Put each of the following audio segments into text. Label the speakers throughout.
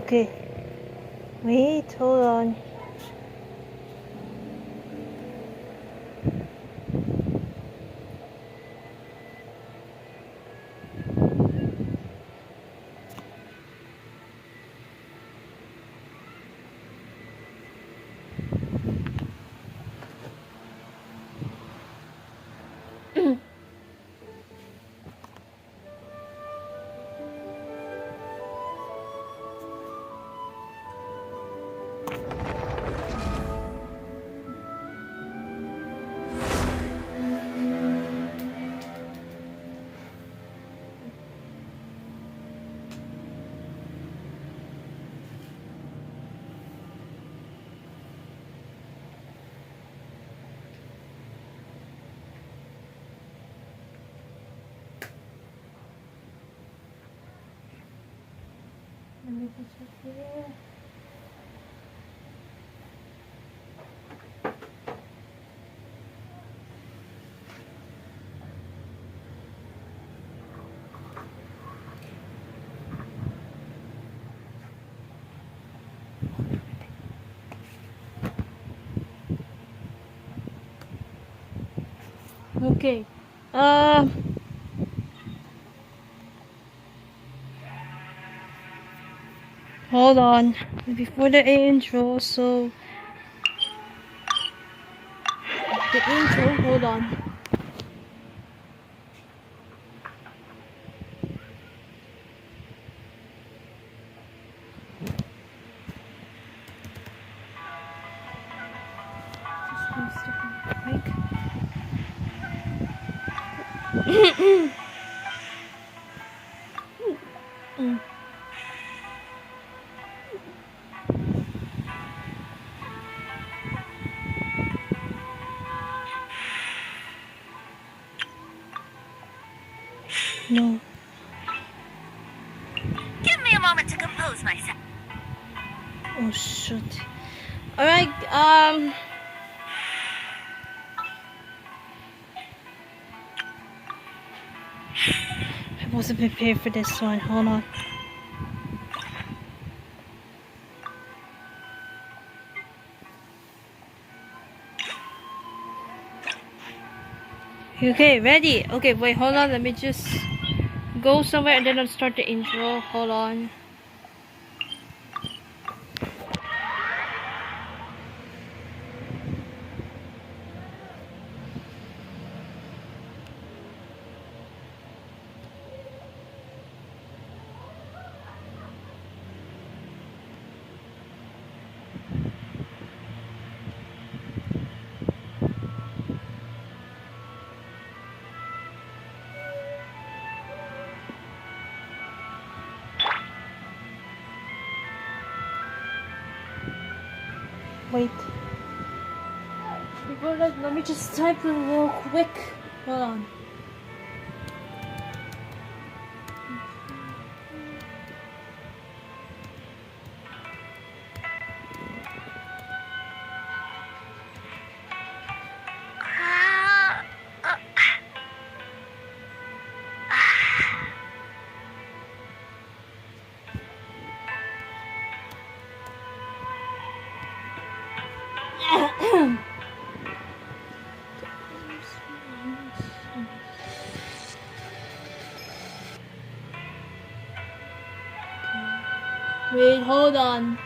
Speaker 1: Okay. Wait, hold on. Let me just check here. Okay. Hold on. Before the intro, so the intro, hold on. Just one second, quick. No.
Speaker 2: Give me a moment to compose myself.
Speaker 1: Oh shit. Alright, I wasn't prepared for this one. Hold on. Okay, ready. Okay, wait, hold on. Let me just go somewhere and then I'll start the intro. Hold on. Wait. Before that, let me just type it real quick. Hold on. Wait, hold on.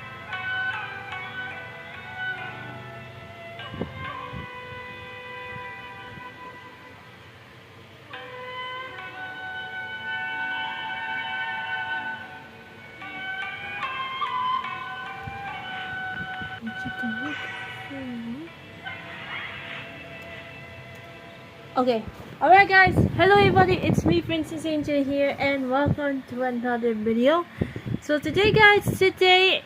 Speaker 1: Okay, alright guys, hello everybody, it's me Princess Angel here and welcome to another video. So today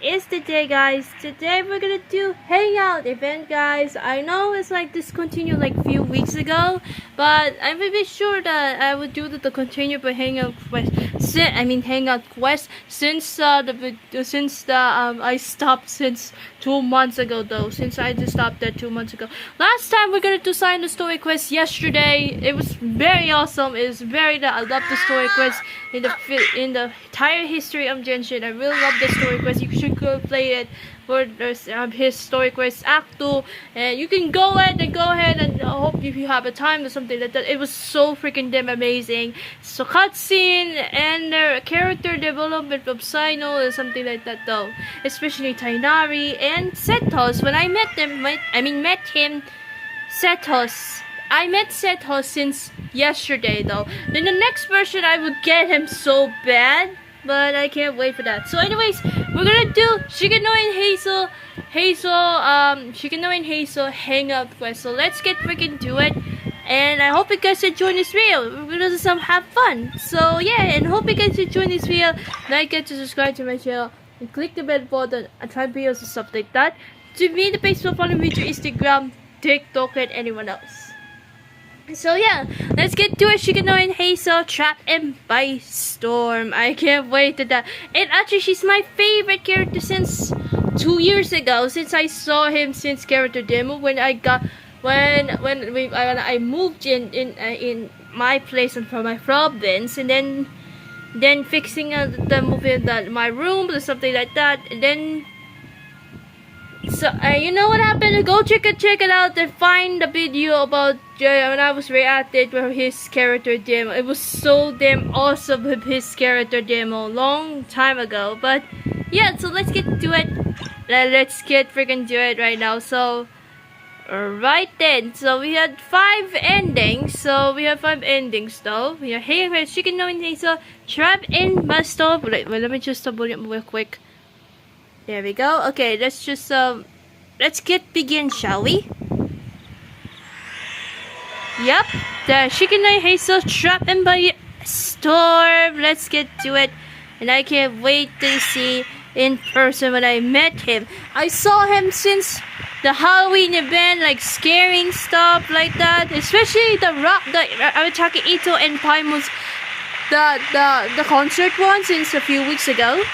Speaker 1: is the day guys, today we're gonna do Hangout Event guys. I know it's like discontinued like few weeks ago, but I'm pretty sure that I would do the continue for Hangout Quest. Hangout Quest since I stopped since 2 months ago though. Since I just stopped that 2 months ago. Last time we're gonna do sign the story quest yesterday. It was very awesome. I love the story quest in the entire history of Genshin. Genshin. I really love the story quest. You should go play it for his story quest Act 2. And you can go ahead and I hope if you have a time or something like that. It was so freaking damn amazing. So cutscene and their character development of Sino and something like that though. Especially Tainari and Setos. When I met him, Setos. I met Setos since yesterday though. Then the next version I would get him so bad, but I can't wait for that. So anyways, we're gonna do Shikanoin Heizou Hangout quest. So let's get freaking to it. And I hope you guys enjoy this video. We're gonna have fun. So yeah, and hope you guys enjoy this video. Don't forget to subscribe to my channel and click the bell button and try videos and stuff like that. To me, the Facebook, follow me to Instagram, TikTok, and anyone else. So yeah, let's get to it. Shikanoin Heizou Trapped in by Storm. I can't wait to that. And actually, she's my favorite character since 2 years ago. Since I saw him since character demo when I moved in my place and from my province, and then fixing the movie my room or something like that, and then. So you know what happened? Go check it out and find the video about when I was reacted for his character demo. It was so damn awesome with his character demo long time ago. But yeah, so let's get to it. Let's get freaking to it right now. So right then, so we had 5 endings. So we have 5 endings though. We are here with Shikanoin Heizou Trapped in my store. Wait, let me just double it real quick. There we go. Okay, let's just let's begin, shall we? Yep, the Shikanoin Heizou Trapped in by Storm. Let's get to it. And I can't wait to see in person when I met him. I saw him since the Halloween event, like scaring stuff like that. Especially the Arataki Ito and Paimon's the concert one since a few weeks ago.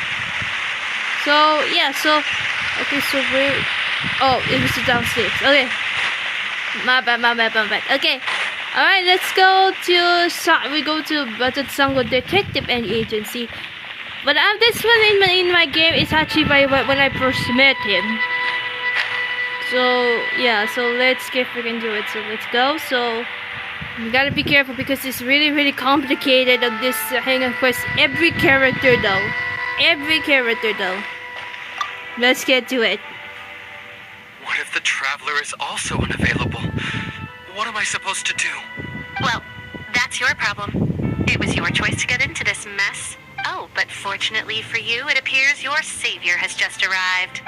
Speaker 1: So yeah, so okay, so it was downstairs. Okay, my bad. Okay, all right, let's go to Battle Sango Detective and Agency. But this one in my game is actually when I first met him. So yeah, so let's get freaking do it. So let's go. So you gotta be careful because it's really complicated on this Hangout quest. Every character though. Let's get to it.
Speaker 3: What if the Traveler is also unavailable? What am I supposed to do?
Speaker 2: Well, that's your problem. It was your choice to get into this mess. Oh, but fortunately for you, it appears your savior has just arrived.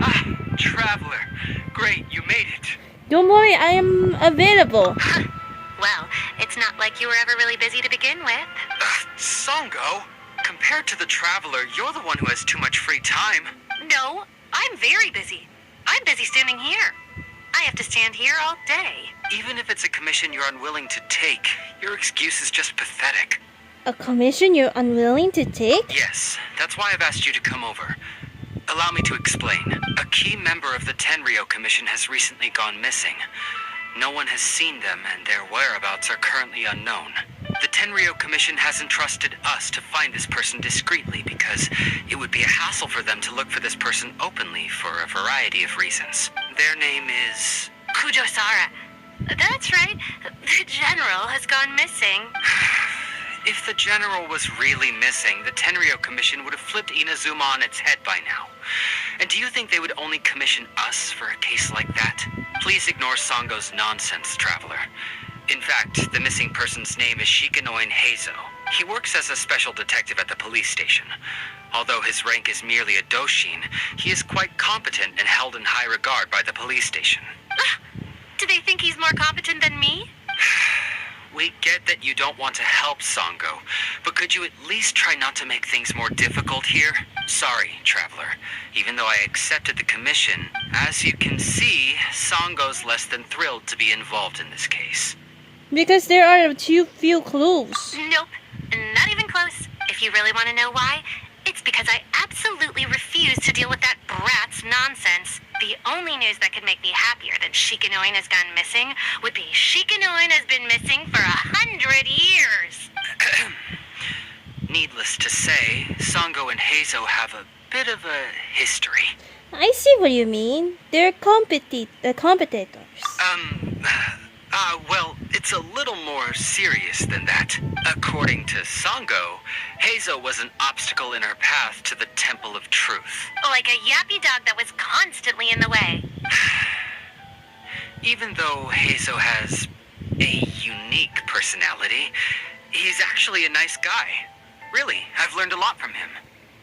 Speaker 3: Ah, Traveler. Great, you made it.
Speaker 1: Don't worry, I am available.
Speaker 2: Well, it's not like you were ever really busy to begin with.
Speaker 3: Songo? Compared to the Traveler, you're the one who has too much free time.
Speaker 2: No, I'm very busy. I'm busy standing here. I have to stand here all day.
Speaker 3: Even if it's a commission you're unwilling to take, your excuse is just pathetic.
Speaker 1: A commission you're unwilling to take?
Speaker 3: Yes, that's why I've asked you to come over. Allow me to explain. A key member of the Tenryou Commission has recently gone missing. No one has seen them, and their whereabouts are currently unknown. The Tenryou Commission has entrusted us to find this person discreetly because it would be a hassle for them to look for this person openly for a variety of reasons. Their name is...
Speaker 2: Kujosara. That's right. The General has gone missing.
Speaker 3: If the General was really missing, the Tenryou Commission would have flipped Inazuma on its head by now. And do you think they would only commission us for a case like that? Please ignore Songo's nonsense, Traveler. In fact, the missing person's name is Shikanoin Heizou. He works as a special detective at the police station. Although his rank is merely a doshin, he is quite competent and held in high regard by the police station.
Speaker 2: Do they think he's more competent than me?
Speaker 3: We get that you don't want to help Songo, but could you at least try not to make things more difficult here? Sorry, Traveler. Even though I accepted the commission, as you can see, Songo's less than thrilled to be involved in this case.
Speaker 1: Because there are too few clues.
Speaker 2: Nope, not even close. If you really want to know why, it's because I absolutely refuse to deal with that brat's nonsense. The only news that could make me happier than Shikanoin has gone missing would be Shikanoin has been missing for 100 years.
Speaker 3: Needless Needless to say, Sango and Heizou have a bit of a history.
Speaker 1: I see what you mean. They're competitors.
Speaker 3: Well, it's a little more serious than that. According to Sango, Heizou was an obstacle in her path to the Temple of Truth.
Speaker 2: Like a yappy dog that was constantly in the way.
Speaker 3: Even though Heizou has a unique personality, he's actually a nice guy. Really, I've learned a lot from him.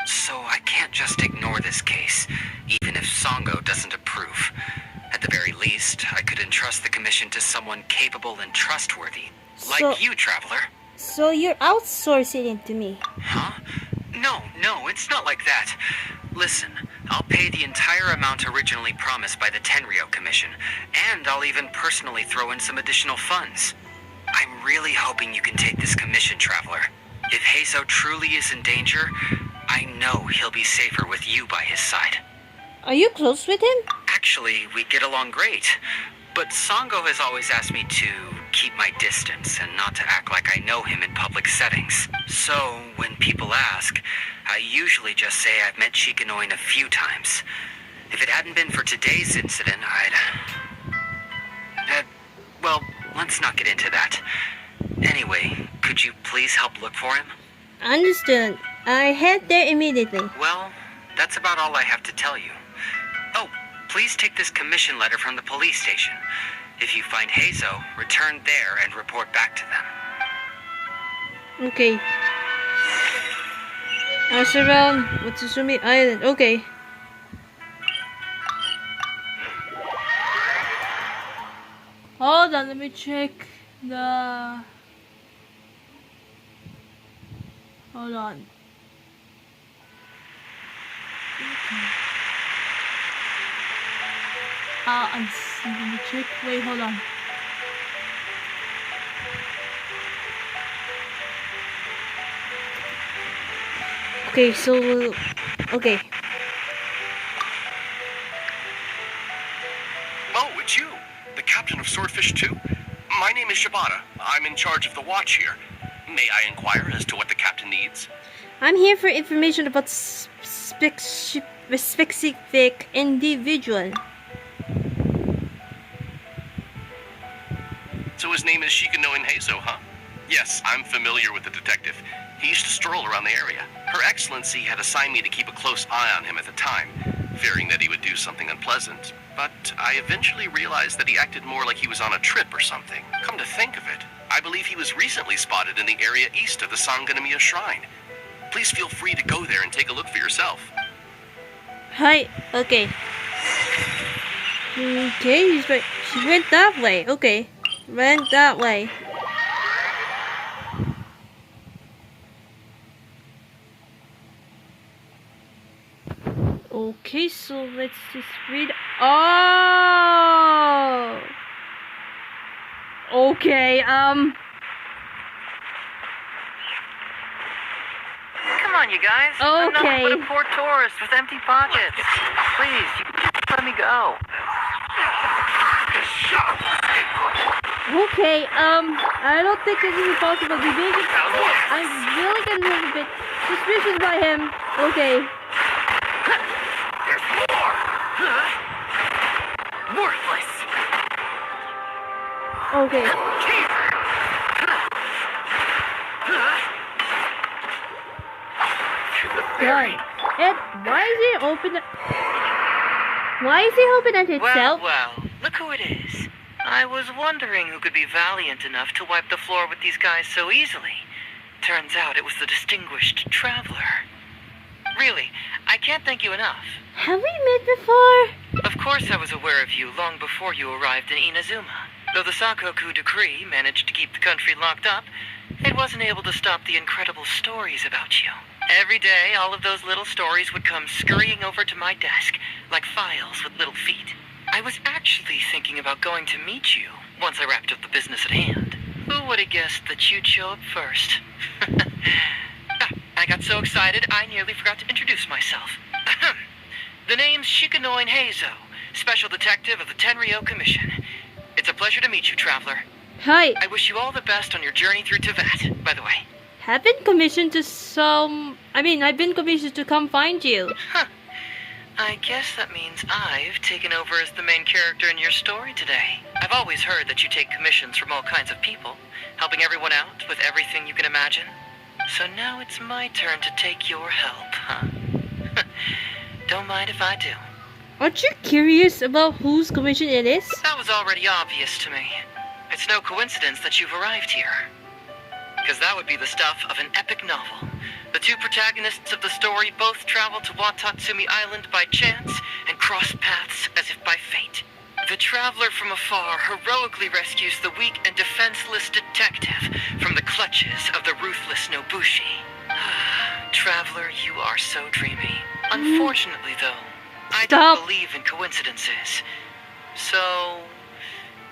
Speaker 3: So I can't just ignore this case, even if Sango doesn't approve. At the very least, I could entrust the commission to someone capable and trustworthy. Like you, Traveler.
Speaker 1: So you're outsourcing it to me?
Speaker 3: Huh? No, it's not like that. Listen, I'll pay the entire amount originally promised by the Tenryou Commission, and I'll even personally throw in some additional funds. I'm really hoping you can take this commission, Traveler. If Heizou truly is in danger, I know he'll be safer with you by his side.
Speaker 1: Are you close with him?
Speaker 3: Actually, we get along great. But Sango has always asked me to keep my distance and not to act like I know him in public settings. So, when people ask, I usually just say I've met Shikanoin a few times. If it hadn't been for today's incident, well, let's not get into that. Anyway, could you please help look for him?
Speaker 1: Understood. I head there immediately.
Speaker 3: Well, that's about all I have to tell you. Oh, please take this commission letter from the police station. If you find Heizou, return there and report back to them.
Speaker 1: Okay. Ask around Watsuzumi Island. Okay. Hold on, let me check the... Hold on. Okay. Let me check. Wait, hold on. Okay, so... Okay.
Speaker 4: Oh, it's you, the captain of Swordfish 2? My name is Shibata. I'm in charge of the watch here. May I inquire as to what the captain needs?
Speaker 1: I'm here for information about specific individual.
Speaker 4: So his name is Shikanoin Heizou, huh? Yes, I'm familiar with the detective. He used to stroll around the area. Her Excellency had assigned me to keep a close eye on him at the time, fearing that he would do something unpleasant. But I eventually realized that he acted more like he was on a trip or something. Come to think of it, I believe he was recently spotted in the area east of the Sanganamiya Shrine. Please feel free to go there and take a look for yourself.
Speaker 1: Hi. Okay. Okay, he's right. She went that way. Okay. Went that way. Okay, so let's just read. Oh. Okay.
Speaker 5: Come on, you guys.
Speaker 1: Okay.
Speaker 5: I'm not but a poor tourist with empty pockets. Please, you just let me go.
Speaker 1: Okay, I don't think this is possible. I'm really getting a little bit suspicious by him. Okay.
Speaker 5: There's more. Worthless.
Speaker 1: Okay. Right. And why is he open? Why is he open at itself?
Speaker 5: Well, look who it is. I was wondering who could be valiant enough to wipe the floor with these guys so easily. Turns out it was the distinguished traveler. Really, I can't thank you enough.
Speaker 1: Have we met before?
Speaker 5: Of course I was aware of you long before you arrived in Inazuma. Though the Sakoku decree managed to keep the country locked up, it wasn't able to stop the incredible stories about you. Every day, all of those little stories would come scurrying over to my desk, like files with little feet. I was actually thinking about going to meet you once I wrapped up the business at hand. Who would have guessed that you'd show up first? I got so excited, I nearly forgot to introduce myself. The name's Shikanoin Heizou, Special Detective of the Tenryou Commission. It's a pleasure to meet you, Traveler.
Speaker 1: Hi.
Speaker 5: I wish you all the best on your journey through Teyvat, by the way.
Speaker 1: have been commissioned to I've been commissioned to come find you.
Speaker 5: Huh. I guess that means I've taken over as the main character in your story today. I've always heard that you take commissions from all kinds of people, helping everyone out with everything you can imagine. So now it's my turn to take your help, huh? Don't mind if I do.
Speaker 1: Aren't you curious about whose commission it is?
Speaker 5: That was already obvious to me. It's no coincidence that you've arrived here. Because that would be the stuff of an epic novel. The two protagonists of the story both travel to Watatsumi Island by chance and cross paths as if by fate. The traveler from afar heroically rescues the weak and defenseless detective from the clutches of the ruthless Nobushi. Traveler, you are so dreamy. Unfortunately, though, I don't believe in coincidences. So,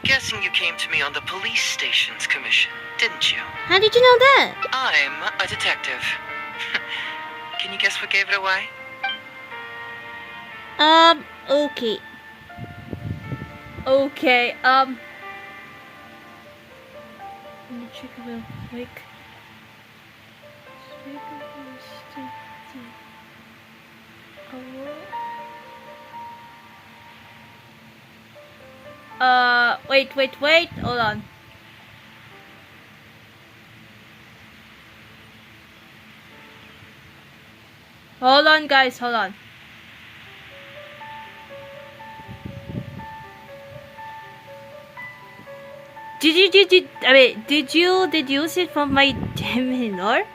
Speaker 5: guessing you came to me on the police station's commission, didn't you?
Speaker 1: How did you know that?
Speaker 5: I'm a detective. Can you guess what gave it away?
Speaker 1: Okay. Let me check real quick. Wait, hold on. Hold on, guys, hold on. Did you deduce it from my demeanor?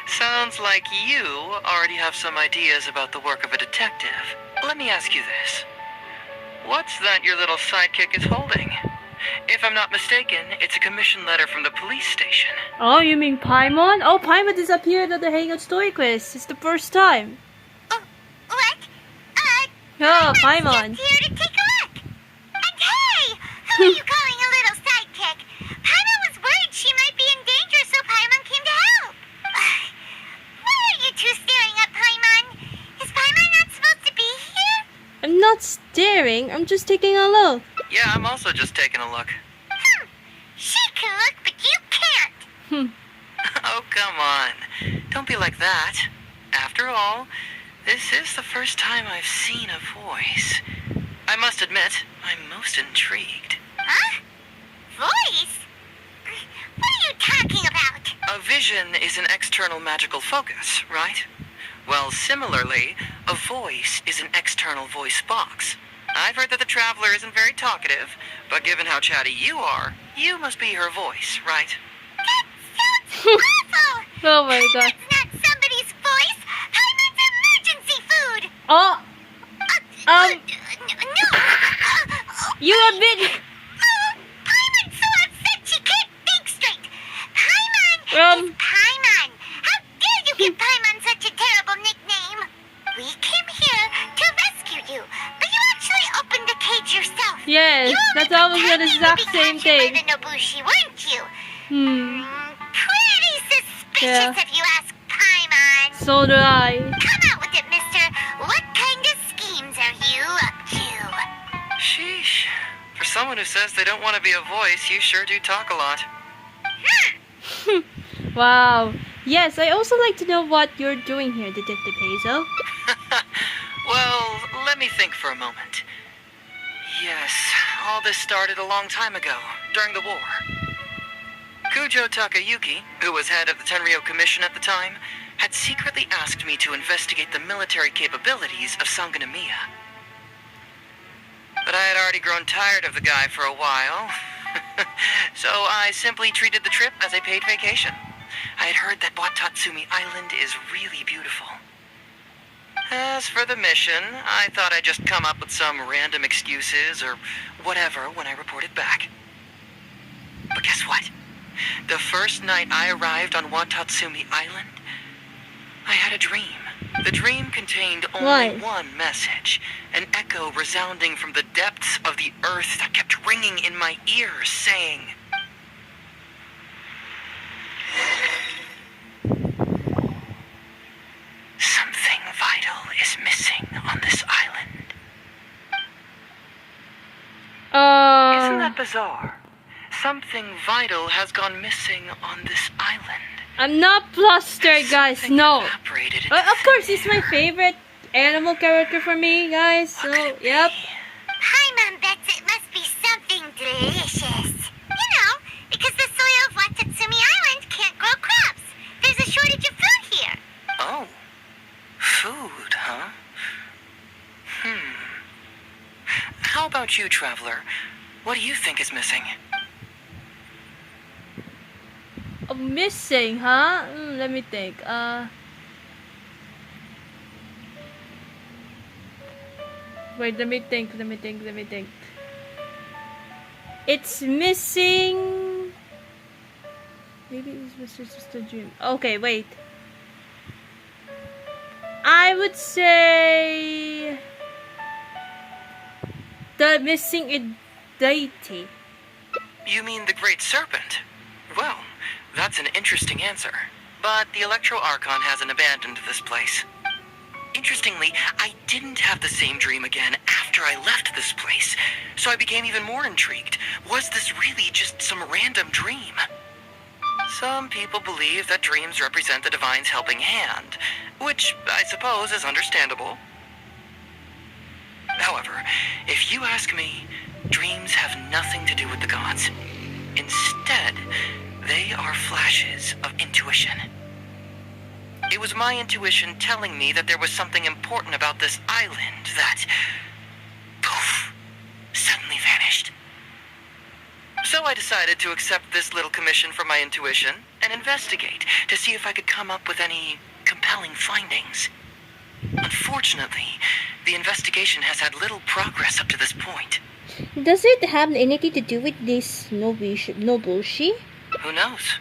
Speaker 5: Sounds like you already have some ideas about the work of a detective. Let me ask you this. What's that your little sidekick is holding? If I'm not mistaken, it's a commission letter from the police station.
Speaker 1: Oh, you mean Paimon? Oh, Paimon disappeared at the Hangout Story Quiz. It's the first time.
Speaker 2: Oh, what?
Speaker 1: Oh, Paimon.
Speaker 2: Just here to take a look. And hey, who are you calling a little sidekick? Paimon was worried she might be in danger, so Paimon came to help. Why are you two staring at Paimon? Is Paimon not supposed to be here?
Speaker 1: I'm not staring. I'm just taking a look.
Speaker 5: Yeah, I'm also just taking a look.
Speaker 2: She can look, but you can't.
Speaker 5: Oh, come on. Don't be like that. After all, this is the first time I've seen a voice. I must admit, I'm most intrigued.
Speaker 2: Huh? Voice? What are you talking about?
Speaker 5: A vision is an external magical focus, right? Well, similarly, a voice is an external voice box. I've heard that the traveler isn't very talkative, but given how chatty you are, you must be her voice, right?
Speaker 2: That sounds awful.
Speaker 1: Oh my god.
Speaker 2: That's not somebody's voice. Paimon's emergency food.
Speaker 1: Oh,
Speaker 2: No.
Speaker 1: you a bit.
Speaker 2: Paimon's so upset she can't think straight. Paimon is Paimon. How dare you give Paimon such a terrible nickname? We came here to rescue you, but you actually opened the cage yourself.
Speaker 1: Yes, that's almost the exact same thing.
Speaker 2: By the Nobushi, weren't you? Pretty suspicious
Speaker 1: Yeah.
Speaker 2: if you ask Paimon.
Speaker 1: So do I.
Speaker 2: Come out with it, mister. What kind of schemes are you up to?
Speaker 5: Sheesh. For someone who says they don't want to be a voice, you sure do talk a lot.
Speaker 1: Wow. Yes, I also like to know what you're doing here, Detective Heizou.
Speaker 5: Well, let me think for a moment. Yes, all this started a long time ago, during the war. Kujo Takayuki, who was head of the Tenryou Commission at the time, had secretly asked me to investigate the military capabilities of Sangonomiya. But I had already grown tired of the guy for a while, so I simply treated the trip as a paid vacation. I had heard that Watatsumi Island is really beautiful. As for the mission, I thought I'd just come up with some random excuses or whatever when I reported back. But guess what? The first night I arrived on Watatsumi Island, I had a dream. The dream contained only one message, an echo resounding from the depths of the earth that kept ringing in my ears, saying, "Something vital is missing on this island." Isn't that bizarre? something vital has gone missing on this island.
Speaker 1: I'm not flustered, guys.
Speaker 5: Something
Speaker 1: No.
Speaker 5: evaporated into
Speaker 1: Of course,
Speaker 5: thin
Speaker 1: he's my
Speaker 5: air.
Speaker 1: favorite animal character for me, guys.
Speaker 5: What could
Speaker 1: So,
Speaker 5: it be?
Speaker 1: yep.
Speaker 2: Hi, Mom Bets. It must be something delicious. You know, because the soil of Watatsumi Island can't grow crops. There's a shortage of food here.
Speaker 5: Oh. Food, huh? How about you, Traveler? What do you think is missing?
Speaker 1: Missing, huh? Let me think. Wait, let me think. It's missing. Maybe it's just a dream. Okay, wait. I would say the missing deity.
Speaker 5: You mean the Great Serpent? Well, that's an interesting answer. But the Electro Archon hasn't abandoned this place. Interestingly, I didn't have the same dream again after I left this place, so I became even more intrigued. Was this really just some random dream? Some people believe that dreams represent the Divine's helping hand, which I suppose is understandable. However, if you ask me, dreams have nothing to do with the gods. Instead, they are flashes of intuition. It was my intuition telling me that there was something important about this island that, poof, suddenly vanished. So I decided to accept this little commission from my intuition and investigate to see if I could come up with any compelling findings. Unfortunately, the investigation has had little progress up to this point.
Speaker 1: Does it have anything to do with this Nobushi?
Speaker 5: Who knows?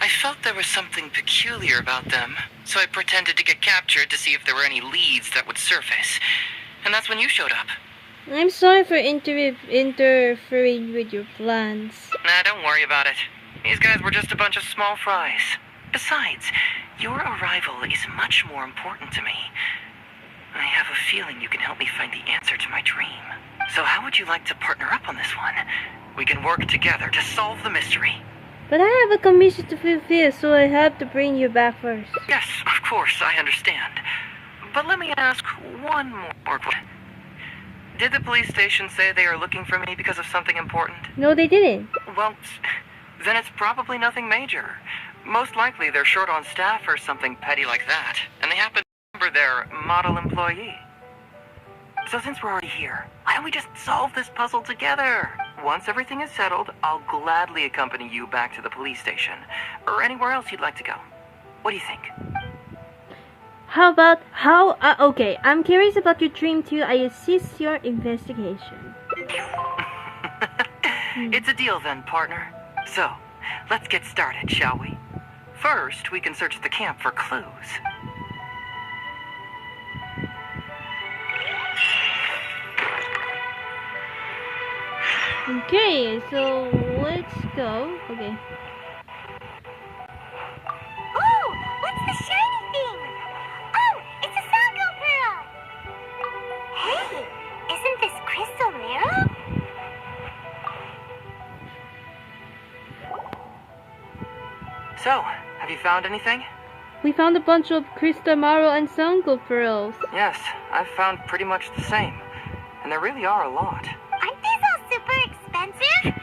Speaker 5: I felt there was something peculiar about them, so I pretended to get captured to see if there were any leads that would surface. And that's when you showed up.
Speaker 1: I'm sorry for interfering with your plans.
Speaker 5: Nah, don't worry about it. These guys were just a bunch of small fries. Besides, your arrival is much more important to me. I have a feeling you can help me find the answer to my dream. So how would you like to partner up on this one? We can work together to solve the mystery.
Speaker 1: But I have a commission to fulfill, so I have to bring you back first.
Speaker 5: Yes, of course, I understand. But let me ask one more question. Did the police station say they are looking for me because of something important?
Speaker 1: No, they didn't.
Speaker 5: Well, then it's probably nothing major. Most likely they're short on staff or something petty like that, and they happen to remember their model employee. So since we're already here, why don't we just solve this puzzle together? Once everything is settled, I'll gladly accompany you back to the police station, or anywhere else you'd like to go. What do you think?
Speaker 1: Okay, I'm curious about your dream too. I assist your investigation.
Speaker 5: It's a deal then, partner. So, let's get started, shall we? First, we can search the camp for clues.
Speaker 1: Okay, so let's go. Okay.
Speaker 2: Ooh, what's the shiny thing? Oh, it's a Sango Pearl. Hey, isn't this Crystal Mirror?
Speaker 5: So, have you found anything?
Speaker 1: We found a bunch of crystal marrow and sango pearls.
Speaker 5: Yes, I've found pretty much the same. And there really are a lot.
Speaker 2: Aren't these all super expensive?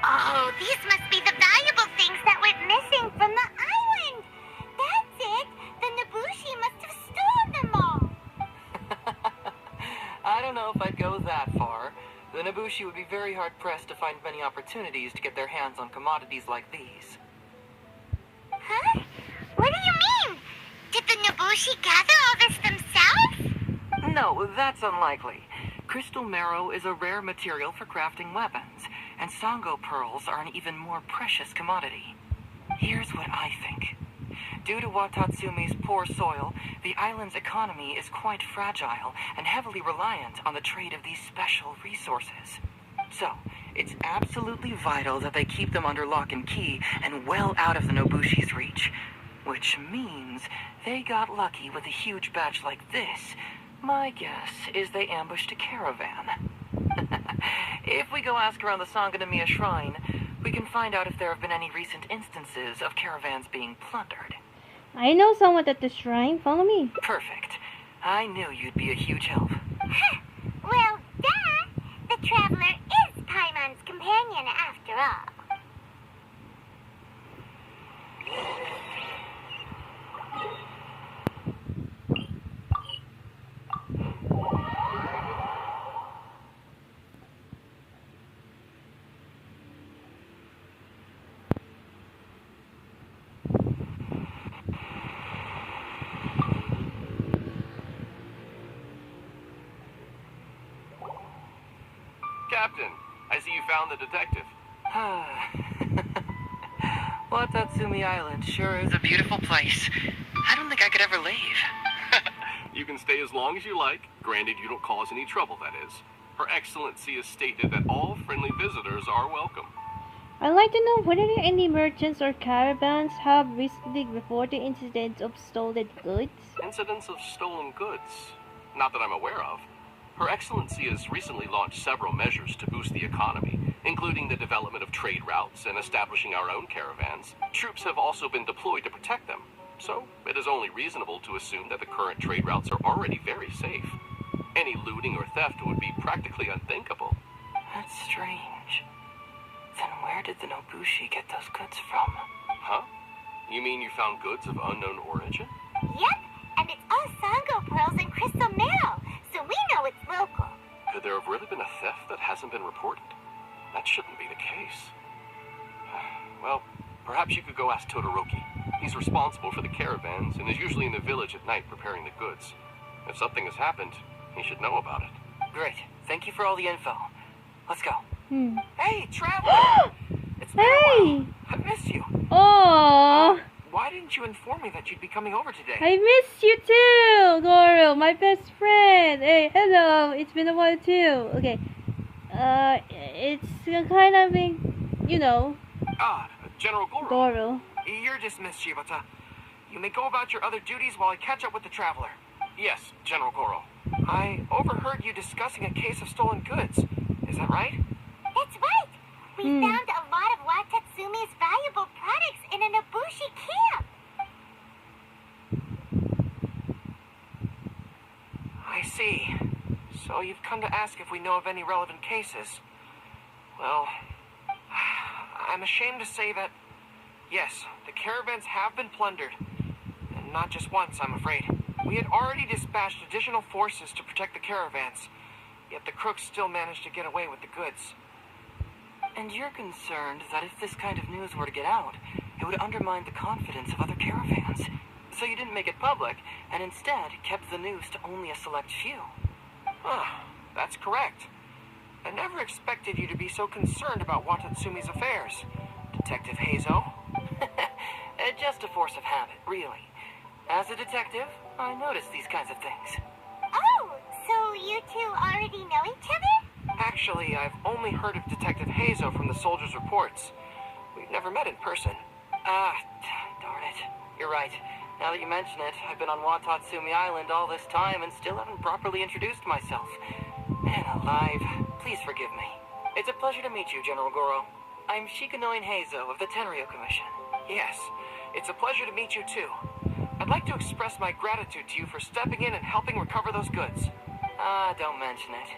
Speaker 2: Oh, these must be the valuable things that went missing from the island. That's it. The Nobushi must have stolen them all.
Speaker 5: I don't know if I'd go that far. The Nobushi would be very hard-pressed to find many opportunities to get their hands on commodities like these.
Speaker 2: Huh? What do you mean? Did the Nobushi gather all this themselves?
Speaker 5: No, that's unlikely. Crystal marrow is a rare material for crafting weapons, and Sango pearls are an even more precious commodity. Here's what I think. Due to Watatsumi's poor soil, the island's economy is quite fragile and heavily reliant on the trade of these special resources. So, it's absolutely vital that they keep them under lock and key and well out of the Nobushi's reach. Which means they got lucky with a huge batch like this. My guess is they ambushed a caravan. If we go ask around the Sanganamiya Shrine, we can find out if there have been any recent instances of caravans being plundered.
Speaker 1: I know someone at the shrine. Follow me.
Speaker 5: Perfect. I knew you'd be a huge help.
Speaker 2: Well, duh! The traveler is Paimon's companion after all.
Speaker 4: Captain, I see you found the detective.
Speaker 5: Watatsumi Island sure is a beautiful place. I don't think I could ever leave.
Speaker 4: You can stay as long as you like, granted you don't cause any trouble, that is. Her Excellency has stated that all friendly visitors are welcome.
Speaker 1: I'd like to know whether any merchants or caravans have recently reported incidents of stolen goods.
Speaker 4: Incidents of stolen goods? Not that I'm aware of. Her Excellency has recently launched several measures to boost the economy, including the development of trade routes and establishing our own caravans. Troops have also been deployed to protect them, so it is only reasonable to assume that the current trade routes are already very safe. Any looting or theft would be practically unthinkable.
Speaker 5: That's strange. Then where did the Nobushi get those goods from?
Speaker 4: Huh? You mean you found goods of unknown origin?
Speaker 2: Yep, and it's all Sango pearls and crystal marrow, so we know it's local.
Speaker 4: Could there have really been a theft that hasn't been reported? That shouldn't be the case. Well, perhaps you could go ask Todoroki. He's responsible for the caravans and is usually in the village at night preparing the goods. If something has happened, he should know about it.
Speaker 5: Great. Thank you for all the info. Let's go.
Speaker 6: Hey, traveler! It's been a while. I've missed you.
Speaker 1: Oh,
Speaker 6: Why didn't you inform me that you'd be coming over today?
Speaker 1: I miss you too, Goro, my best friend. Hey, hello. It's been a while too. Okay. It's kind of being, you know,
Speaker 6: General Goro.
Speaker 1: Goro.
Speaker 6: You're dismissed, Shibata. You may go about your other duties while I catch up with the traveler.
Speaker 4: Yes, General Goro.
Speaker 6: I overheard you discussing a case of stolen goods. Is that right?
Speaker 2: That's right! We found a lot of Watatsumi's valuable products in a Nobushi camp.
Speaker 6: I see. So you've come to ask if we know of any relevant cases. Well, I'm ashamed to say that, yes, the caravans have been plundered. And not just once, I'm afraid. We had already dispatched additional forces to protect the caravans, yet the crooks still managed to get away with the goods.
Speaker 5: And you're concerned that if this kind of news were to get out, it would undermine the confidence of other caravans. So you didn't make it public, and instead kept the news to only a select few.
Speaker 6: That's correct. I never expected you to be so concerned about Watatsumi's affairs, Detective Heizou.
Speaker 5: Just a force of habit, really. As a detective, I notice these kinds of things.
Speaker 2: Oh, so you two already know each other?
Speaker 6: Actually, I've only heard of Detective Heizou from the soldiers' reports. We've never met in person.
Speaker 5: Darn it. You're right. Now that you mention it, I've been on Watatsumi Island all this time and still haven't properly introduced myself. Man alive, please forgive me. It's a pleasure to meet you, General Goro. I'm Shikanoin Heizou of the Tenryo Commission.
Speaker 6: Yes, it's a pleasure to meet you too. I'd like to express my gratitude to you for stepping in and helping recover those goods.
Speaker 5: Don't mention it.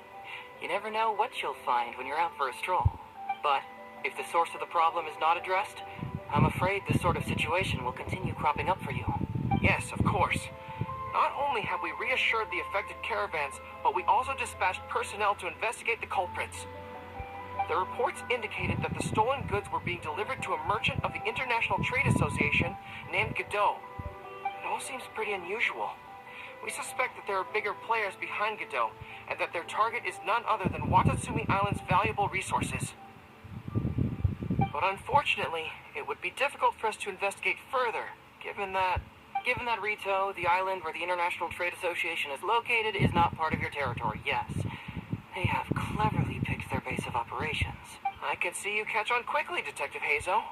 Speaker 5: You never know what you'll find when you're out for a stroll. But if the source of the problem is not addressed, I'm afraid this sort of situation will continue cropping up for you.
Speaker 6: Yes, of course. Not only have we reassured the affected caravans, but we also dispatched personnel to investigate the culprits. The reports indicated that the stolen goods were being delivered to a merchant of the International Trade Association named Godot. It all seems pretty unusual. We suspect that there are bigger players behind Godot, and that their target is none other than Watatsumi Island's valuable resources. But unfortunately, it would be difficult for us to investigate further, given that
Speaker 5: Rito, the island where the International Trade Association is located, is not part of your territory, yes. They have cleverly picked their base of operations.
Speaker 6: I can see you catch on quickly, Detective Heizou.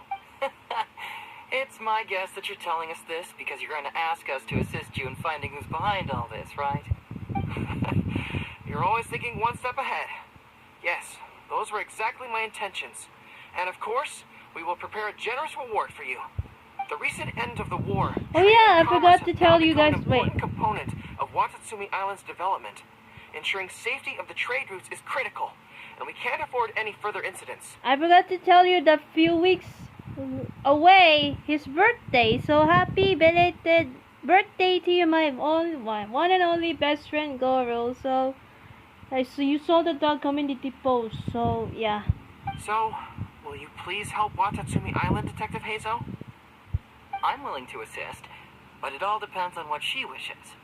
Speaker 5: It's my guess that you're telling us this because you're going to ask us to assist you in finding who's behind all this, right?
Speaker 6: You're always thinking one step ahead. Yes, Those were exactly my intentions. And of course, we will prepare a generous reward for you. The recent end of the war.
Speaker 1: Oh yeah, I
Speaker 6: commerce
Speaker 1: forgot to
Speaker 6: have
Speaker 1: tell
Speaker 6: now
Speaker 1: you
Speaker 6: become
Speaker 1: guys.
Speaker 6: an
Speaker 1: Wait.
Speaker 6: important component of Watatsumi Island's development. Ensuring safety of the trade routes is critical, and we can't afford any further incidents.
Speaker 1: I forgot to tell you that few weeks away, his birthday. So happy belated birthday to you, my one and only best friend Goro. So you saw the dog community post. So yeah.
Speaker 6: So, will you please help Watatsumi Island, Detective Heizou?
Speaker 5: I'm willing to assist, but it all depends on what she wishes.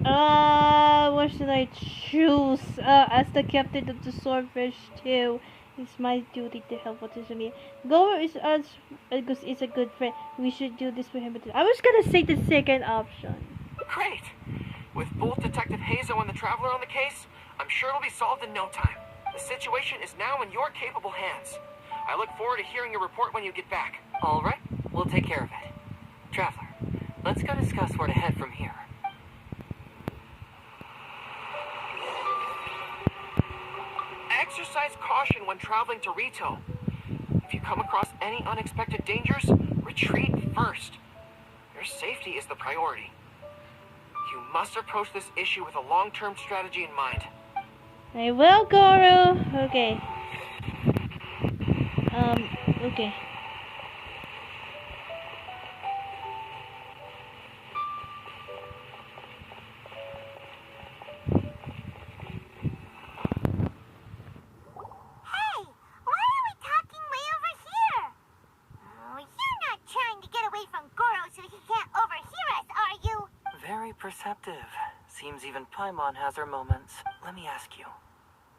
Speaker 1: What should I choose? As the captain of the Swordfish too, it's my duty to help Watatsumi. Goro is us because he's a good friend. We should do this for him. I was gonna say the second option.
Speaker 6: Great! With both Detective Heizou and the Traveler on the case, I'm sure it'll be solved in no time. The situation is now in your capable hands. I look forward to hearing your report when you get back.
Speaker 5: All right, we'll take care of it. Traveler, let's go discuss where to head from here.
Speaker 6: Exercise caution when traveling to Rito. If you come across any unexpected dangers, retreat first. Your safety is the priority. You must approach this issue with a long-term strategy in mind.
Speaker 1: I will, Goro. Okay. Okay.
Speaker 5: Perceptive. Seems even Paimon has her moments. Let me ask you,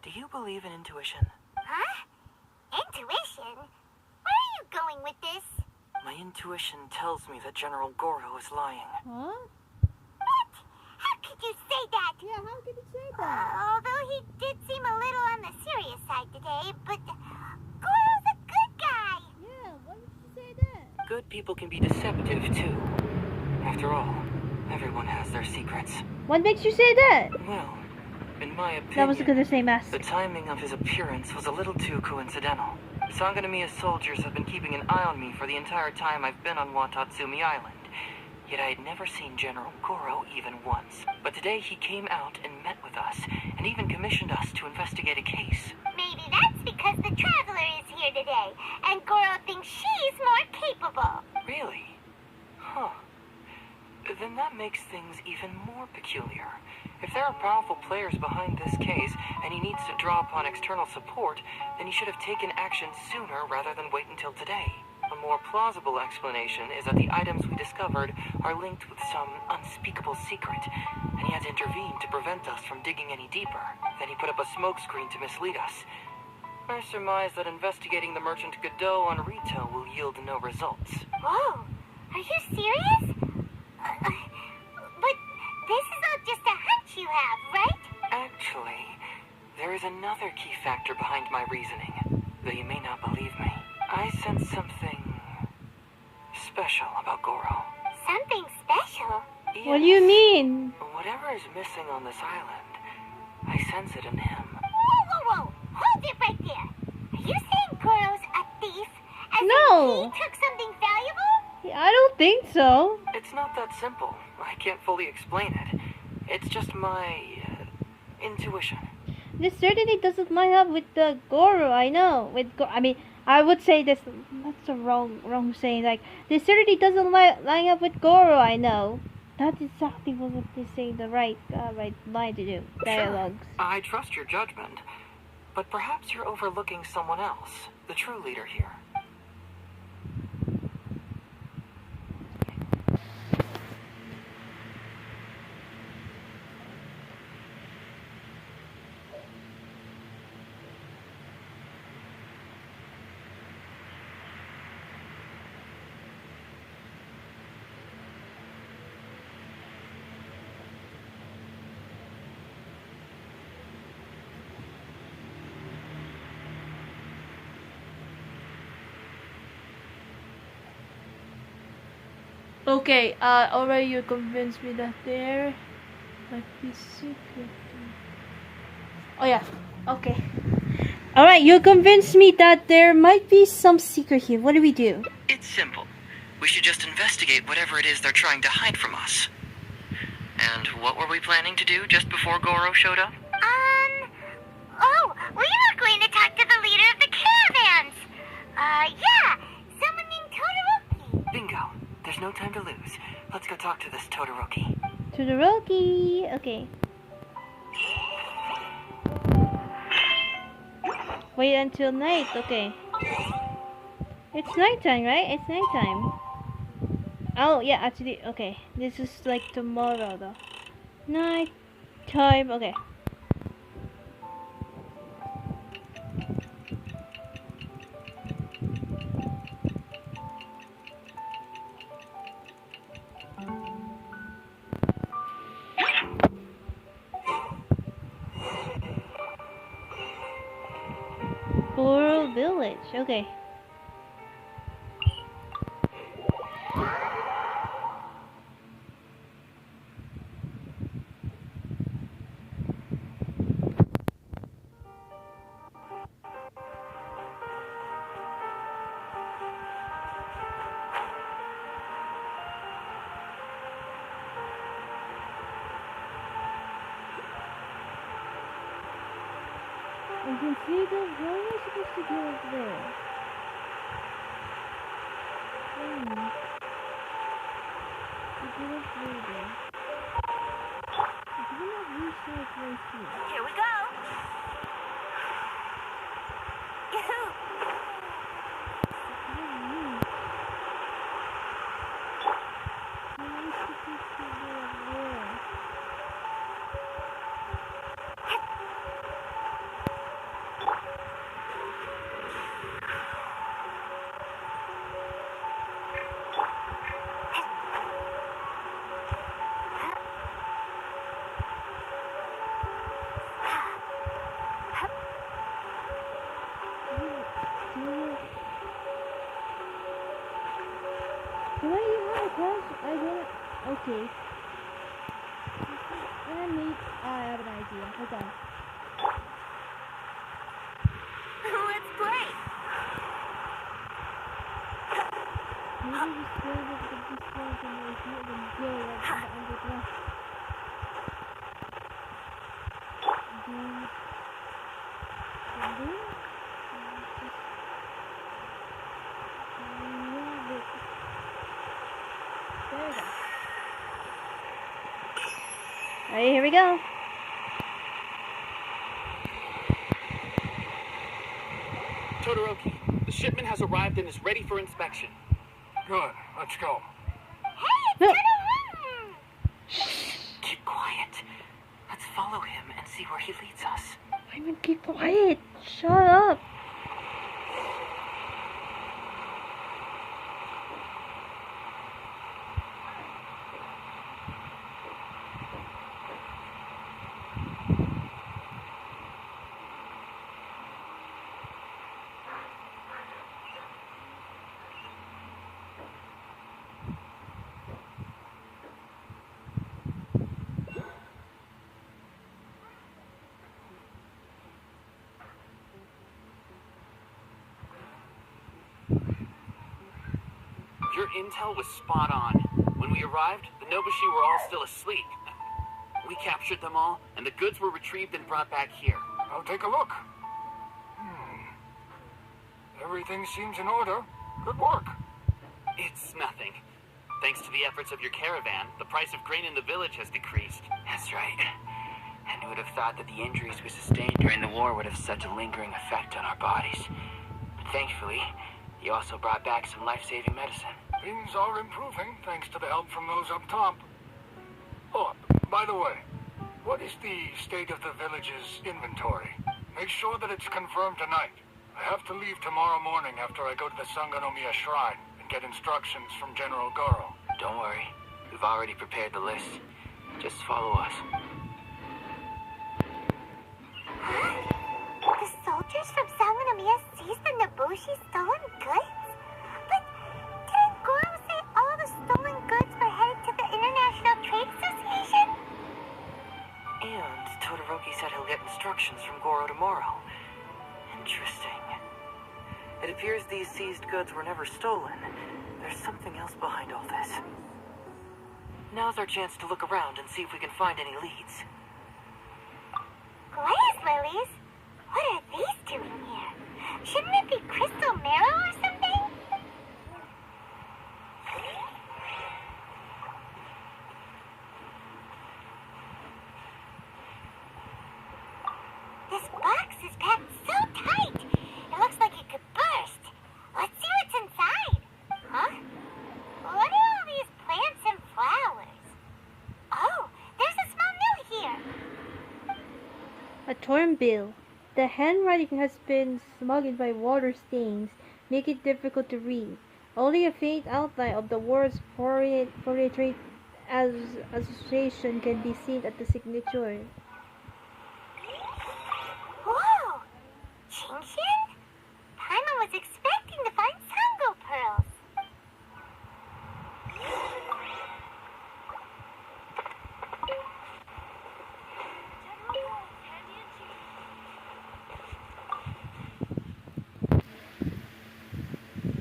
Speaker 5: do you believe in intuition?
Speaker 7: Huh? Intuition? Where are you going with this?
Speaker 5: My intuition tells me that General Goro is lying.
Speaker 1: Huh?
Speaker 7: What? How could you say that?
Speaker 1: Yeah, how could you say that?
Speaker 7: Although he did seem a little on the serious side today, but Goro's a good guy.
Speaker 1: Yeah, why did you say that?
Speaker 5: Good people can be deceptive, too. After all, everyone has their secrets.
Speaker 1: What makes you say that?
Speaker 5: Well, in my opinion,
Speaker 1: That was gonna say mask.
Speaker 5: the timing of his appearance was a little too coincidental. Sanganamiya soldiers have been keeping an eye on me for the entire time I've been on Watatsumi Island. Yet I had never seen General Goro even once. But today he came out and met with us, and even commissioned us to investigate a case.
Speaker 7: Maybe that's because the Traveler is here today, and Goro thinks she's more capable.
Speaker 5: Really? Huh. Then that makes things even more peculiar. If there are powerful players behind this case, and he needs to draw upon external support, then he should have taken action sooner rather than wait until today. A more plausible explanation is that the items we discovered are linked with some unspeakable secret, and he had to intervene to prevent us from digging any deeper. Then he put up a smokescreen to mislead us. I surmise that investigating the merchant Godot on Rito will yield no results.
Speaker 7: Whoa, are you serious? But this is all just a hunch you have, right?
Speaker 5: Actually, there is another key factor behind my reasoning, though you may not believe me. I sense something special about Goro.
Speaker 7: Something special?
Speaker 5: Yes.
Speaker 1: What do you mean?
Speaker 5: Whatever is missing on this island, I sense it in him.
Speaker 7: Whoa! Hold it right there. Are you saying Goro's a thief? As
Speaker 1: No.
Speaker 7: in he took something valuable?
Speaker 1: I don't think so.
Speaker 5: It's not that simple. I can't fully explain it. It's just my intuition.
Speaker 1: This certainly doesn't line up with the Goro. I know. I would say this. That's a wrong saying. Like, this certainly doesn't line up with Goro. I know. That's exactly what they say. The right line to do. Dialogues.
Speaker 5: Sure. I trust your judgment, but perhaps you're overlooking someone else, the true leader here.
Speaker 1: Okay, already you convinced me that there might be secret. Oh yeah. Okay. Alright, you convinced me that there might be some secret here. What do we do?
Speaker 5: It's simple. We should just investigate whatever it is they're trying to hide from us. And what were we planning to do just before Goro showed up?
Speaker 7: Oh, we were going to talk to the leader of the caravans. Yeah, someone named Todoroki.
Speaker 5: Bingo. There's no time to lose. Let's go talk to this Todoroki.
Speaker 1: Todoroki. Okay. Wait until night. Okay. It's nighttime, right? It's nighttime. Oh, yeah, actually, okay. This is like tomorrow, though. Night time. Okay. Floral Village. Okay. I can see them. How am I supposed to go up there? I cannot go there. I cannot reach that right here.
Speaker 7: Here we go. Yoo-hoo.
Speaker 1: I don't know. How am I supposed to go up there? Can I even cross? I don't. Okay. I have an idea. Hold on.
Speaker 7: Let's play.
Speaker 1: Maybe we still have to destroy the idea and go like on the underground. There we go. Alright, here we go.
Speaker 6: Todoroki, the shipment has arrived and is ready for inspection. Good, let's go.
Speaker 7: Hey,
Speaker 1: No.
Speaker 5: Keep quiet. Let's follow him and see where he leads us.
Speaker 1: I mean, keep quiet. Shut up.
Speaker 6: Your intel was spot on. When we arrived, the Nobushi were all still asleep. We captured them all, and the goods were retrieved and brought back here.
Speaker 8: I'll take a look. Everything seems in order. Good work.
Speaker 6: It's nothing. Thanks to the efforts of your caravan, the price of grain in the village has decreased.
Speaker 5: That's right. And who would have thought that the injuries we sustained during the war would have such a lingering effect on our bodies? But thankfully, you also brought back some life-saving medicine.
Speaker 8: Things are improving thanks to the help from those up top. Oh, by the way, what is the state of the village's inventory? Make sure that it's confirmed tonight. I have to leave tomorrow morning after I go to the Sangonomiya Shrine and get instructions from General Goro.
Speaker 5: Don't worry. We've already prepared the list. Just follow us.
Speaker 7: The soldiers from Sangonomiya seized the Nobushi's stolen goods? But didn't Goro say all the stolen goods were headed to the International Trade Association?
Speaker 5: And Todoroki said he'll get instructions instructions from Goro tomorrow. Interesting. It appears these seized goods were never stolen. There's something else behind all this. Now's our chance to look around and see if we can find any leads.
Speaker 7: Glaze lilies? What are these doing here? Shouldn't it be crystal marrow or something? This box is packed so tight. It looks like it could burst. Let's see what's inside. Huh? What are all these plants and flowers? Oh, there's a small note here.
Speaker 1: A thornbill. The handwriting has been smudged by water stains, making it difficult to read. Only a faint outline of the words portrait as association can be seen at the signature.
Speaker 7: Whoa! Genshin? Paimon was expecting to find Sango pearls.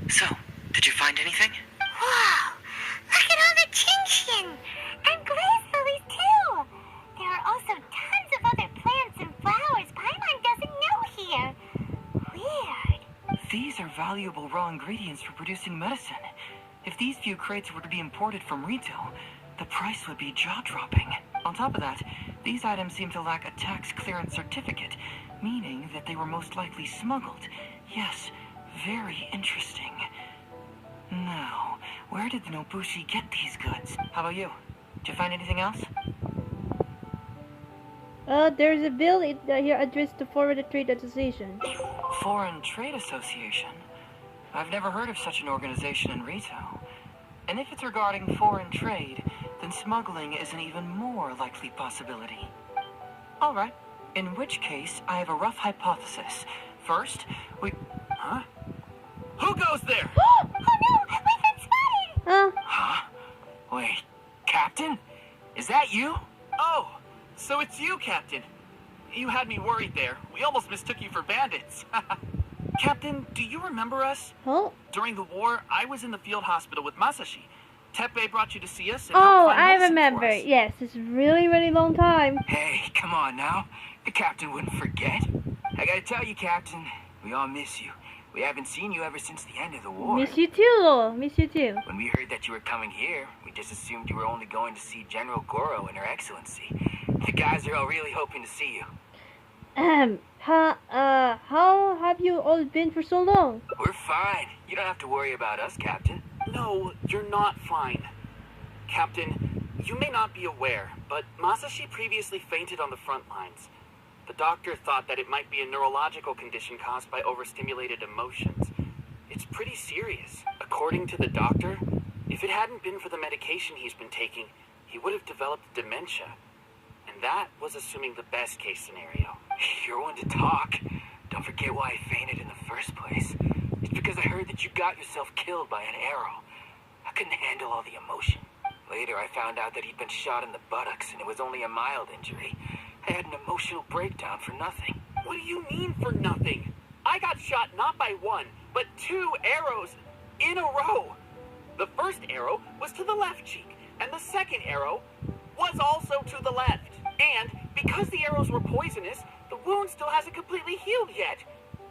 Speaker 5: So, did you find anything?
Speaker 7: Wow! Look at all the Genshin! And glaze lilies too! There are also tons of other plants and flowers Paimon doesn't know here. Weird.
Speaker 5: These are valuable raw ingredients for producing medicine. If these few crates were to be imported from retail, the price would be jaw-dropping. On top of that, these items seem to lack a tax clearance certificate, meaning that they were most likely smuggled. Yes, very interesting. Now, where did the Nobushi get these goods? How about you? Did you find anything else?
Speaker 1: There's a bill here addressed to Foreign Trade Association.
Speaker 5: Foreign Trade Association? I've never heard of such an organization in retail. And if it's regarding foreign trade, then smuggling is an even more likely possibility. Alright, in which case, I have a rough hypothesis. First, Huh? Who goes there?
Speaker 7: Oh no! We've been spotted!
Speaker 5: Huh? Wait, Captain? Is that you?
Speaker 9: Oh, so it's you, Captain. You had me worried there. We almost mistook you for bandits. Captain, do you remember us?
Speaker 1: Oh.
Speaker 9: During the war, I was in the field hospital with Masashi. Teppei brought you to see us and
Speaker 1: Oh,
Speaker 9: helped find
Speaker 1: I
Speaker 9: medicine
Speaker 1: remember.
Speaker 9: for us.
Speaker 1: Yes, it's really, really long time.
Speaker 5: Hey, come on now. The Captain wouldn't forget. I gotta tell you, Captain, we all miss you. We haven't seen you ever since the end of the war.
Speaker 1: Miss you too. Miss you too.
Speaker 5: When we heard that you were coming here, we just assumed you were only going to see General Goro and Her Excellency. The guys are all really hoping to see you.
Speaker 1: How have you all been for so long?
Speaker 5: We're fine. You don't have to worry about us, Captain.
Speaker 9: No, you're not fine. Captain, you may not be aware, but Masashi previously fainted on the front lines. The doctor thought that it might be a neurological condition caused by overstimulated emotions. It's pretty serious. According to the doctor, if it hadn't been for the medication he's been taking, he would have developed dementia. And that was assuming the best case scenario.
Speaker 5: You're one to talk. Don't forget why I fainted in the first place. It's because I heard that you got yourself killed by an arrow. I couldn't handle all the emotion. Later, I found out that he'd been shot in the buttocks and it was only a mild injury. I had an emotional breakdown for nothing.
Speaker 9: What do you mean for nothing? I got shot not by one, but 2 arrows in a row. The first arrow was to the left cheek, and the second arrow was also to the left. And because the arrows were poisonous, the wound still hasn't completely healed yet.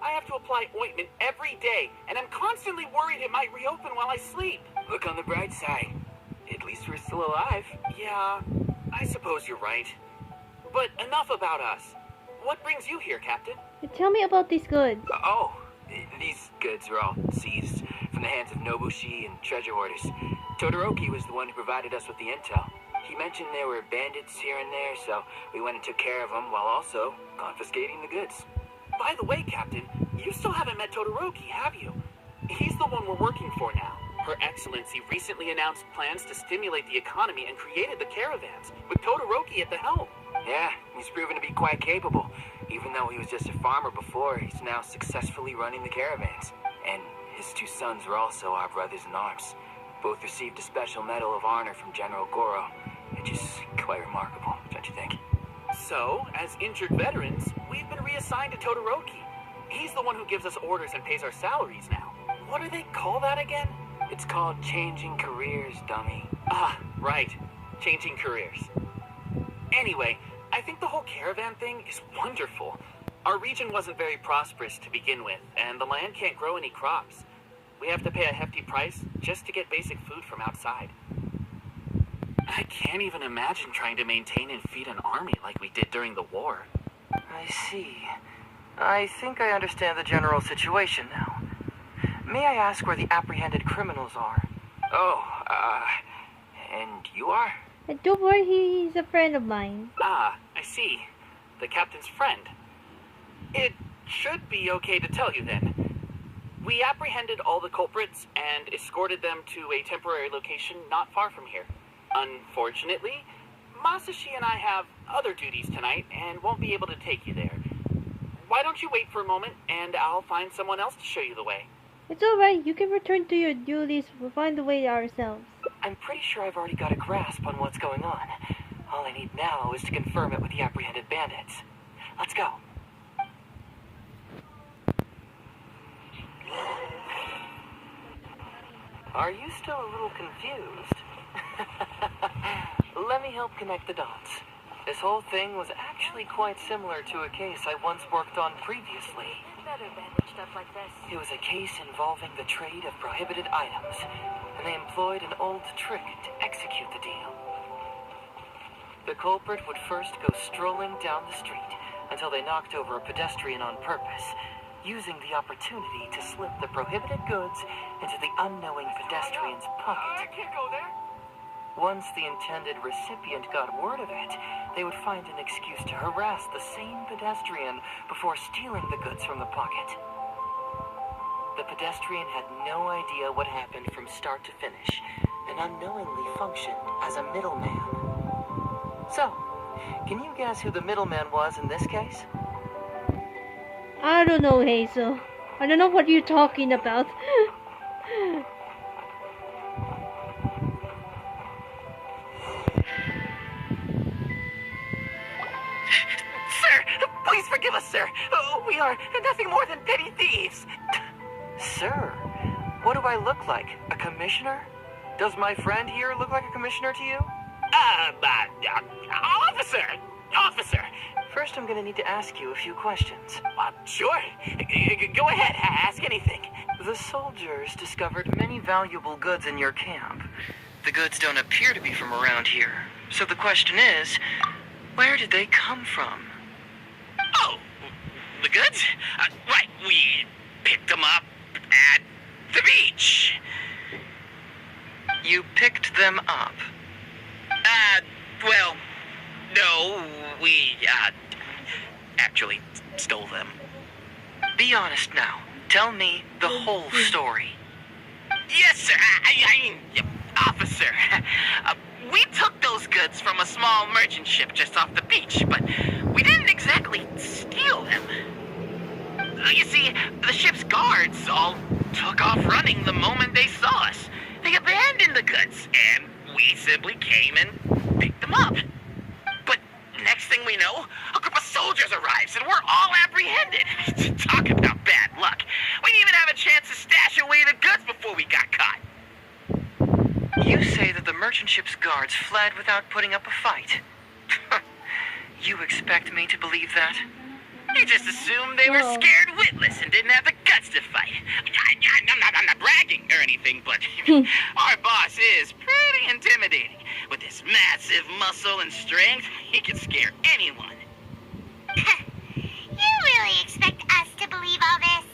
Speaker 9: I have to apply ointment every day, and I'm constantly worried it might reopen while I sleep.
Speaker 5: Look on the bright side. At least we're still alive.
Speaker 9: Yeah, I suppose you're right. But enough about us. What brings you here, Captain?
Speaker 1: Tell me about these goods.
Speaker 5: These goods are all seized from the hands of Nobushi and treasure hoarders. Todoroki was the one who provided us with the intel. He mentioned there were bandits here and there, so we went and took care of them while also confiscating the goods.
Speaker 9: By the way, Captain, you still haven't met Todoroki, have you? He's the one we're working for now. Her Excellency recently announced plans to stimulate the economy and created the caravans, with Todoroki at the helm.
Speaker 5: Yeah, he's proven to be quite capable. Even though he was just a farmer before, he's now successfully running the caravans. And his 2 sons were also our brothers in arms. Both received a special medal of honor from General Goro, which is quite remarkable, don't you think?
Speaker 9: So, as injured veterans, we've reassigned to Todoroki. He's the one who gives us orders and pays our salaries now. What do they call that again?
Speaker 6: It's called changing careers, dummy.
Speaker 9: Ah, right. Changing careers. Anyway, I think the whole caravan thing is wonderful. Our region wasn't very prosperous to begin with, and the land can't grow any crops. We have to pay a hefty price just to get basic food from outside. I can't even imagine trying to maintain and feed an army like we did during the war.
Speaker 5: I see. I think I understand the general situation now. May I ask where the apprehended criminals are?
Speaker 6: Oh, and you are?
Speaker 1: And don't worry, he's a friend of mine.
Speaker 9: Ah, I see. The captain's friend. It should be okay to tell you then. We apprehended all the culprits and escorted them to a temporary location not far from here. Unfortunately, Masashi and I have other duties tonight and won't be able to take you there. Why don't you wait for a moment and I'll find someone else to show you the way.
Speaker 1: It's alright, you can return to your duties. We'll find the way ourselves.
Speaker 5: I'm pretty sure I've already got a grasp on what's going on. All I need now is to confirm it with the apprehended bandits. Let's go. Are you still a little confused? Let me help connect the dots. This whole thing was actually quite similar to a case I once worked on previously.
Speaker 7: Better bandage stuff like this.
Speaker 5: It was a case involving the trade of prohibited items, and they employed an old trick to execute the deal. The culprit would first go strolling down the street until they knocked over a pedestrian on purpose, using the opportunity to slip the prohibited goods into the unknowing pedestrian's pocket.
Speaker 6: I can't go there.
Speaker 5: Once the intended recipient got word of it, they would find an excuse to harass the same pedestrian before stealing the goods from the pocket. The pedestrian had no idea what happened from start to finish, and unknowingly functioned as a middleman. So, can you guess who the middleman was in this case?
Speaker 1: I don't know, Hazel. I don't know what you're talking about.
Speaker 9: Please forgive us, sir. We are nothing more than petty thieves.
Speaker 5: Sir, what do I look like? A commissioner? Does my friend here look like a commissioner to you?
Speaker 9: Officer.
Speaker 5: First, I'm gonna need to ask you a few questions.
Speaker 9: Sure. Go ahead. Ask anything.
Speaker 5: The soldiers discovered many valuable goods in your camp. The goods don't appear to be from around here. So the question is, where did they come from?
Speaker 9: Oh, the goods? Right, we picked them up at the beach.
Speaker 5: You picked them up?
Speaker 9: Well, no, we, actually stole them.
Speaker 5: Be honest now. Tell me the whole story.
Speaker 9: Yes, sir. I mean, officer. We took those goods from a small merchant ship just off the beach, but we didn't exactly steal them. You see, the ship's guards all took off running the moment they saw us. They abandoned the goods, and we simply came and picked them up. But next thing we know, a group of soldiers arrives, and we're all apprehended. Talk about bad luck. We didn't even have a chance to stash away the goods before we got caught.
Speaker 5: You say that the merchant ship's guards fled without putting up a fight. You expect me to believe that?
Speaker 9: You just assumed they were scared witless and didn't have the guts to fight. I'm not bragging or anything, but our boss is pretty intimidating. With his massive muscle and strength, he can scare anyone.
Speaker 7: You really expect us to believe all this?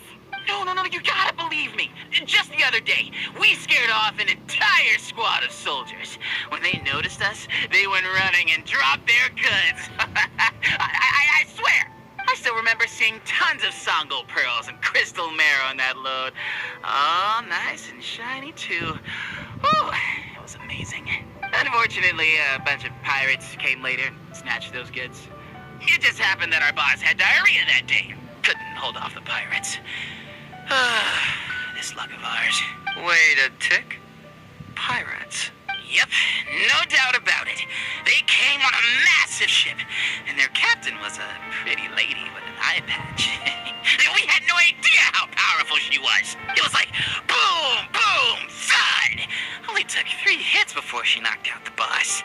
Speaker 9: No, you gotta believe me. Just the other day, we scared off an entire squad of soldiers. When they noticed us, they went running and dropped their goods. I swear, I still remember seeing tons of Songo pearls and crystal marrow on that load. Oh, nice and shiny too. Whew, it was amazing. Unfortunately, a bunch of pirates came later and snatched those goods. It just happened that our boss had diarrhea that day. Couldn't hold off the pirates. This luck of ours.
Speaker 5: Wait a tick. Pirates?
Speaker 9: Yep, no doubt about it. They came on a massive ship, and
Speaker 3: their captain was a pretty lady with an eye patch. We had no idea how powerful she was. It was like boom, boom, thud. Only took 3 hits before she knocked out the boss.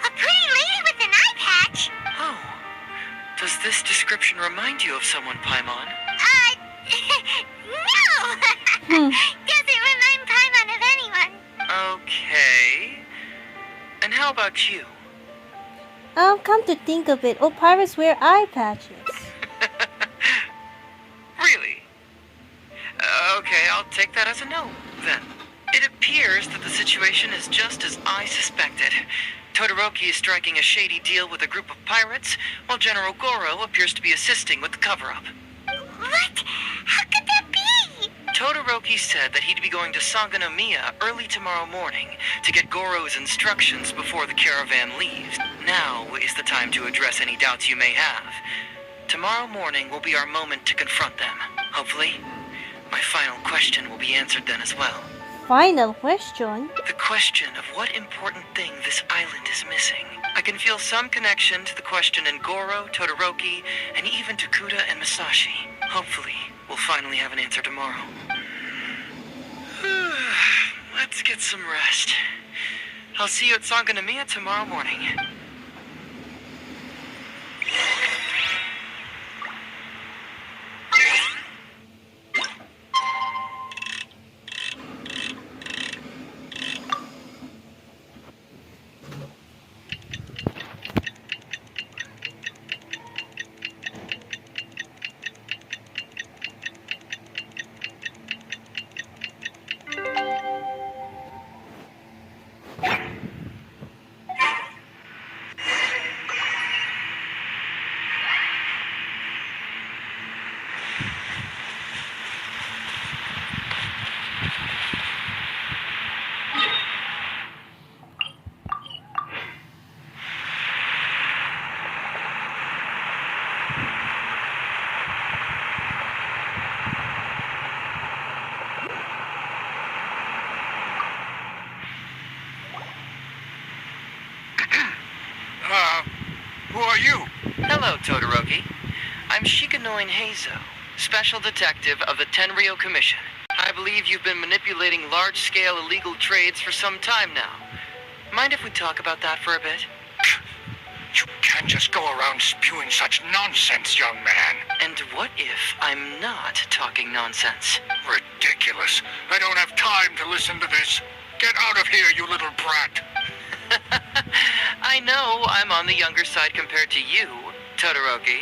Speaker 7: A pretty lady with an eye patch?
Speaker 5: Oh. Does this description remind you of someone, Paimon?
Speaker 7: No! Doesn't remind Paimon of anyone.
Speaker 5: Okay. And how about you?
Speaker 1: Come to think of it, all pirates wear eye patches.
Speaker 5: Really? Okay, I'll take that as a no, then. It appears that the situation is just as I suspected. Todoroki is striking a shady deal with a group of pirates, while General Goro appears to be assisting with the cover-up.
Speaker 7: What? How could that be?
Speaker 5: Todoroki said that he'd be going to Sangonomiya early tomorrow morning to get Goro's instructions before the caravan leaves. Now is the time to address any doubts you may have. Tomorrow morning will be our moment to confront them. Hopefully, my final question will be answered then as well.
Speaker 1: Final question?
Speaker 5: The question of what important thing this island is missing. I can feel some connection to the question in Goro, Todoroki, and even Tokuda and Masashi. Hopefully, we'll finally have an answer tomorrow. Let's get some rest. I'll see you at Sangonomiya tomorrow morning.
Speaker 8: Who are you?
Speaker 5: Hello, Todoroki. I'm Shikanoin Heizou, Special Detective of the Tenryou Commission. I believe you've been manipulating large-scale illegal trades for some time now. Mind if we talk about that for a bit?
Speaker 8: You can't just go around spewing such nonsense, young man.
Speaker 5: And what if I'm not talking nonsense?
Speaker 8: Ridiculous. I don't have time to listen to this. Get out of here, you little brat.
Speaker 5: I know I'm on the younger side compared to you, Todoroki,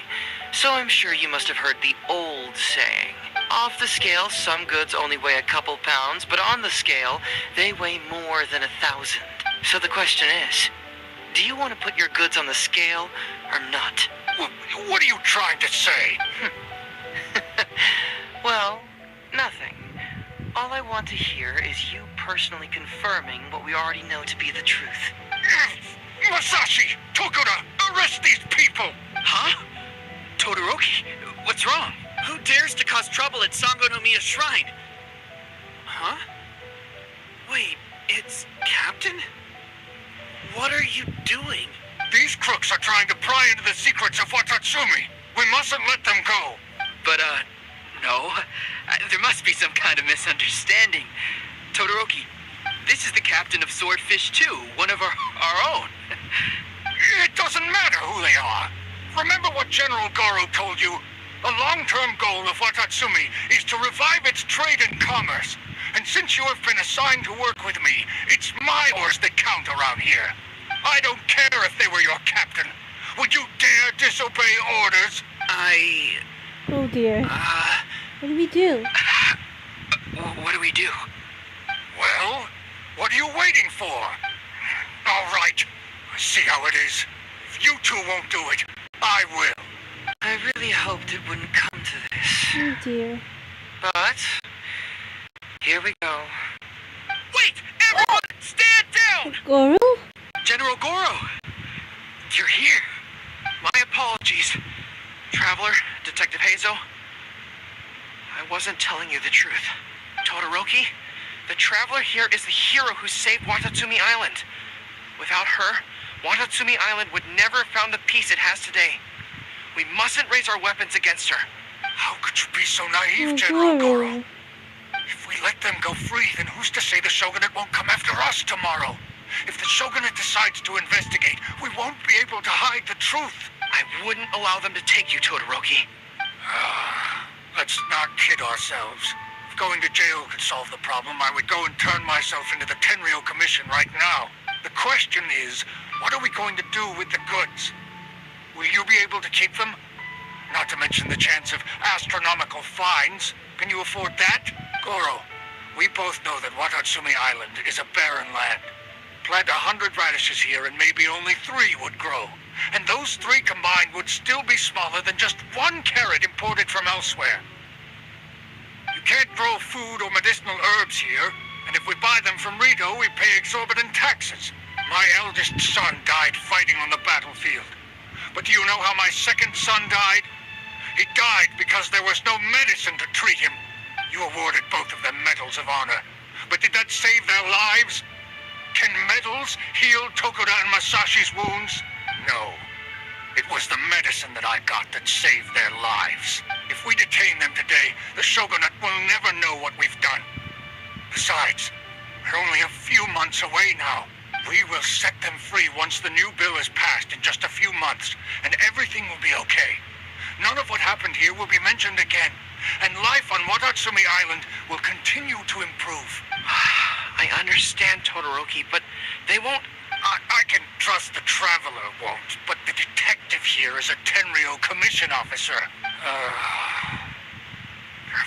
Speaker 5: so I'm sure you must have heard the old saying. Off the scale, some goods only weigh a couple pounds, but on the scale, they weigh more than 1,000. So the question is, do you want to put your goods on the scale or not?
Speaker 8: What are you trying to say?
Speaker 5: Well, nothing. All I want to hear is you personally confirming what we already know to be the truth.
Speaker 8: Masashi! Tokuda! Arrest these people!
Speaker 3: Huh? Todoroki, what's wrong? Who dares to cause trouble at Sangonomiya Shrine? Huh? Wait, it's Captain? What are you doing?
Speaker 8: These crooks are trying to pry into the secrets of Watatsumi. We mustn't let them go.
Speaker 3: But, no. There must be some kind of misunderstanding. Todoroki, this is the captain of Swordfish 2, one of our own.
Speaker 8: It doesn't matter who they are. Remember what General Goro told you? A long-term goal of Watatsumi is to revive its trade and commerce. And since you have been assigned to work with me, it's my orders that count around here. I don't care if they were your captain. Would you dare disobey orders?
Speaker 1: Oh dear. What do we do?
Speaker 3: What do we do?
Speaker 8: Well, what are you waiting for? All right. I see how it is. If you two won't do it, I will.
Speaker 5: I really hoped it wouldn't come to this.
Speaker 1: Oh dear.
Speaker 5: But here we go.
Speaker 3: Wait! Everyone, stand down!
Speaker 1: Goro?
Speaker 3: General Goro! You're here. My apologies. Traveler, Detective Heizou. I wasn't telling you the truth. Todoroki, the Traveler here is the hero who saved Watatsumi Island. Without her, Watatsumi Island would never have found the peace it has today. We mustn't raise our weapons against her.
Speaker 8: How could you be so naive,
Speaker 1: Oh,
Speaker 8: General Goro?
Speaker 1: Goro.
Speaker 8: If we let them go free, then who's to say the Shogunate won't come after us tomorrow? If the Shogunate decides to investigate, we won't be able to hide the truth.
Speaker 3: I wouldn't allow them to take you, Todoroki.
Speaker 8: Let's not kid ourselves. If going to jail could solve the problem, I would go and turn myself into the Tenryou Commission right now. The question is, what are we going to do with the goods? Will you be able to keep them? Not to mention the chance of astronomical fines. Can you afford that? Goro, we both know that Watatsumi Island is a barren land. Plant 100 radishes here and maybe only 3 would grow. And those 3 combined would still be smaller than just 1 carrot imported from elsewhere. You can't grow food or medicinal herbs here, and if we buy them from Rito, we pay exorbitant taxes. My eldest son died fighting on the battlefield. But do you know how my second son died? He died because there was no medicine to treat him. You awarded both of them medals of honor. But did that save their lives? Can medals heal Tokuda and Masashi's wounds? No. It was the medicine that I got that saved their lives. If we detain them today, the Shogunate will never know what we've done. Besides, we're only a few months away now. We will set them free once the new bill is passed in just a few months, and everything will be okay. None of what happened here will be mentioned again, and life on Watatsumi Island will continue to improve.
Speaker 3: I understand, Todoroki, but they won't...
Speaker 8: I can trust the Traveler won't, but the detective here is a Tenryou Commission officer.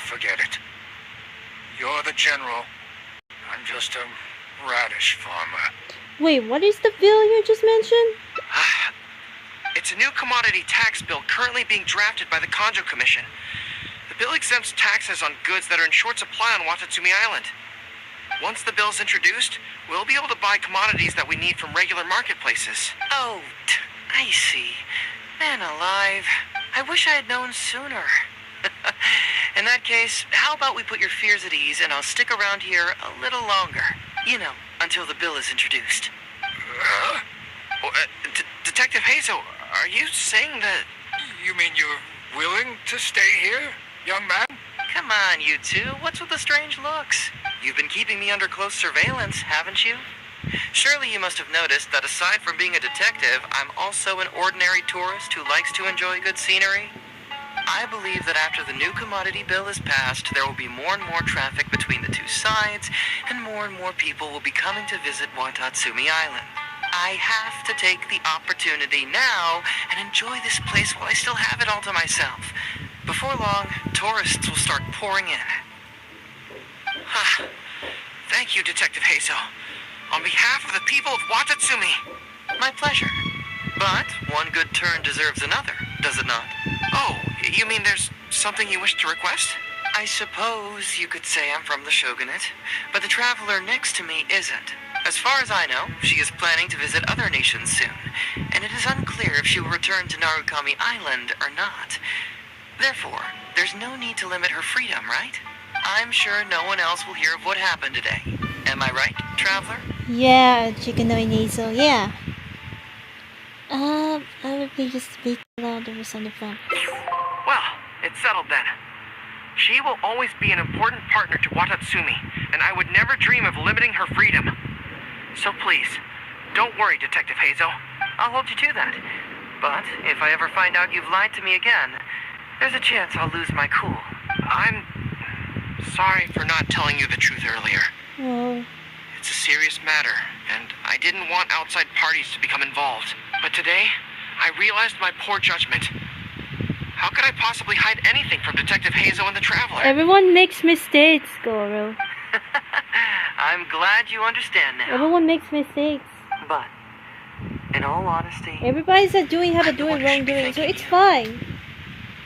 Speaker 8: Forget it. You're the general. I'm just a radish farmer.
Speaker 1: Wait, what is the bill you just mentioned?
Speaker 3: It's a new commodity tax bill currently being drafted by the Kanjo Commission. The bill exempts taxes on goods that are in short supply on Watatsumi Island. Once the bill's introduced, we'll be able to buy commodities that we need from regular marketplaces.
Speaker 5: Oh, I see. Man alive. I wish I had known sooner. In that case, how about we put your fears at ease and I'll stick around here a little longer. You know, until the bill is introduced.
Speaker 8: Huh?
Speaker 3: Well, Detective Heizou, are you saying that...
Speaker 8: You mean you're willing to stay here, young man?
Speaker 5: Come on, you two. What's with the strange looks?
Speaker 3: You've been keeping me under close surveillance, haven't you?
Speaker 5: Surely you must have noticed that aside from being a detective, I'm also an ordinary tourist who likes to enjoy good scenery. I believe that after the new commodity bill is passed, there will be more and more traffic between the two sides, and more people will be coming to visit Watatsumi Island. I have to take the opportunity now and enjoy this place while I still have it all to myself. Before long, tourists will start pouring in.
Speaker 3: Thank you, Detective Heizou. On behalf of the people of Watatsumi.
Speaker 5: My pleasure. But one good turn deserves another, does it not?
Speaker 3: Oh, you mean there's something you wish to request?
Speaker 5: I suppose you could say I'm from the Shogunate, but the traveler next to me isn't. As far as I know, she is planning to visit other nations soon, and it is unclear if she will return to Narukami Island or not. Therefore, there's no need to limit her freedom, right? I'm sure no one else will hear of what happened today. Am I right, traveler?
Speaker 1: Yeah, Shikanoin Heizou, yeah. I would be just speak louder or on the phone.
Speaker 6: Well, it's settled then. She will always be an important partner to Watatsumi, and I would never dream of limiting her freedom. So please, don't worry, Detective Heizou. I'll hold you to that. But if I ever find out you've lied to me again, there's a chance I'll lose my cool.
Speaker 3: I'm sorry for not telling you the truth earlier.
Speaker 1: Oh.
Speaker 3: It's a serious matter, and I didn't want outside parties to become involved. But today, I realized my poor judgment. How could I possibly hide anything from Detective Heizou and the Traveler?
Speaker 1: Everyone makes mistakes, Goro.
Speaker 5: I'm glad you understand now.
Speaker 1: Everyone makes mistakes.
Speaker 5: But, in all honesty...
Speaker 1: Everybody's have a doing wrongdoing, so it's fine.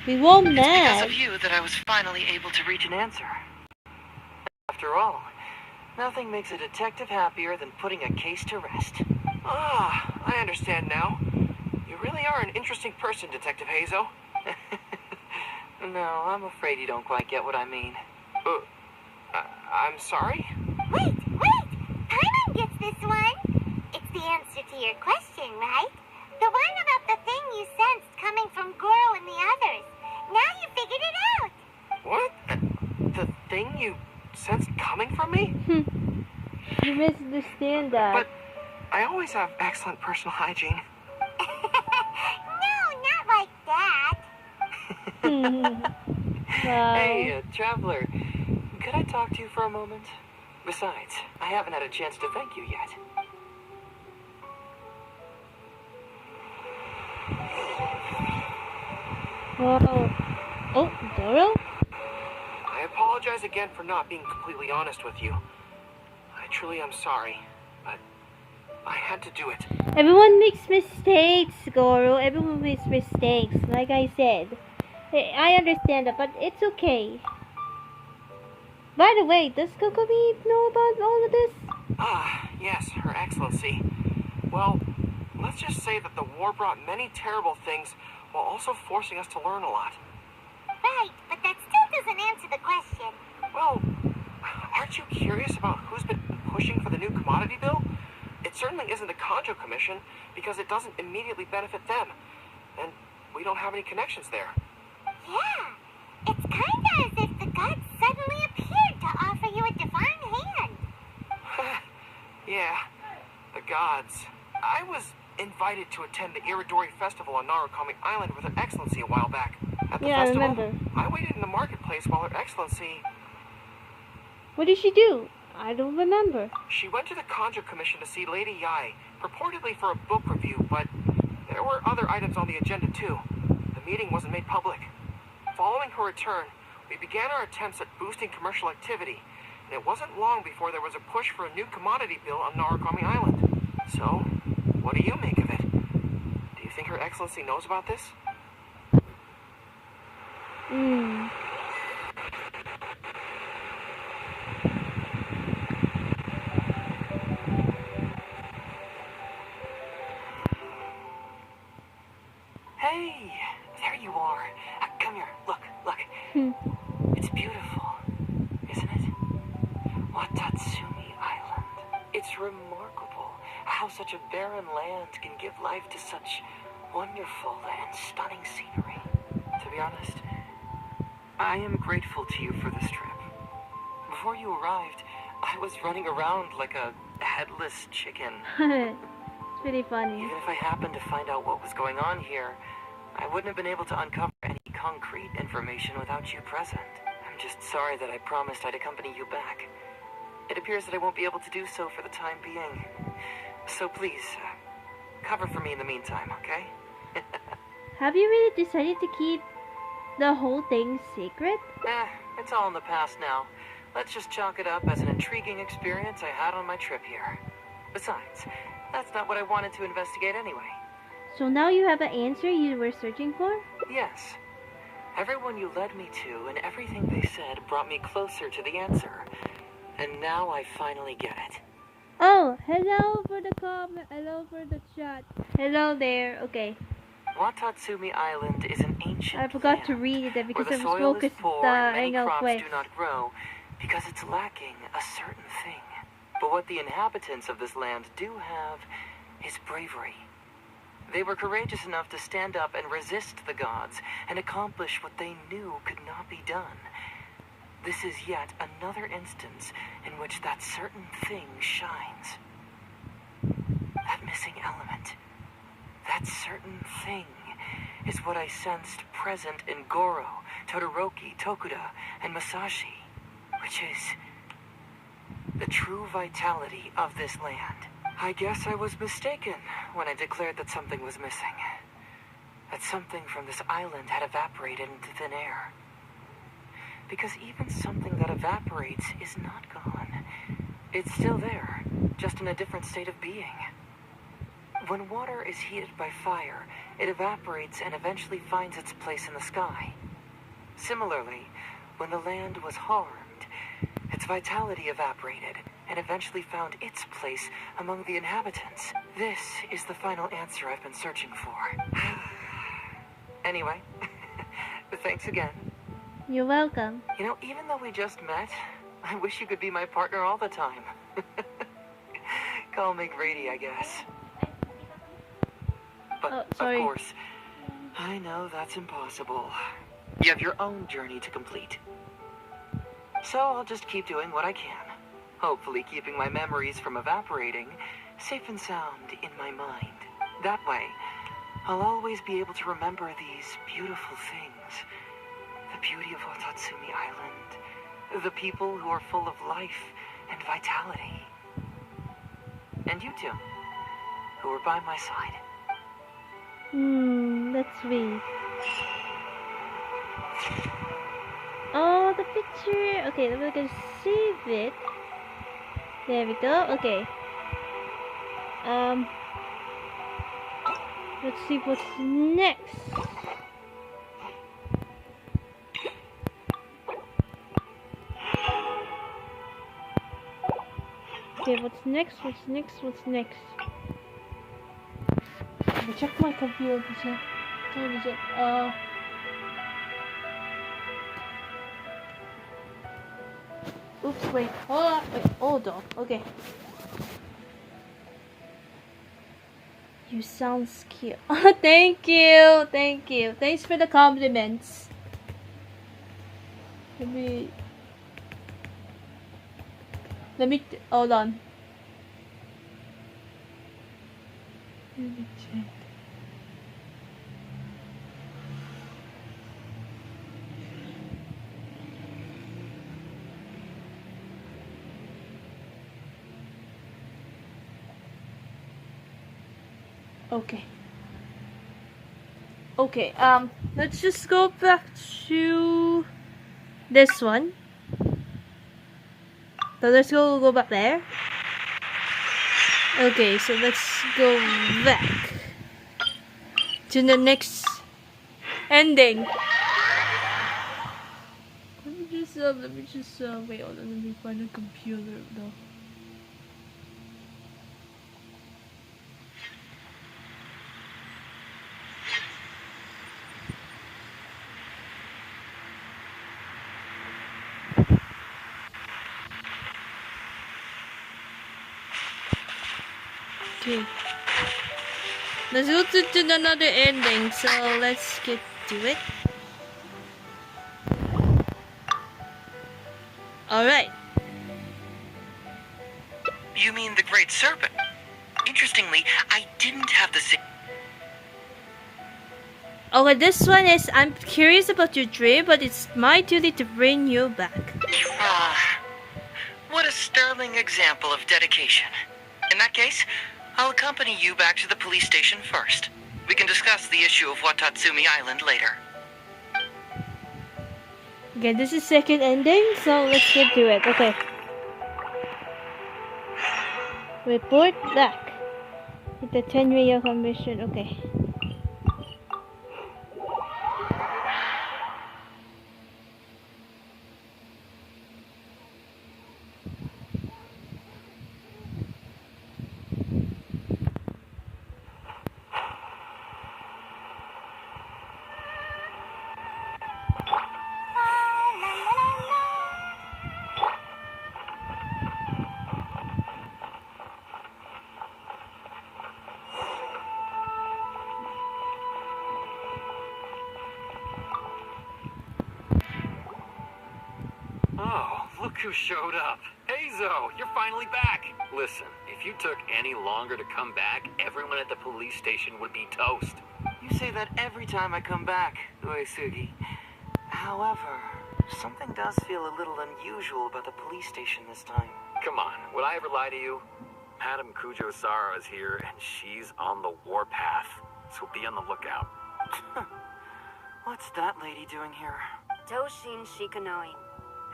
Speaker 1: We won't
Speaker 5: It's because
Speaker 1: mad.
Speaker 5: of you that I was finally able to reach an answer. After all, nothing makes a detective happier than putting a case to rest.
Speaker 6: Ah, I understand now. You really are an interesting person, Detective Heizou.
Speaker 5: No, I'm afraid you don't quite get what I mean.
Speaker 6: I'm sorry?
Speaker 7: Wait! Paimon gets this one! It's the answer to your question. question, right? The one about the thing you sensed coming from Goro and the others. Now you figured it out.
Speaker 6: What? The thing you sensed coming from me?
Speaker 1: You misunderstand that.
Speaker 6: But I always have excellent personal hygiene.
Speaker 7: No, not like that.
Speaker 1: Wow.
Speaker 5: Hey, Traveler. Could I talk to you for a moment? Besides, I haven't had a chance to thank you yet.
Speaker 1: Whoa. Oh, Goro?
Speaker 6: I apologize again for not being completely honest with you. I truly am sorry, but I had to do it.
Speaker 1: Everyone makes mistakes, Goro. Everyone makes mistakes, like I said. I understand that, but it's okay. By the way, does Kokomi know about all of this?
Speaker 6: Ah, yes, Her Excellency. Well, let's just say that the war brought many terrible things while also forcing us to learn a lot.
Speaker 7: Right, but that still doesn't answer the question.
Speaker 6: Well, aren't you curious about who's been pushing for the new commodity bill? It certainly isn't the Kanjo Commission because it doesn't immediately benefit them. And we don't have any connections there.
Speaker 7: Yeah, it's kinda as if the gods suddenly appeared to offer you a divine hand.
Speaker 6: Yeah, the gods. I was invited to attend the Iridori Festival on Narukami Island with Her Excellency a while back. At the
Speaker 1: Yeah, I
Speaker 6: festival,
Speaker 1: remember.
Speaker 6: I waited in the marketplace while Her Excellency...
Speaker 1: What did she do? I don't remember.
Speaker 6: She went to the Kanjo Commission to see Lady Yai, purportedly for a book review, but there were other items on the agenda too. The meeting wasn't made public. Following her return, we began our attempts at boosting commercial activity, and it wasn't long before there was a push for a new commodity bill on Narukami Island. So, what do you make of it? Do you think Her Excellency knows about this?
Speaker 5: Hey, there you are. Come here. Look. It's beautiful, isn't it? Watatsumi Island. It's remarkable how such a barren land can give life to such wonderful and stunning scenery. To be honest, I am grateful to you for this trip. Before you arrived, I was running around like a headless chicken.
Speaker 1: It's pretty funny.
Speaker 5: Even if I happened to find out what was going on here, I wouldn't have been able to uncover any concrete information without you present. I'm just sorry that I promised I'd accompany you back. It appears that I won't be able to do so for the time being. So please, cover for me in the meantime, okay?
Speaker 1: Have you really decided to keep the whole thing secret?
Speaker 5: It's all in the past now. Let's just chalk it up as an intriguing experience I had on my trip here. Besides, that's not what I wanted to investigate anyway.
Speaker 1: So now you have an answer you were searching for?
Speaker 5: Yes. Everyone you led me to and everything they said brought me closer to the answer. And now I finally get it.
Speaker 1: Oh, hello for the comment. Hello for the chat. Hello there. Okay.
Speaker 5: Watatsumi Island is an ancient
Speaker 1: I forgot to
Speaker 5: land
Speaker 1: read it because
Speaker 5: where
Speaker 1: I
Speaker 5: the
Speaker 1: was
Speaker 5: soil is
Speaker 1: focused
Speaker 5: poor
Speaker 1: on
Speaker 5: and
Speaker 1: the
Speaker 5: many
Speaker 1: Hangout
Speaker 5: crops
Speaker 1: Quest.
Speaker 5: do not grow because it's lacking a certain thing. But what the inhabitants of this land do have is bravery. They were courageous enough to stand up and resist the gods and accomplish what they knew could not be done. This is yet another instance in which that certain thing shines. That missing element, that certain thing, is what I sensed present in Goro, Todoroki, Tokuda, and Masashi, which is the true vitality of this land. I guess I was mistaken when I declared that something was missing. That something from this island had evaporated into thin air. Because even something that evaporates is not gone. It's still there, just in a different state of being. When water is heated by fire, it evaporates and eventually finds its place in the sky. Similarly, when the land was harmed, its vitality evaporated and eventually found its place among the inhabitants. This is the final answer I've been searching for. Anyway, thanks again.
Speaker 1: You're welcome.
Speaker 5: You know, even though we just met, I wish you could be my partner all the time. Call me greedy, I guess. But
Speaker 1: Oh, sorry.
Speaker 5: of course, I know that's impossible. You have your own journey to complete. So I'll just keep doing what I can. Hopefully keeping my memories from evaporating safe and sound in my mind. That way, I'll always be able to remember these beautiful things. The beauty of Watatsumi Island. The people who are full of life and vitality. And you two, who are by my side.
Speaker 1: That's sweet. Oh, the picture. Okay, then we're gonna save it. There we go. Okay. Let's see what's next. Okay, what's next? What's next? What's next? Let me check my computer. What time is it? Oops, wait. Hold on. Wait, hold on. Okay. You sound cute. Thank you. Thank you. Thanks for the compliments. Let me hold on. Let me check. Okay. Okay, let's just go back to this one. So let's go back there. Okay, so let's go back to the next ending. Let me just wait, hold on, let me find a computer though. Okay. Let's go to another ending, so let's get to it. Alright.
Speaker 5: You mean the Great Serpent? Interestingly, I didn't have the same...
Speaker 1: Okay, this one is, I'm curious about your dream, but it's my duty to bring you back.
Speaker 5: What a sterling example of dedication. In that case, I'll accompany you back to the police station first. We can discuss the issue of Watatsumi Island later.
Speaker 1: Okay, this is second ending, so let's get to it. Okay. Report back. With the Tenryo Commission. Okay.
Speaker 9: Oh, look who showed up. Heizou, you're finally back. Listen, if you took any longer to come back, everyone at the police station would be toast.
Speaker 5: You say that every time I come back, Uesugi. However, something does feel a little unusual about the police station this time.
Speaker 9: Come on, would I ever lie to you? Madam Kujo-Sara is here, and she's on the warpath. So be on the lookout.
Speaker 5: What's that lady doing here?
Speaker 7: Doshin Shikanoin,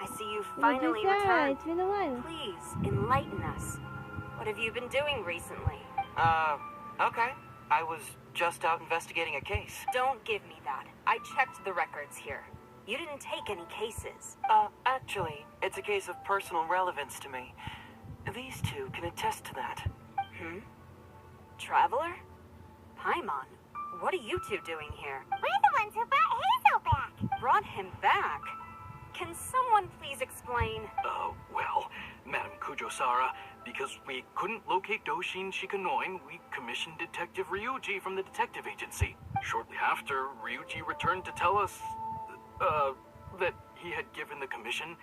Speaker 7: I see you
Speaker 1: What
Speaker 7: finally
Speaker 1: is that?
Speaker 7: returned.
Speaker 1: It's been a while.
Speaker 7: Please, enlighten us. What have you been doing recently?
Speaker 5: Okay. I was just out investigating a case.
Speaker 7: Don't give me that. I checked the records here. You didn't take any cases.
Speaker 5: Actually, it's a case of personal relevance to me. These two can attest to that.
Speaker 7: Traveler? Paimon, what are you two doing here?
Speaker 2: We're the ones who brought Heizou back.
Speaker 7: Brought him back? Can someone please explain?
Speaker 9: Well, Madam Kujo-Sara,
Speaker 10: Because we couldn't locate Doshin Shikanoin, we commissioned Detective Ryuji from the detective agency. Shortly after, Ryuji returned to tell us, that he had given the commission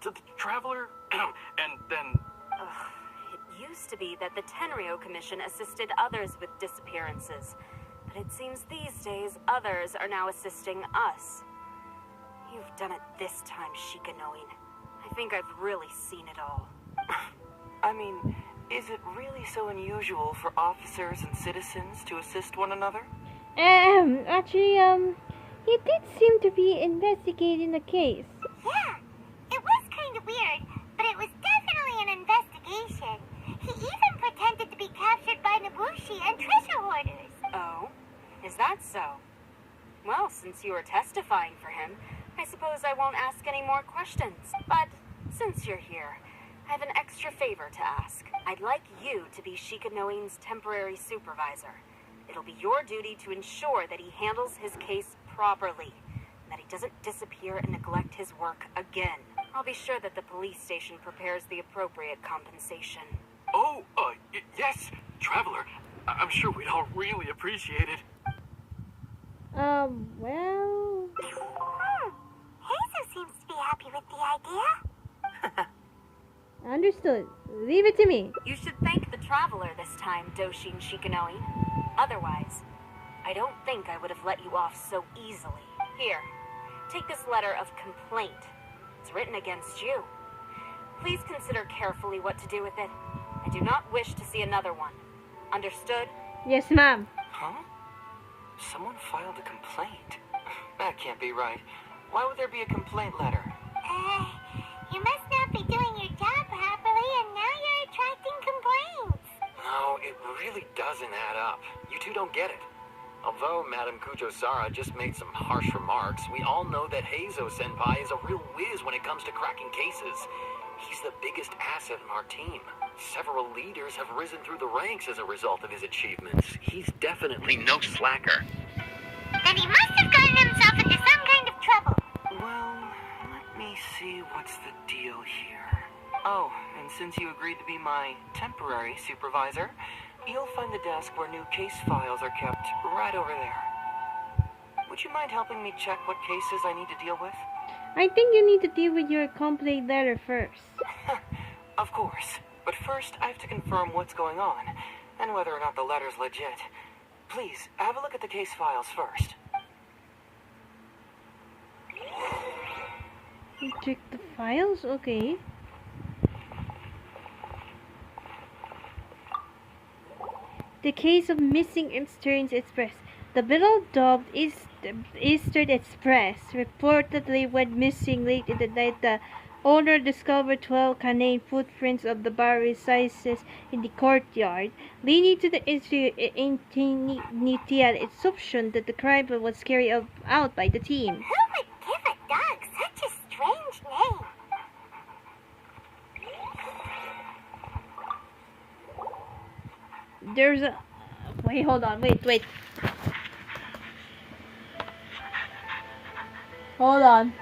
Speaker 10: to the Traveler, and then...
Speaker 2: It used to be that the Tenryo Commission assisted others with disappearances, but it seems these days others are now assisting us. You've done it this time, Shikanoin. I think I've really seen it all.
Speaker 9: I mean, is it really so unusual for officers and citizens to assist one another?
Speaker 1: Actually, he did seem to be investigating the case.
Speaker 7: Yeah, it was kind of weird, but it was definitely an investigation. He even pretended to be captured by Nobushi and treasure hoarders.
Speaker 2: Oh? Is that so? Well, since you were testifying for him, I suppose I won't ask any more questions. But since you're here, I have an extra favor to ask. I'd like you to be Shikanoin's temporary supervisor. It'll be your duty to ensure that he handles his case properly, and that he doesn't disappear and neglect his work again. I'll be sure that the police station prepares the appropriate compensation.
Speaker 10: Oh, yes, Traveler. I'm sure we'd all really appreciate it.
Speaker 1: Well...
Speaker 7: Heizou seems to be happy with the idea.
Speaker 1: Understood. Leave it to me.
Speaker 2: You should thank the Traveler this time, Doshin Shikanoin. Otherwise, I don't think I would have let you off so easily. Here, take this letter of complaint. It's written against you. Please consider carefully what to do with it. I do not wish to see another one. Understood?
Speaker 1: Yes, ma'am.
Speaker 9: Huh? Someone filed a complaint. That can't be right. Why would there be a complaint letter?
Speaker 7: You must not be doing your job properly, and now you're attracting complaints.
Speaker 9: No, it really doesn't add up. You two don't get it. Although Madame Kujo-Sara just made some harsh remarks, we all know that Heizou-senpai is a real whiz when it comes to cracking cases. He's the biggest asset in our team. Several leaders have risen through the ranks as a result of his achievements. He's definitely no slacker.
Speaker 7: Then he must have gotten himself into some kind of trouble.
Speaker 9: Well, let me see what's the deal here. Oh, and since you agreed to be my temporary supervisor, you'll find the desk where new case files are kept right over there. Would you mind helping me check what cases I need to deal with?
Speaker 1: I think you need to deal with your complaint letter first.
Speaker 9: Of course. But first, I have to confirm what's going on, and whether or not the letter's legit. Please, have a look at the case files first.
Speaker 1: Check the files? Okay. The case of missing Eastern Express. The bill dubbed Eastern Express reportedly went missing late in the night. The owner discovered 12 canine footprints of the buried sizes in the courtyard, leading to the initial assumption that the crime was carried out by the team.
Speaker 7: Who would give a dog such a strange name?
Speaker 1: There's a... Wait, hold on. Wait. Hold on.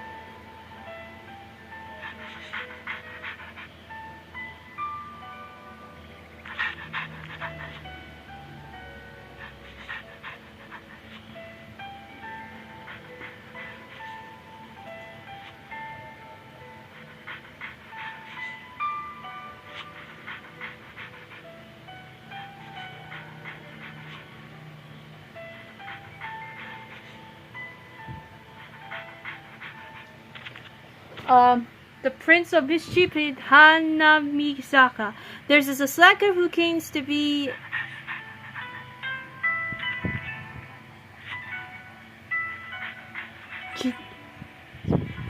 Speaker 1: The Prince of Mischief is Hanamisaka. There's a slacker who claims to be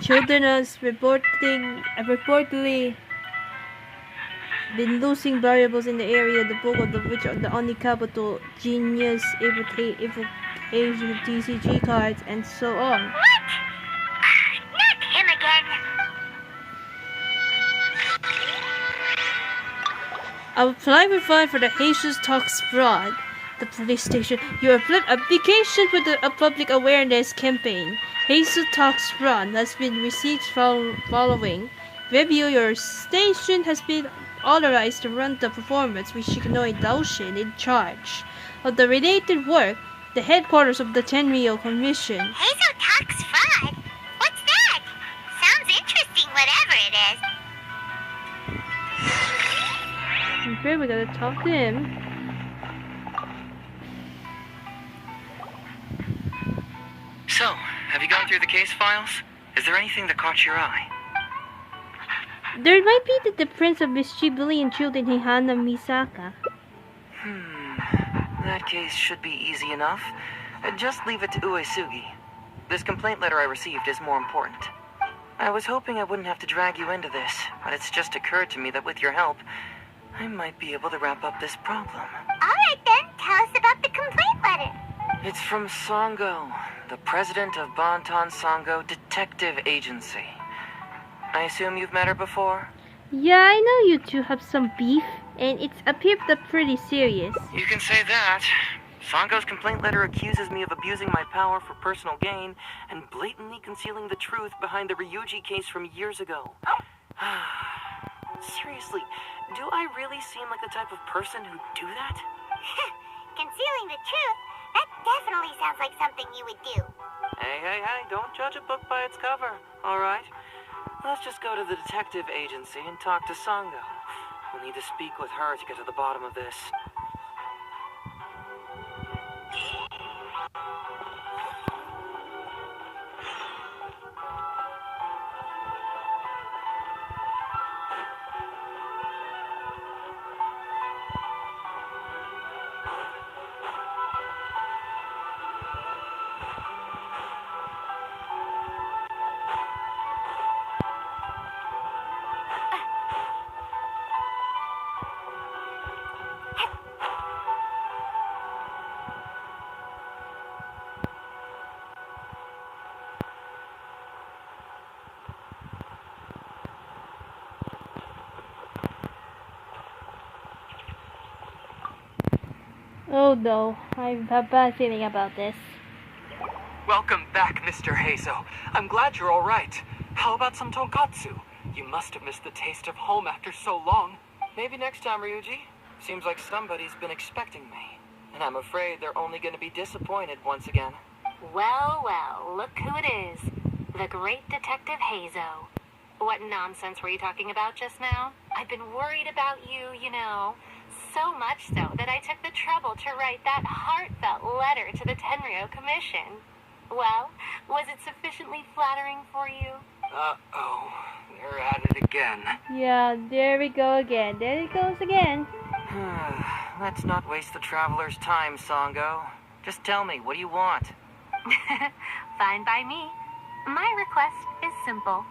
Speaker 1: children's reportedly been losing variables in the area, the bulk of which are the only capital genius evocation of TCG cards and so on.
Speaker 7: What? Not him again.
Speaker 2: Apply for fine for the Heizou Talks fraud. The police station. Your application for a public awareness campaign. Heizou Talks fraud has been received following review. Your station has been
Speaker 1: authorized to run the performance with Shikanoin Heizou in charge of the related work, the headquarters of the Tenryou Commission.
Speaker 7: Heizou talks fraud? What's that? Sounds interesting, whatever it is.
Speaker 1: Okay, we gotta talk to him.
Speaker 5: So, have you gone through the case files? Is there anything that caught your eye?
Speaker 1: There might be the difference of mischievous children Hihana Misaka.
Speaker 5: That case should be easy enough. Just leave it to Uesugi. This complaint letter I received is more important. I was hoping I wouldn't have to drag you into this, but it's just occurred to me that with your help, I might be able to wrap up this problem.
Speaker 7: Alright then, tell us about the complaint letter.
Speaker 5: It's from Sango, the president of Bantan Sango Detective Agency. I assume you've met her before?
Speaker 1: Yeah, I know you two have some beef, and it's appeared pretty serious.
Speaker 5: You can say that. Sango's complaint letter accuses me of abusing my power for personal gain and blatantly concealing the truth behind the Ryuji case from years ago. Seriously, do I really seem like the type of person who'd do that?
Speaker 7: Concealing the truth? That definitely sounds like something you would do.
Speaker 5: Hey, don't judge a book by its cover, alright? Let's just go to the detective agency and talk to Sango. We'll need to speak with her to get to the bottom of this.
Speaker 1: Oh no, I have a bad feeling about this.
Speaker 6: Welcome back, Mr. Heizou. I'm glad you're alright. How about some tonkatsu? You must have missed the taste of home after so long. Maybe next time, Ryuji. Seems like somebody's been expecting me. And I'm afraid they're only going to be disappointed once again.
Speaker 2: Well, look who it is. The great Detective Heizou. What nonsense were you talking about just now? I've been worried about you, you know. So much so that I took the trouble to write that heartfelt letter to the Tenryou Commission. Well, was it sufficiently flattering for you?
Speaker 6: Uh-oh. They're at it again.
Speaker 1: Yeah, there we go again. There it goes again.
Speaker 5: Let's not waste the traveler's time, Sango. Just tell me, what do you want?
Speaker 2: Fine by me. My request is simple.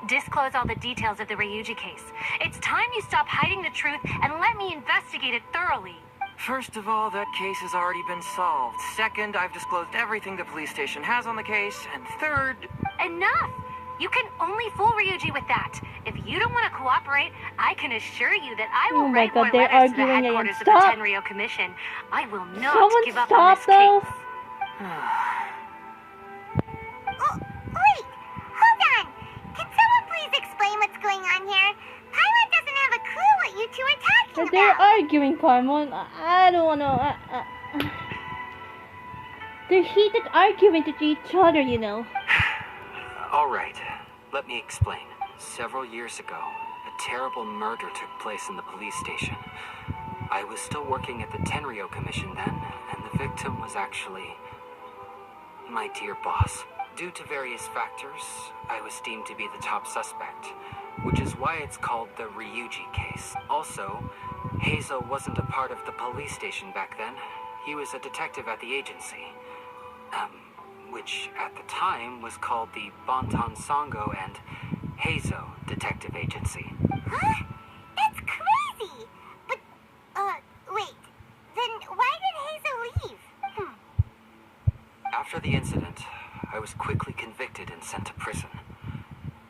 Speaker 2: Disclose all the details of the Ryuji case. It's time you stop hiding the truth and let me investigate it thoroughly.
Speaker 5: First of all, that case has already been solved. Second, I've disclosed everything the police station has on the case. And third...
Speaker 2: Enough! You can only fool Ryuji with that. If you don't want to cooperate, I can assure you that I will write more
Speaker 1: they're
Speaker 2: letters to the
Speaker 1: arguing
Speaker 2: headquarters of
Speaker 1: again.
Speaker 2: the
Speaker 1: Stop.
Speaker 2: Tenryou Commission. I will not
Speaker 1: Someone
Speaker 2: give up
Speaker 1: stop
Speaker 2: on this
Speaker 1: those.
Speaker 2: case.
Speaker 7: Oh, wait! Hold on! Can someone please explain what's going on here? Paimon doesn't have a clue what you two are talking
Speaker 1: But they're
Speaker 7: about.
Speaker 1: arguing, Paimon. I don't wanna... They're heated argument with each other, you know.
Speaker 6: Alright, let me explain. Several years ago, a terrible murder took place in the police station. I was still working at the Tenryou Commission then, and the victim was actually my dear boss. Due to various factors, I was deemed to be the top suspect, which is why it's called the Ryuji case. Also, Heizou wasn't a part of the police station back then. He was a detective at the agency, which at the time was called the Bantan Sango and Heizou Detective Agency.
Speaker 7: Huh? That's crazy! But, wait. Then why did Heizou leave?
Speaker 6: After the incident, I was quickly convicted and sent to prison.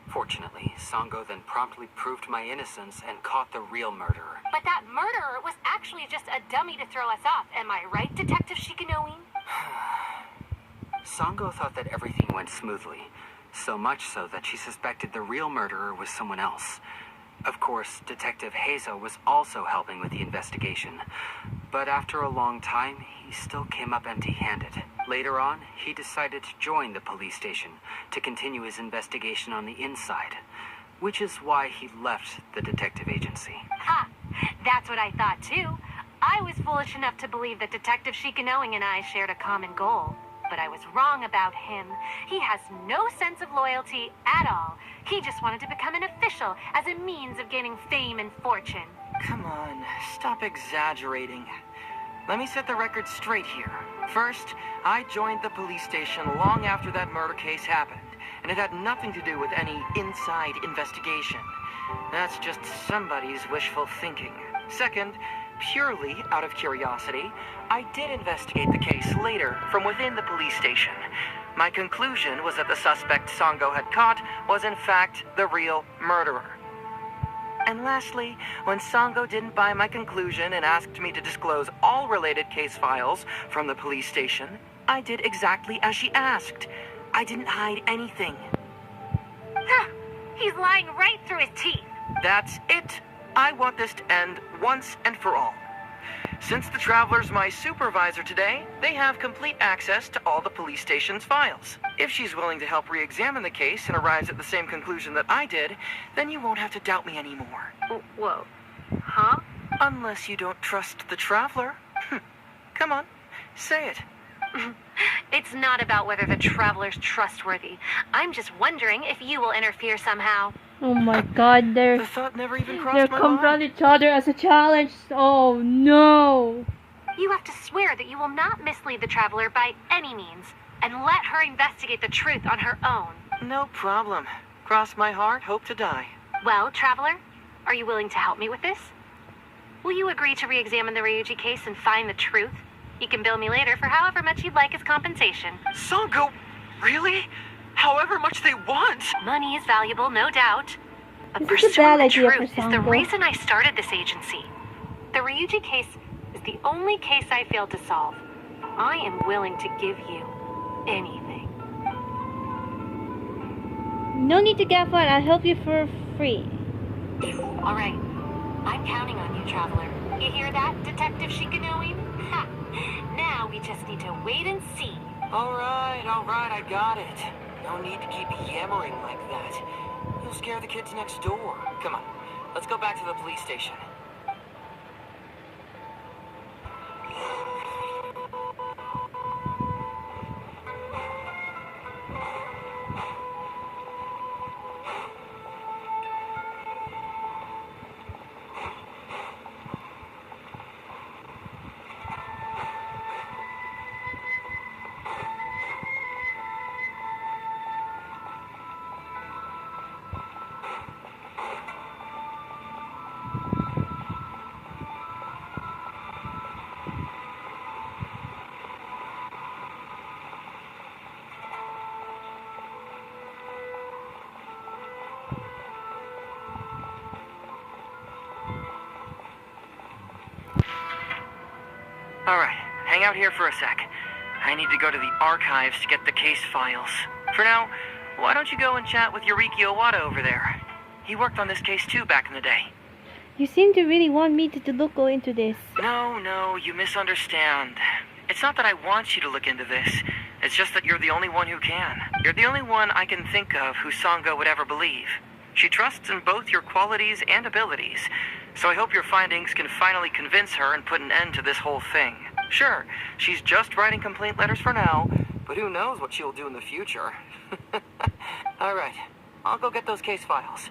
Speaker 6: Fortunately, Sango then promptly proved my innocence and caught the real murderer.
Speaker 2: But that murderer was actually just a dummy to throw us off. Am I right, Detective Shikanoin?
Speaker 6: Sango thought that everything went smoothly, so much so that she suspected the real murderer was someone else.
Speaker 3: Of course, Detective Heizou was also helping with the investigation. But after a long time, he still came up empty-handed. Later on, he decided to join the police station to continue his investigation on the inside, which is why he left the detective agency.
Speaker 2: Ha! That's what I thought too. I was foolish enough to believe that Detective Shikanoin and I shared a common goal. But I was wrong about him. He has no sense of loyalty at all. He just wanted to become an official as a means of gaining fame and fortune.
Speaker 5: Come on, stop exaggerating. Let me set the record straight here. First, I joined the police station long after that murder case happened, and it had nothing to do with any inside investigation. That's just somebody's wishful thinking. Second, purely out of curiosity, I did investigate the case later from within the police station. My conclusion was that the suspect Sango had caught was in fact the real murderer. And lastly, when Sango didn't buy my conclusion and asked me to disclose all related case files from the police station, I did exactly as she asked. I didn't hide anything.
Speaker 2: Huh. He's lying right through his teeth.
Speaker 5: That's it. I want this to end once and for all. Since the Traveler's my supervisor today, they have complete access to all the police station's files. If she's willing to help re-examine the case and arrives at the same conclusion that I did, then you won't have to doubt me anymore.
Speaker 2: Whoa. Huh?
Speaker 5: Unless you don't trust the Traveler. Come on, say it.
Speaker 2: It's not about whether the Traveler's trustworthy. I'm just wondering if you will interfere somehow.
Speaker 1: Oh my god,
Speaker 5: The thought never even
Speaker 1: they're
Speaker 5: crossed my
Speaker 1: confront
Speaker 5: mind.
Speaker 1: each other as a challenge. Oh no.
Speaker 2: You have to swear that you will not mislead the Traveler by any means, and let her investigate the truth on her own.
Speaker 5: No problem. Cross my heart, hope to die.
Speaker 2: Well, Traveler, are you willing to help me with this? Will you agree to re-examine the Ryuji case and find the truth? You can bill me later for however much you'd like as compensation.
Speaker 5: Sango, really? However much they want?
Speaker 2: Money is valuable, no doubt. But
Speaker 1: This is a bad
Speaker 2: pursuing the
Speaker 1: idea for
Speaker 2: truth is the
Speaker 1: Sango.
Speaker 2: reason I started this agency. The Ryuji case is the only case I failed to solve. I am willing to give you anything.
Speaker 1: No need to get fun. I'll help you for free.
Speaker 2: All right. I'm counting on you, Traveler. You hear that, Detective Shikanoin? Ha! Now we just need to wait and see.
Speaker 5: All right, I got it. No need to keep yammering like that. You'll scare the kids next door. Come on, let's go back to the police station. Alright, hang out here for a sec. I need to go to the archives to get the case files. For now, why don't you go and chat with Yoriki Owada over there? He worked on this case too back in the day.
Speaker 1: You seem to really want me to look into this.
Speaker 5: No, you misunderstand. It's not that I want you to look into this. It's just that you're the only one who can. You're the only one I can think of who Sango would ever believe. She trusts in both your qualities and abilities, so I hope your findings can finally convince her and put an end to this whole thing. Sure, she's just writing complaint letters for now, but who knows what she'll do in the future. Alright, I'll go get those case files.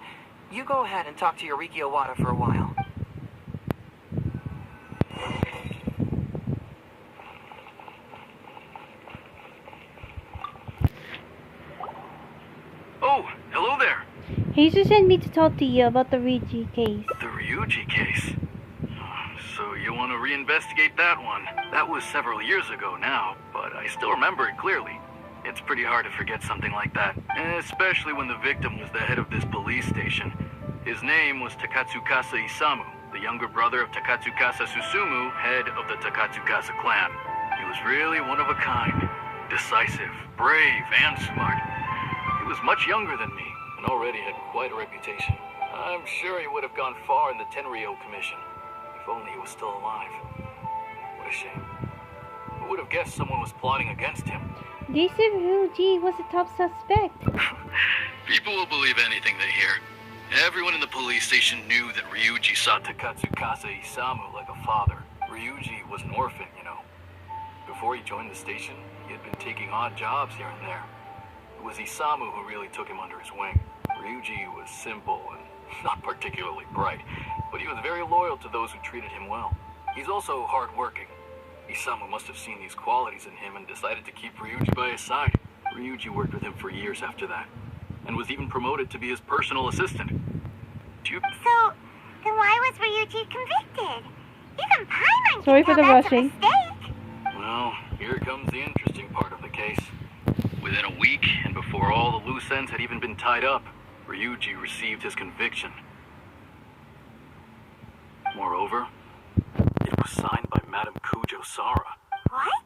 Speaker 5: You go ahead and talk to Yoriki Owada for a while.
Speaker 10: Oh, hello there.
Speaker 1: He just sent me to talk to you about the Ryuji case.
Speaker 10: The Ryuji case. So you want to reinvestigate that one? That was several years ago now, but I still remember it clearly. It's pretty hard to forget something like that, especially when the victim was the head of this police station. His name was Takatsukasa Isamu, the younger brother of Takatsukasa Susumu, head of the Takatsukasa clan. He was really one of a kind. Decisive, brave, and smart. He was much younger than me, and already had quite a reputation. I'm sure he would have gone far in the Tenryou Commission, if only he was still alive. What a shame. Who would have guessed someone was plotting against him?
Speaker 1: They said Ryuji was the top suspect.
Speaker 10: People will believe anything they hear. Everyone in the police station knew that Ryuji saw Takatsukasa Isamu like a father. Ryuji was an orphan, you know. Before he joined the station, he had been taking odd jobs here and there. It was Isamu who really took him under his wing. Ryuji was simple and not particularly bright, but he was very loyal to those who treated him well. He's also hardworking. Isamu must have seen these qualities in him and decided to keep Ryuji by his side. Ryuji worked with him for years after that, and was even promoted to be his personal assistant.
Speaker 7: So, then why was Ryuji convicted? Even Paimon
Speaker 1: Sorry
Speaker 7: can
Speaker 1: for the
Speaker 7: tell that's a
Speaker 1: rushing.
Speaker 7: mistake.
Speaker 10: Well, here comes the interesting part of the case. Within a week, and before all the loose ends had even been tied up, Ryuji received his conviction. Moreover, it was signed by Madame Kujo Sara.
Speaker 7: What?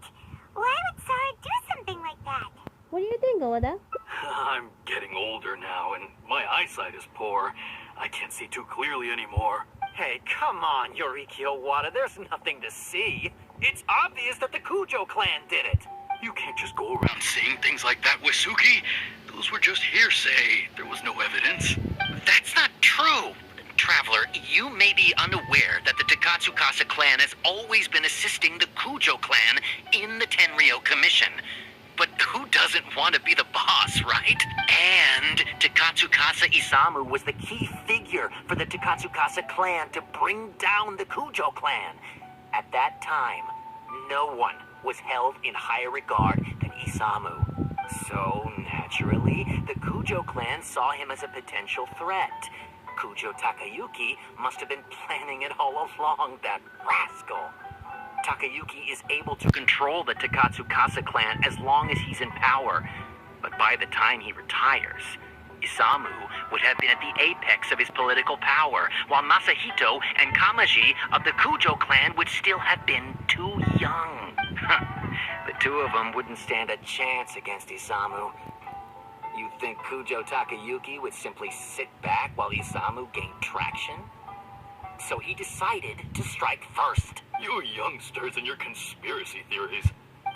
Speaker 7: Why would Sara do something like that?
Speaker 1: What do you think, Oda?
Speaker 10: I'm getting older now, and my eyesight is poor. I can't see too clearly anymore.
Speaker 9: Hey, come on, Yoriki Owada. There's nothing to see. It's obvious that the Kujo clan did it.
Speaker 10: You can't just go around saying things like that, Wisuki. Those were just hearsay. There was no evidence.
Speaker 3: That's not true. Traveler, you may be unaware that the Takatsukasa clan has always been assisting the Kujo clan in the Tenryou Commission. But who doesn't want to be the boss, right? And Takatsukasa
Speaker 9: Isamu was the key figure for the Takatsukasa clan to bring down the Kujo clan. At that time, no one was held in higher regard than Isamu. So, naturally, the Kujo clan saw him as a potential threat. Kujo Takayuki must have been planning it all along, that rascal. Takayuki is able to control the Takatsukasa clan as long as he's in power. But by the time he retires, Isamu would have been at the apex of his political power, while Masahito and Kamaji of the Kujo clan would still have been too young. The two of them wouldn't stand a chance against Isamu. You think Kujo Takayuki would simply sit back while Isamu gained traction? So he decided to strike first.
Speaker 10: You youngsters and your conspiracy theories.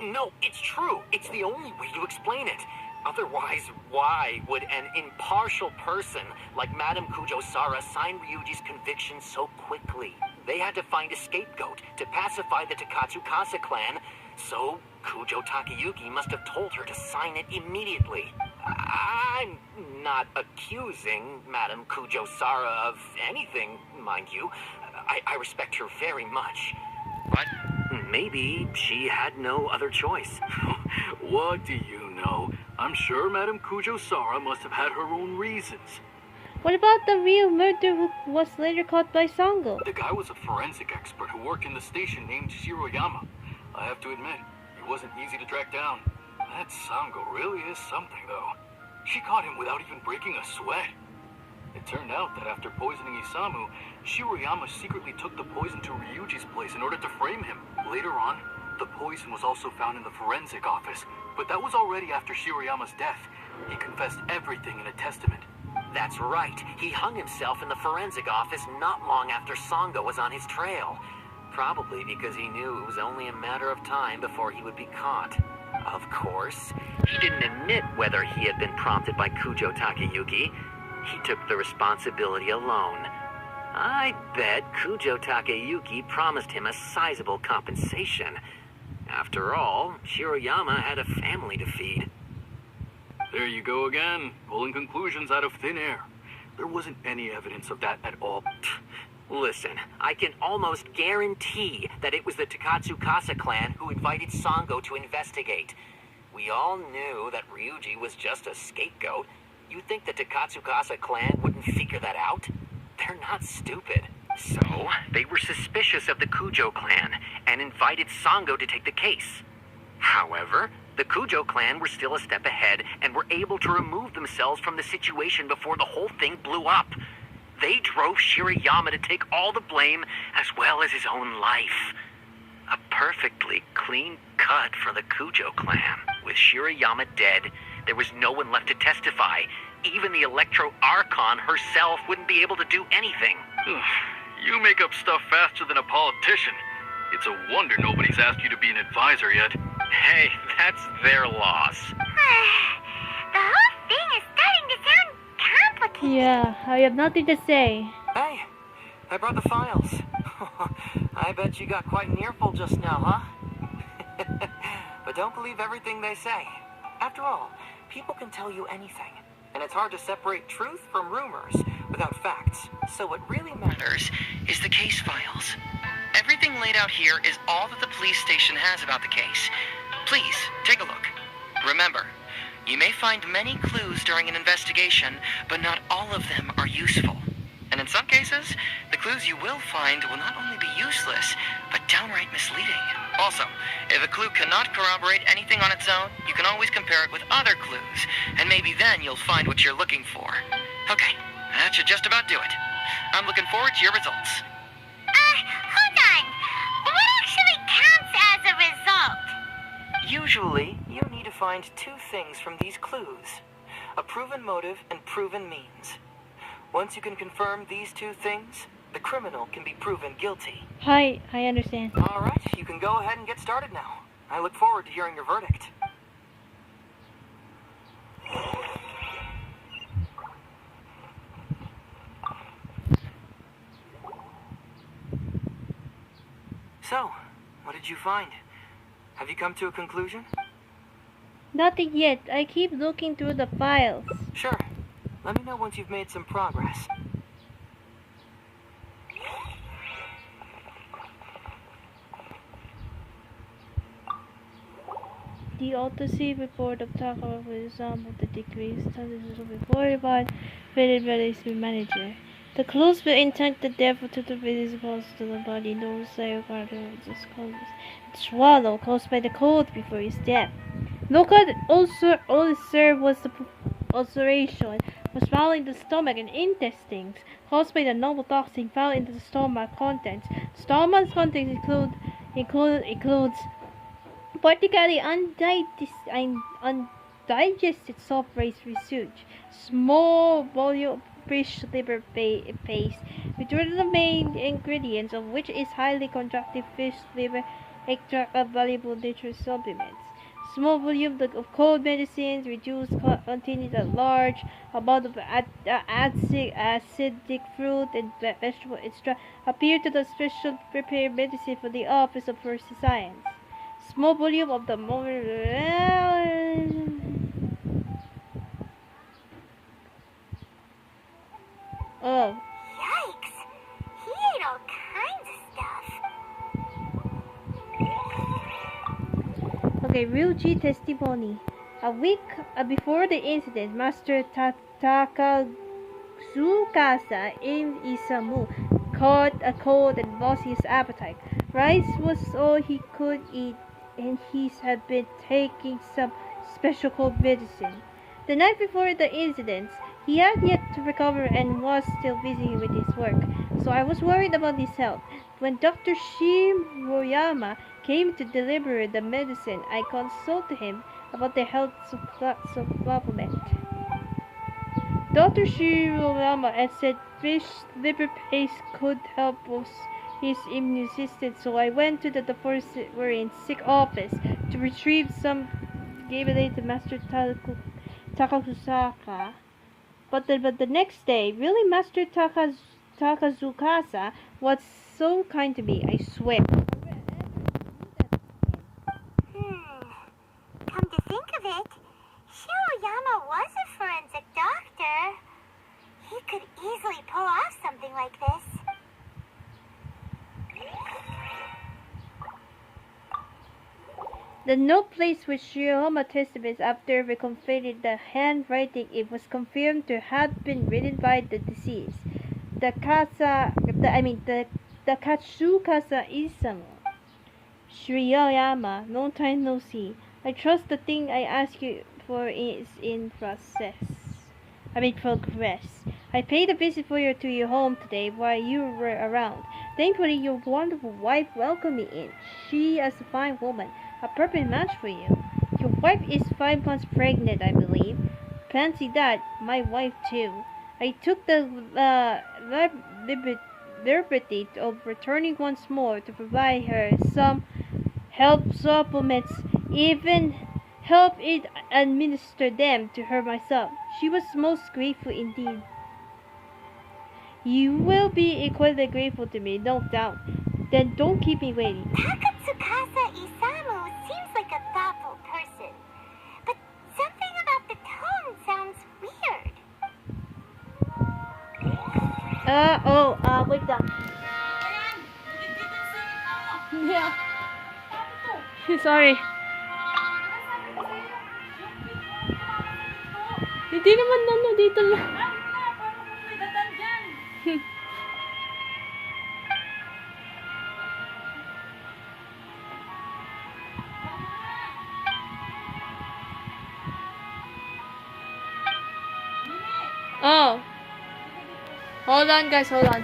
Speaker 9: No, it's true. It's the only way to explain it. Otherwise, why would an impartial person like Madame Kujo Sara sign Ryuji's conviction so quickly? They had to find a scapegoat to pacify the Takatsukasa clan, so Kujo Takayuki must have told her to sign it immediately. I'm not accusing Madame Kujo Sara of anything, mind you. I respect her very much.
Speaker 3: What?
Speaker 9: Maybe she had no other choice.
Speaker 10: What do you know? I'm sure Madame Kujo Sara must have had her own reasons.
Speaker 1: What about the real murderer who was later caught by Sango?
Speaker 10: The guy was a forensic expert who worked in the station named Shiroyama. I have to admit, he wasn't easy to track down. That Sango really is something, though. She caught him without even breaking a sweat. It turned out that after poisoning Isamu, Shiroyama secretly took the poison to Ryuji's place in order to frame him. Later on, the poison was also found in the forensic office, but that was already after Shiroyama's death. He confessed everything in a testament.
Speaker 9: That's right. He hung himself in the forensic office not long after Sango was on his trail. Probably because he knew it was only a matter of time before he would be caught. Of course, he didn't admit whether he had been prompted by Kujo Takayuki. He took the responsibility alone. I bet Kujo Takayuki promised him a sizable compensation. After all, Shiroyama had a family to feed.
Speaker 10: There you go again, pulling conclusions out of thin air. There wasn't any evidence of that at all.
Speaker 9: Listen, I can almost guarantee that it was the Takatsukasa clan who invited Sango to investigate. We all knew that Ryuji was just a scapegoat. You think the Takatsukasa clan wouldn't figure that out? They're not stupid.
Speaker 3: So, they were suspicious of the Kujo clan and invited Sango to take the case. However, the Kujo clan were still a step ahead and were able to remove themselves from the situation before the whole thing blew up. They drove Shiroyama to take all the blame as well as his own life. A perfectly clean cut for the Kujo clan. With Shiroyama dead, there was no one left to testify,
Speaker 11: Even the Electro Archon herself wouldn't be able to do anything.
Speaker 10: You make up stuff faster than a politician. It's a wonder nobody's asked you to be an advisor yet.
Speaker 11: Hey, that's their loss.
Speaker 7: The whole thing is starting to sound complicated.
Speaker 1: Yeah, I have nothing to say.
Speaker 6: Hey, I brought the files. I bet you got quite an earful just now, huh? But don't believe everything they say. After all, people can tell you anything. And it's hard to separate truth from rumors without facts. So what really matters
Speaker 5: Is the case files. Everything laid out here is all that the police station has about the case. Please, take a look. Remember, you may find many clues during an investigation, but not all of them are useful. And in some cases, the clues you will find will not only be useless, but downright misleading. Also, if a clue cannot corroborate anything on its own, you can always compare it with other clues, and maybe then you'll find what you're looking for. Okay, that should just about do it. I'm looking forward to your results.
Speaker 7: Hold on. What actually counts as a result?
Speaker 6: Usually, you need to find two things from these clues. A proven motive and proven means. Once you can confirm these two things, the criminal can be proven guilty.
Speaker 1: Hi, I understand.
Speaker 6: Alright, you can go ahead and get started now. I look forward to hearing your verdict. So, what did you find? Have you come to a conclusion?
Speaker 1: Nothing yet. I keep looking through the files.
Speaker 6: Sure. Let me know once you've made some progress.
Speaker 1: The autopsy report of Taka with some of the degrees studies will be fortified with the manager. The clues will intact the depth to the visible to the body. No psychocardiologist causes swallow caused by the cold before his death. Look at also served was the ulceration was found in the stomach and intestines caused by the novel toxin found in the stomach contents. Stomach's contents includes particularly undigested soft rice residue, small volume fish liver paste, which are the main ingredients of which is highly conjunctive fish liver extract of valuable nature supplements. Small volume of cold medicines, reduced containing a large amount of acidic fruit and vegetable extract appear to the special prepared medicine for the Office of First Science. Small volume of the Oh.
Speaker 7: Yikes! He ate all kinds of stuff.
Speaker 1: Okay, Ryuji testimony. A week before the incident, Master Takazukasa in Isamu caught a cold and lost his appetite. Rice was all he could eat, and he had been taking some special cold medicine. The night before the incident, he had yet to recover and was still busy with his work, so I was worried about his health. When Dr. Shiroyama came to deliver the medicine, I consulted him about the health supplement. Dr. Shiroyama had said fish liver paste could help boost his immune system, so I went to the foreign sick office to retrieve some, gave it to Master Takazusaka. But the next day, really, Master Takazukasa was so kind to me, I swear.
Speaker 7: Come to think of it, Shiroyama was a forensic doctor. He could easily pull off something like this.
Speaker 1: The note placed with Shiroyama testaments after we completed the handwriting, it was confirmed to have been written by the deceased. The Katsukasa Isamu. Shiroyama, long time no see. I trust the thing I ask you for is in progress. I paid a visit to your home today while you were around. Thankfully, your wonderful wife welcomed me in. She is a fine woman, a perfect match for you. Your wife is 5 months pregnant, I believe. fancy that. My wife too. I took the liberty of returning once more to provide her some help supplements, even help it administer them to her myself. She was most grateful indeed. You will be equally grateful to me, no doubt. Then don't keep me waiting.
Speaker 7: Takatsukasa Isamu seems like a thoughtful person, but something about the tone sounds weird.
Speaker 1: Wait down. Yeah. Sorry. Hindi naman dito lang. Oh. Hold on, guys, hold on.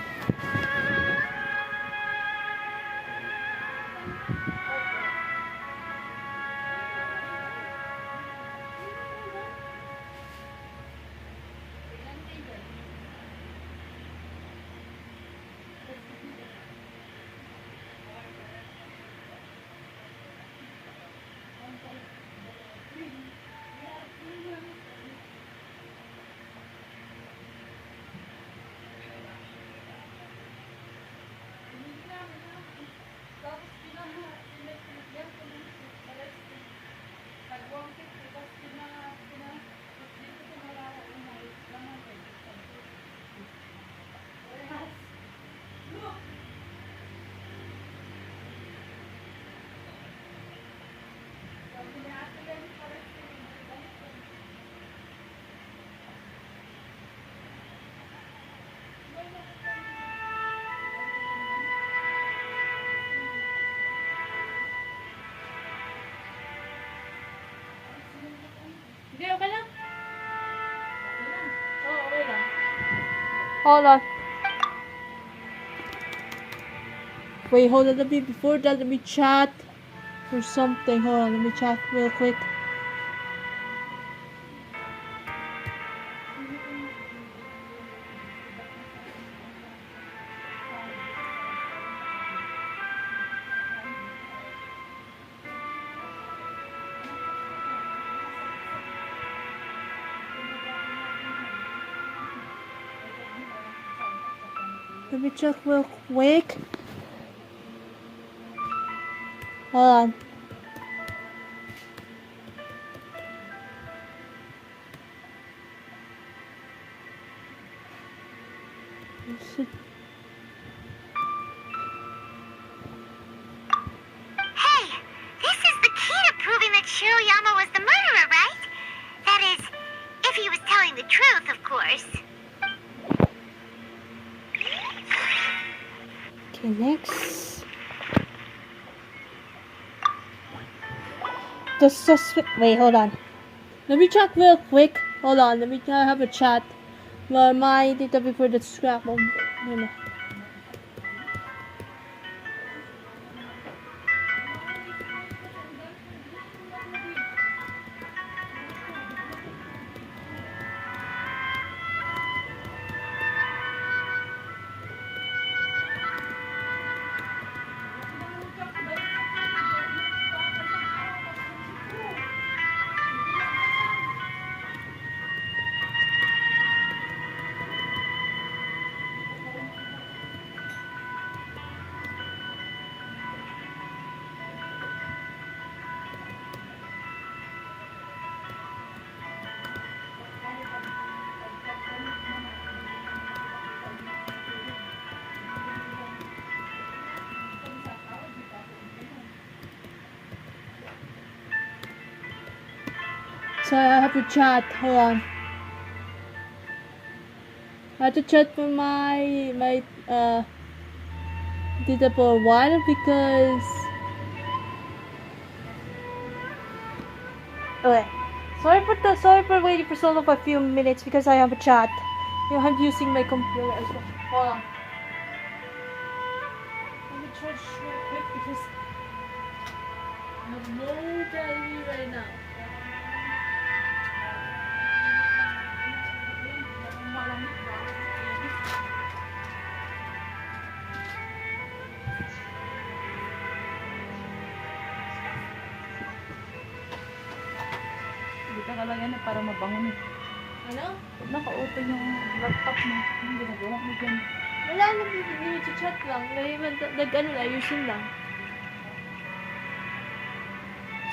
Speaker 1: Okay, okay lang? Oh, okay lang. Hold on. Wait, hold on. Before that, let me chat or something. Hold on, let me chat real quick. Let me check real quick. Hold on.
Speaker 7: Hey, this is the key to proving that Shiroyama was the murderer, right? That is, if he was telling the truth, of course.
Speaker 1: Okay, next. The suspect. Wait, hold on. Let me check real quick. Hold on. Let me have a chat. My data before the scrap. So I have to chat. Hold on. I have to chat for my data for a while because okay. Sorry for waiting for so long for a few minutes because I have a chat. You know, I'm using my computer as well. Hold on. Let me charge real quick because I have no battery right now.
Speaker 12: ka lang yan para mabangon.
Speaker 1: Ano?
Speaker 12: Naka-open yung laptop mo. Yung ginagawa mo dyan.
Speaker 1: Wala lang, chat lang. Nag-ano na, ayusin lang.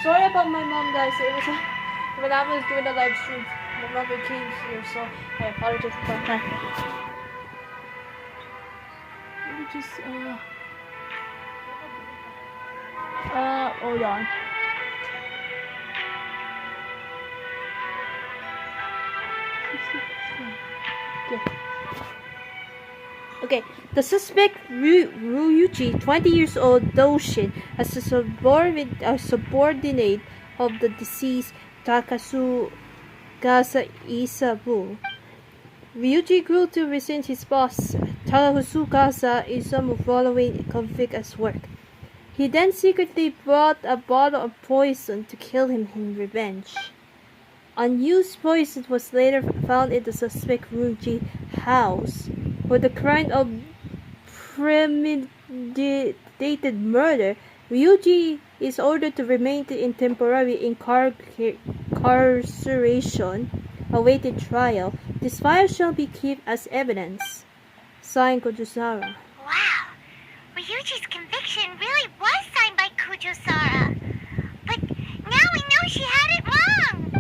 Speaker 1: Sorry about my mom, guys. It was when I was doing the live stream, my mother came here, so I apologize about that. Let me just hold on. Okay, the suspect Ryuji, 20 years old, Doshin, as a subordinate of the deceased Takasu Gasa Isabu. Ryuji grew to resent his boss, Takasu Gasa Isamu, following conflict at work. He then secretly brought a bottle of poison to kill him in revenge. Unused poison was later found in the suspect Ryuji's house. For the crime of premeditated murder, Ryuji is ordered to remain in temporary incarceration, awaiting trial. This file shall be kept as evidence. Signed, Kojusara.
Speaker 7: Wow, Ryuji's conviction really was signed by Kujosara. But now we know she had it wrong.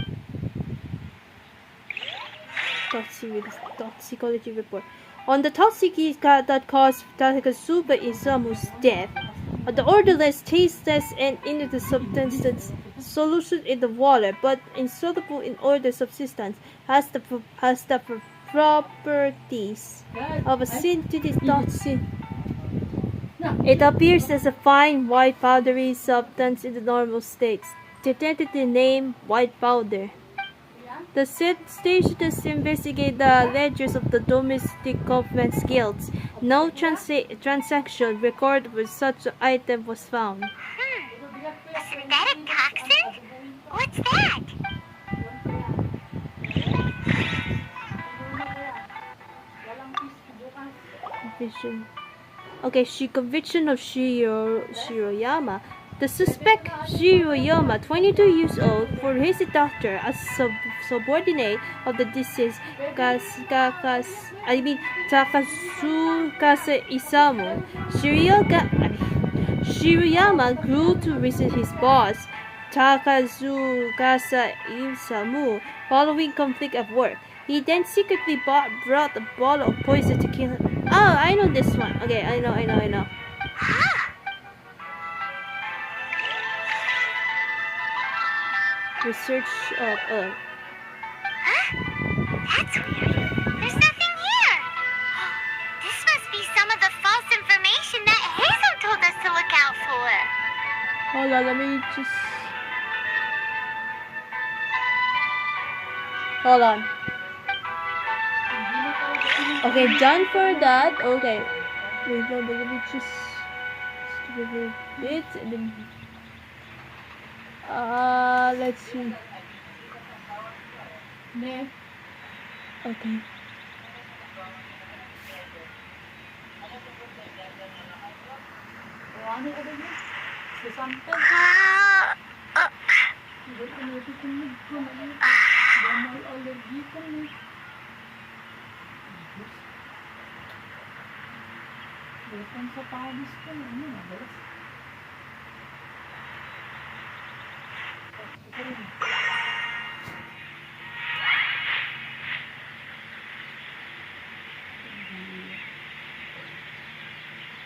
Speaker 1: Toxicology report. On the toxicity that caused Takasuga Isamu's death, the orderless taste test and into the substance solution in the water, but insoluble in other substance, has the properties of a synthetic toxin. It appears as a fine white powdery substance in the normal states, tentatively named white powder. The station has investigated the ledgers of the domestic government guilds. No transaction record with such an item was found.
Speaker 7: A synthetic toxin? What's that?
Speaker 1: Conviction of Shiroyama. The suspect, Shiroyama, 22 years old, for his doctor as subordinate of the deceased Takasukasa Isamu. Shiroyama grew to resent his boss, Takasukasa Isamu, following conflict at work. He then secretly brought a bottle of poison to kill him. Oh, I know this one. Okay, I know. Research of
Speaker 7: Huh? That's weird. There's nothing here. This must be some of the false information that Heizou told us to look out for.
Speaker 1: Hold on, let me just... Hold on. Okay, done for that. Okay. Wait, no, but let me just give it a bit and then... let's see. Okay.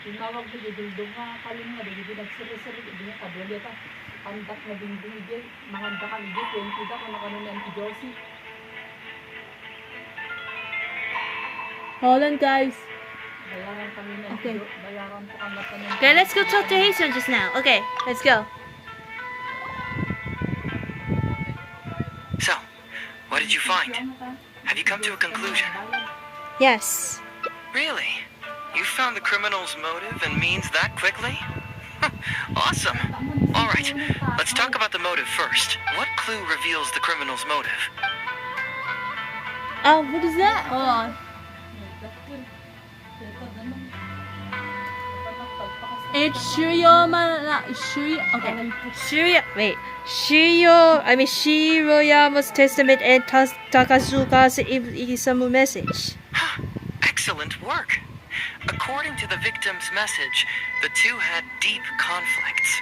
Speaker 12: Tinawag ko dudong nga kaling nga dili nagsiri-siri di ka dili ta pandak na dingding di mga dakal di 20 da ko nakanon ang Josie.
Speaker 1: Hold on, guys.
Speaker 12: Okay.
Speaker 1: Okay, let's go talk to Heizou just now. Okay, let's go.
Speaker 3: So, what did you find? Have you come to a conclusion?
Speaker 1: Yes.
Speaker 3: Really? You found the criminal's motive and means that quickly? Awesome. Alright, let's talk about the motive first. What clue reveals the criminal's motive?
Speaker 1: Oh, what is that? Hold on. It's Shiroyama's testament and Takazuka's Isamu message.
Speaker 5: Excellent work. According to the victim's message, the two had deep conflicts.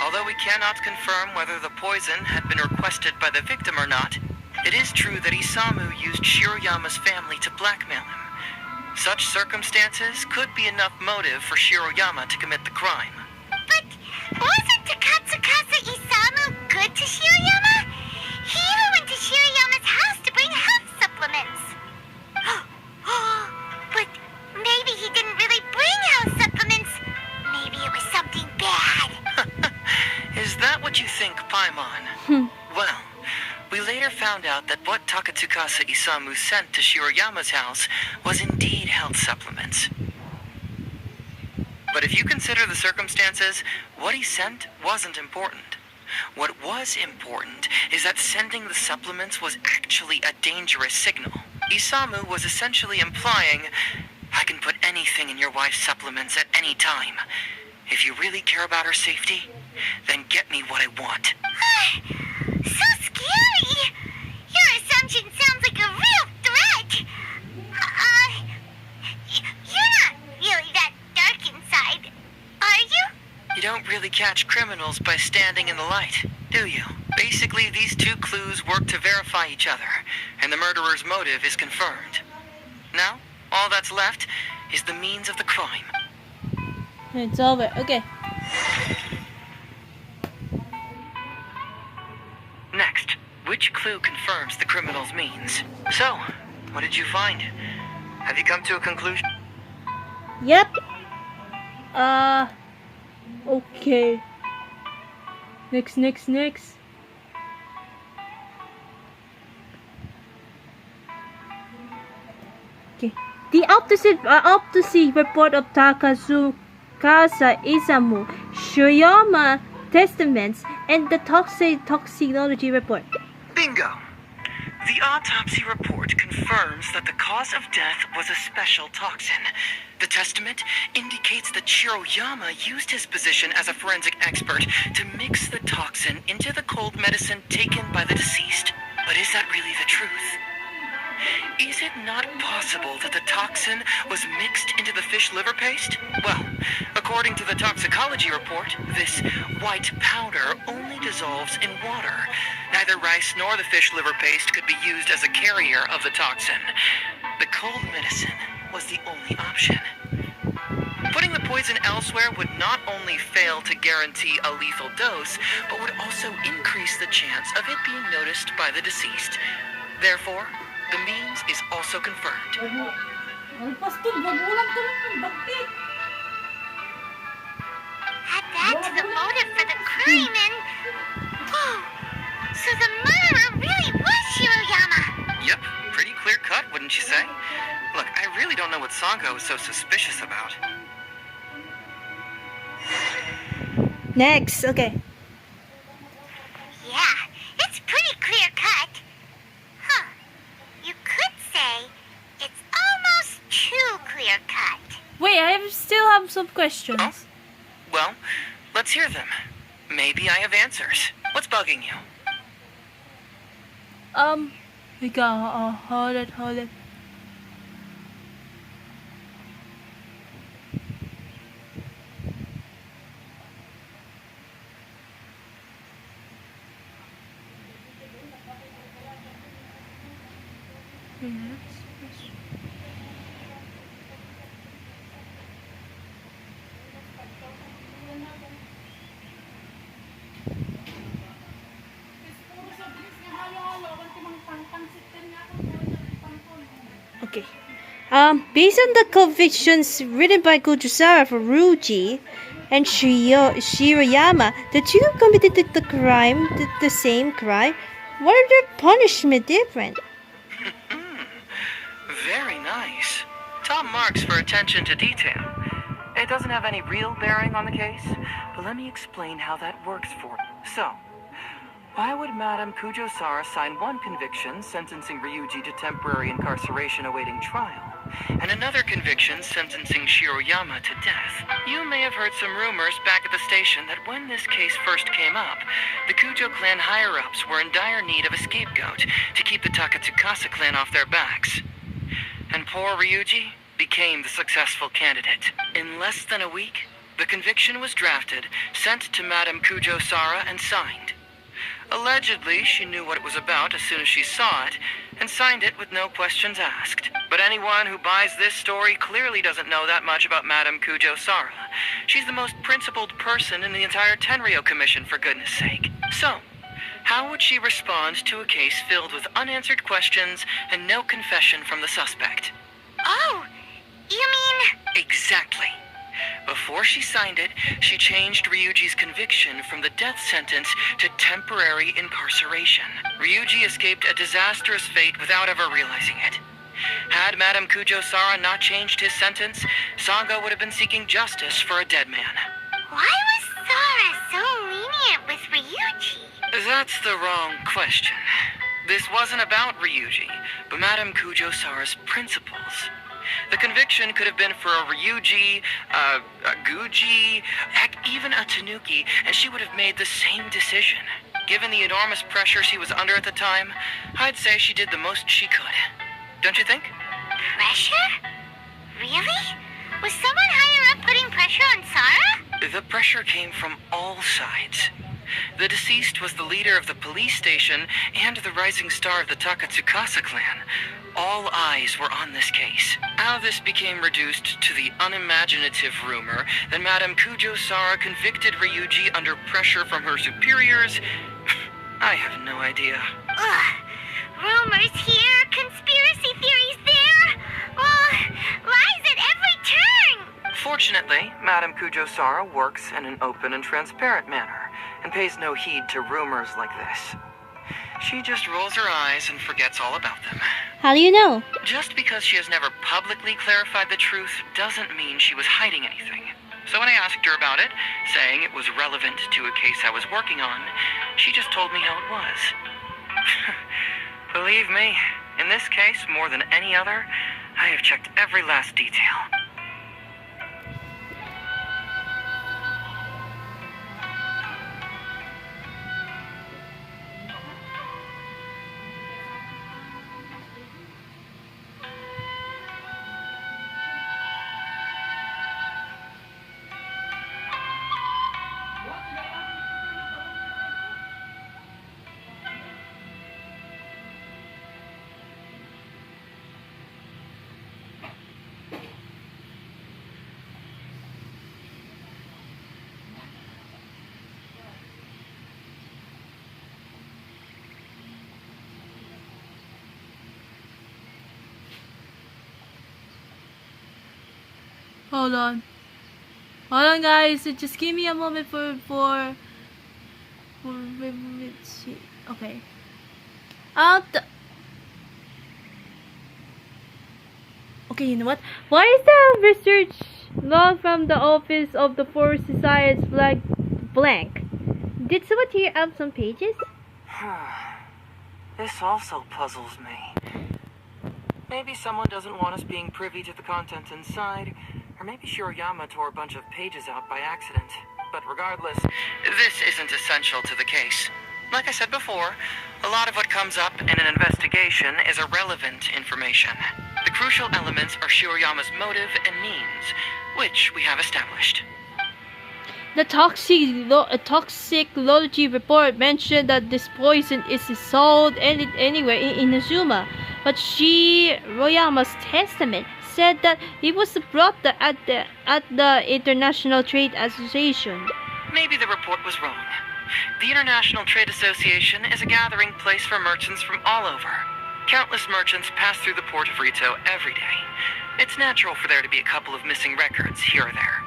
Speaker 5: Although we cannot confirm whether the poison had been requested by the victim or not, it is true that Isamu used Shiroyama's family to blackmail him. Such circumstances could be enough motive for Shiroyama to commit the crime.
Speaker 7: But wasn't Takatsukasa Isamu good to Shiroyama? He even went to Shiroyama's house to bring health supplements. But maybe he didn't really bring health supplements. Maybe it was something bad.
Speaker 5: Is that what you think, Paimon? Well, we later found out that what Takatsukasa Isamu sent to Shiroyama's house was indeed health supplements. But if you consider the circumstances, what he sent wasn't important. What was important is that sending the supplements was actually a dangerous signal. Isamu was essentially implying, I can put anything in your wife's supplements at any time. If you really care about her safety, then get me what I want.
Speaker 7: So scary! Your assumption sounds like a real threat! You're not really that dark inside, are you?
Speaker 5: You don't really catch criminals by standing in the light, do you? Basically, these two clues work to verify each other, and the murderer's motive is confirmed. Now, all that's left is the means of the crime.
Speaker 1: It's over. Okay.
Speaker 5: Next, which clue confirms the criminal's means? So, what did you find? Have you come to a conclusion?
Speaker 1: Yep. Okay. Next. Okay. The autopsy report of Takazukasa Isamu, Shiroyama testaments, and the toxicology report.
Speaker 5: Bingo! The autopsy report confirms that the cause of death was a special toxin. The testament indicates that Shiroyama used his position as a forensic expert to mix the toxin into the cold medicine taken by the deceased. But is that really the truth? Is it not possible that the toxin was mixed into the fish liver paste? Well, according to the toxicology report, this white powder only dissolves in water. Neither rice nor the fish liver paste could be used as a carrier of the toxin. The cold medicine was the only option. Putting the poison elsewhere would not only fail to guarantee a lethal dose, but would also increase the chance of it being noticed by the deceased. Therefore, the means is also confirmed.
Speaker 7: Add that to the motive for the crime and... Whoa! So the murderer really was Shiroyama!
Speaker 5: Yep, pretty clear cut, wouldn't you say? Look, I really don't know what Sango is so suspicious about.
Speaker 1: Next, okay.
Speaker 7: Yeah, it's pretty clear cut. Huh. You could say it's almost too clear cut.
Speaker 1: Wait, I still have some questions.
Speaker 5: Oh? Well, let's hear them. Maybe I have answers. What's bugging you?
Speaker 1: We got, hold it. Okay. Based on the convictions written by Kojusara for Ryuji and Shiroyama, the two committed the crime, the same crime. What are their punishment different?
Speaker 5: Very nice. Top marks for attention to detail. It doesn't have any real bearing on the case, but let me explain how that works for you. So, why would Madame Kujosara sign one conviction sentencing Ryuji to temporary incarceration awaiting trial, and another conviction sentencing Shiroyama to death. You may have heard some rumors back at the station that when this case first came up, the Kujo clan higher-ups were in dire need of a scapegoat to keep the Takatsukasa clan off their backs. And poor Ryuji became the successful candidate. In less than a week, the conviction was drafted, sent to Madame Kujo Sara, and signed. Allegedly, she knew what it was about as soon as she saw it, and signed it with no questions asked. But anyone who buys this story clearly doesn't know that much about Madame Kujo Sara. She's the most principled person in the entire Tenryou Commission, for goodness sake. So, how would she respond to a case filled with unanswered questions and no confession from the suspect?
Speaker 7: Oh, you mean...
Speaker 5: Exactly. Before she signed it, she changed Ryuji's conviction from the death sentence to temporary incarceration. Ryuji escaped a disastrous fate without ever realizing it. Had Madame Kujo Sara not changed his sentence, Sango would have been seeking justice for a dead man.
Speaker 7: Why was Sara so lenient with Ryuji?
Speaker 5: That's the wrong question. This wasn't about Ryuji, but Madame Kujo Sara's principles. The conviction could have been for a Ryuji, a Guji, heck, even a Tanuki, and she would have made the same decision. Given the enormous pressure she was under at the time, I'd say she did the most she could. Don't you think?
Speaker 7: Pressure? Really? Was someone higher up putting pressure on Sara?
Speaker 5: The pressure came from all sides. The deceased was the leader of the police station and the rising star of the Takatsukasa clan. All eyes were on this case. How this became reduced to the unimaginative rumor that Madame Kujo Sara convicted Ryuji under pressure from her superiors, I have no idea.
Speaker 7: Ugh. Rumors here, conspiracy theories there. Lies at every turn.
Speaker 5: Fortunately, Madame Kujo Sara works in an open and transparent manner and pays no heed to rumors like this. She just rolls her eyes and forgets all about them.
Speaker 1: How do you know?
Speaker 5: Just because she has never publicly clarified the truth doesn't mean she was hiding anything. So when I asked her about it, saying it was relevant to a case I was working on, she just told me how it was. Believe me, in this case, more than any other, I have checked every last detail.
Speaker 1: Hold on. Hold on, guys. Just give me a moment for okay. Okay, you know what? Why is the research log from the office of the Forest Society's flag blank? Did someone tear out some pages?
Speaker 5: This also puzzles me. Maybe someone doesn't want us being privy to the contents inside, or maybe Shiroyama tore a bunch of pages out by accident. But regardless, this isn't essential to the case. Like I said before, a lot of what comes up in an investigation is irrelevant information. The crucial elements are Shiroyama's motive and means, which we have established.
Speaker 1: The toxicology report mentioned that this poison is sold anywhere in Inazuma, but Shiroyama's testament said that it was brought at the International Trade Association.
Speaker 5: Maybe the report was wrong. The International Trade Association is a gathering place for merchants from all over. Countless merchants pass through the port of Rito every day. It's natural for there to be a couple of missing records here or there.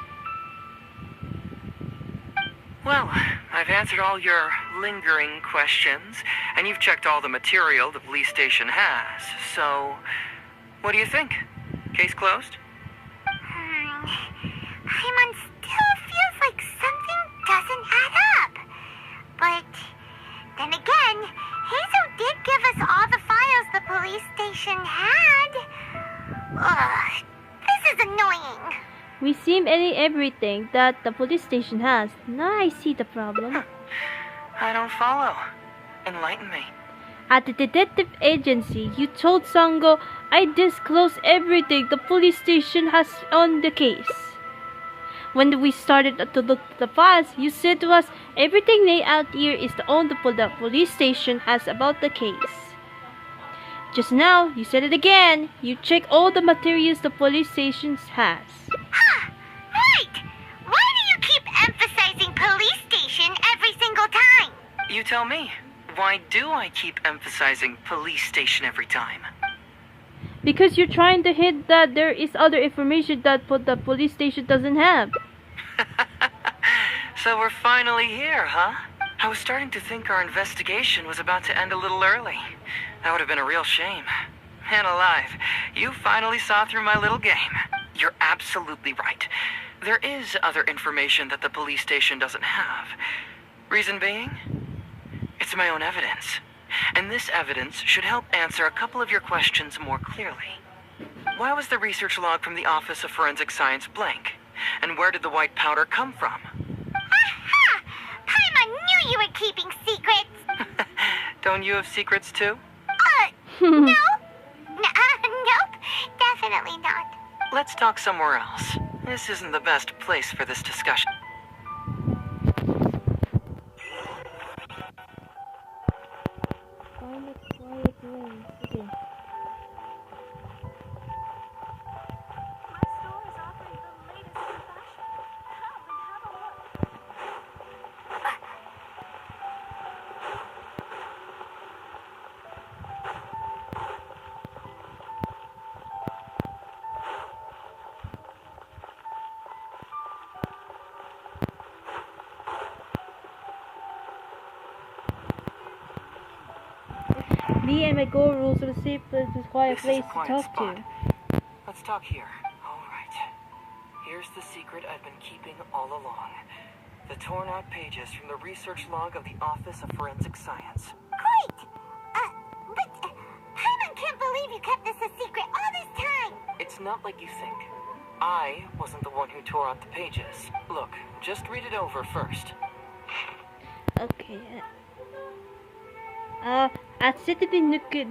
Speaker 5: Well, I've answered all your lingering questions, and you've checked all the material the police station has, so what do you think? Case closed?
Speaker 7: Paimon still feels like something doesn't add up. But then again, Heizou did give us all the files the police station had. Ugh, this is annoying.
Speaker 1: We seem everything that the police station has. Now I see the problem.
Speaker 5: I don't follow. Enlighten me.
Speaker 1: At the detective agency, you told Sango I disclose everything the police station has on the case. When we started to look at the files, you said to us everything laid out here is the only the police station has about the case. Just now, you said it again. You check all the materials the police station has.
Speaker 7: Huh, right. Why do you keep emphasizing police station every single time?
Speaker 5: You tell me. Why do I keep emphasizing police station every time?
Speaker 1: Because you're trying to hint that there is other information that the police station doesn't have.
Speaker 5: So we're finally here, huh? I was starting to think our investigation was about to end a little early. That would have been a real shame. Man alive, you finally saw through my little game. You're absolutely right. There is other information that the police station doesn't have. Reason being? It's my own evidence. And this evidence should help answer a couple of your questions more clearly. Why was the research log from the Office of Forensic Science blank? And where did the white powder come from?
Speaker 7: Aha! Paimon knew you were keeping secrets.
Speaker 5: Don't you have secrets too?
Speaker 7: No? Nope, definitely not.
Speaker 5: Let's talk somewhere else. This isn't the best place for this discussion.
Speaker 1: Me and my goal rules are the safe place, a quiet
Speaker 9: This is
Speaker 1: place
Speaker 9: a
Speaker 1: to
Speaker 9: quiet
Speaker 1: talk
Speaker 9: spot.
Speaker 1: to.
Speaker 9: Let's talk here. All right. Here's the secret I've been keeping all along. The torn out pages from the research log of the Office of Forensic Science.
Speaker 7: Great! But Paimon can't believe you kept this a secret all this time.
Speaker 9: It's not like you think. I wasn't the one who tore out the pages. Look, just read it over first.
Speaker 1: Okay. Acidic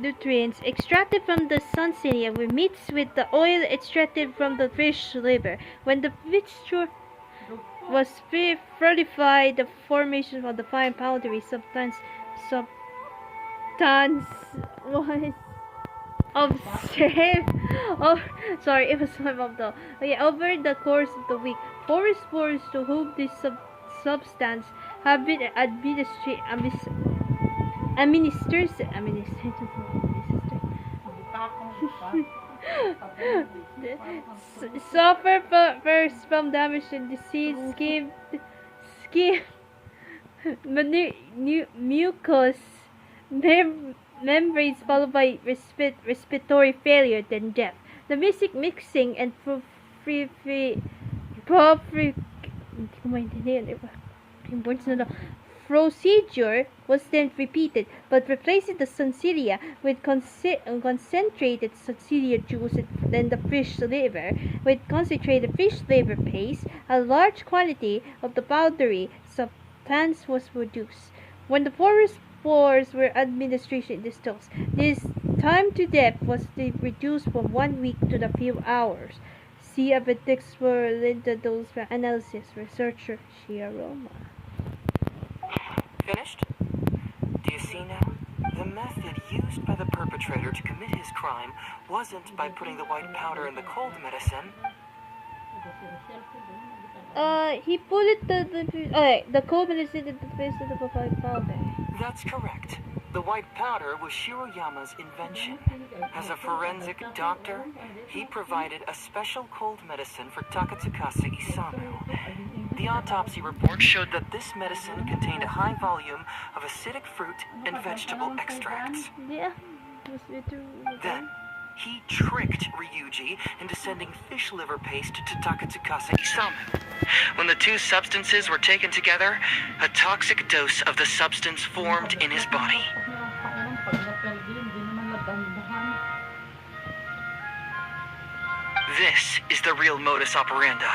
Speaker 1: nutrients extracted from the sunselia will mix with the oil extracted from the fish liver. When the mixture was fortified, the formation of the fine powdery substance was observed. Oh, sorry, it was of the. Okay, over the course of the week, forest spores to whom this substance have been administered suffer first from damage and disease, skin mucous membranes, followed by respiratory failure, then death. The mixing and procedure was then repeated, but replacing the sunselia with concentrated sunselia juice and then the fish liver with concentrated fish liver paste, a large quantity of the powdery substance was produced. When the forest spores were administered in this dose, this time to death was reduced from 1 week to a few hours. See appendix for Linda dose for analysis, researcher Shiaroma.
Speaker 9: Finished? Do you see now? The method used by the perpetrator to commit his crime wasn't by putting the white powder in the cold medicine.
Speaker 1: He put it the cold medicine in the face of the white powder.
Speaker 9: That's correct. The white powder was Shiroyama's invention. As a forensic doctor, he provided a special cold medicine for Takatsukasa Isamu. The autopsy report showed that this medicine contained a high volume of acidic fruit and vegetable extracts.
Speaker 1: Yeah.
Speaker 9: Then, he tricked Ryuji into sending fish liver paste to Takatsukasa Isamu.
Speaker 5: When the two substances were taken together, a toxic dose of the substance formed in his body. This is the real modus operandi.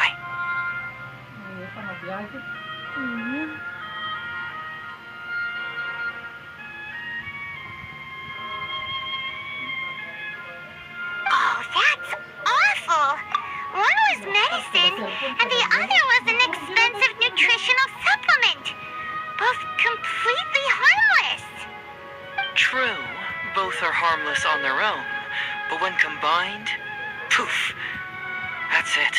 Speaker 7: Oh, that's awful. One was medicine, and the other was an expensive nutritional supplement. Both completely harmless.
Speaker 5: True, both are harmless on their own, but when combined, poof, that's it.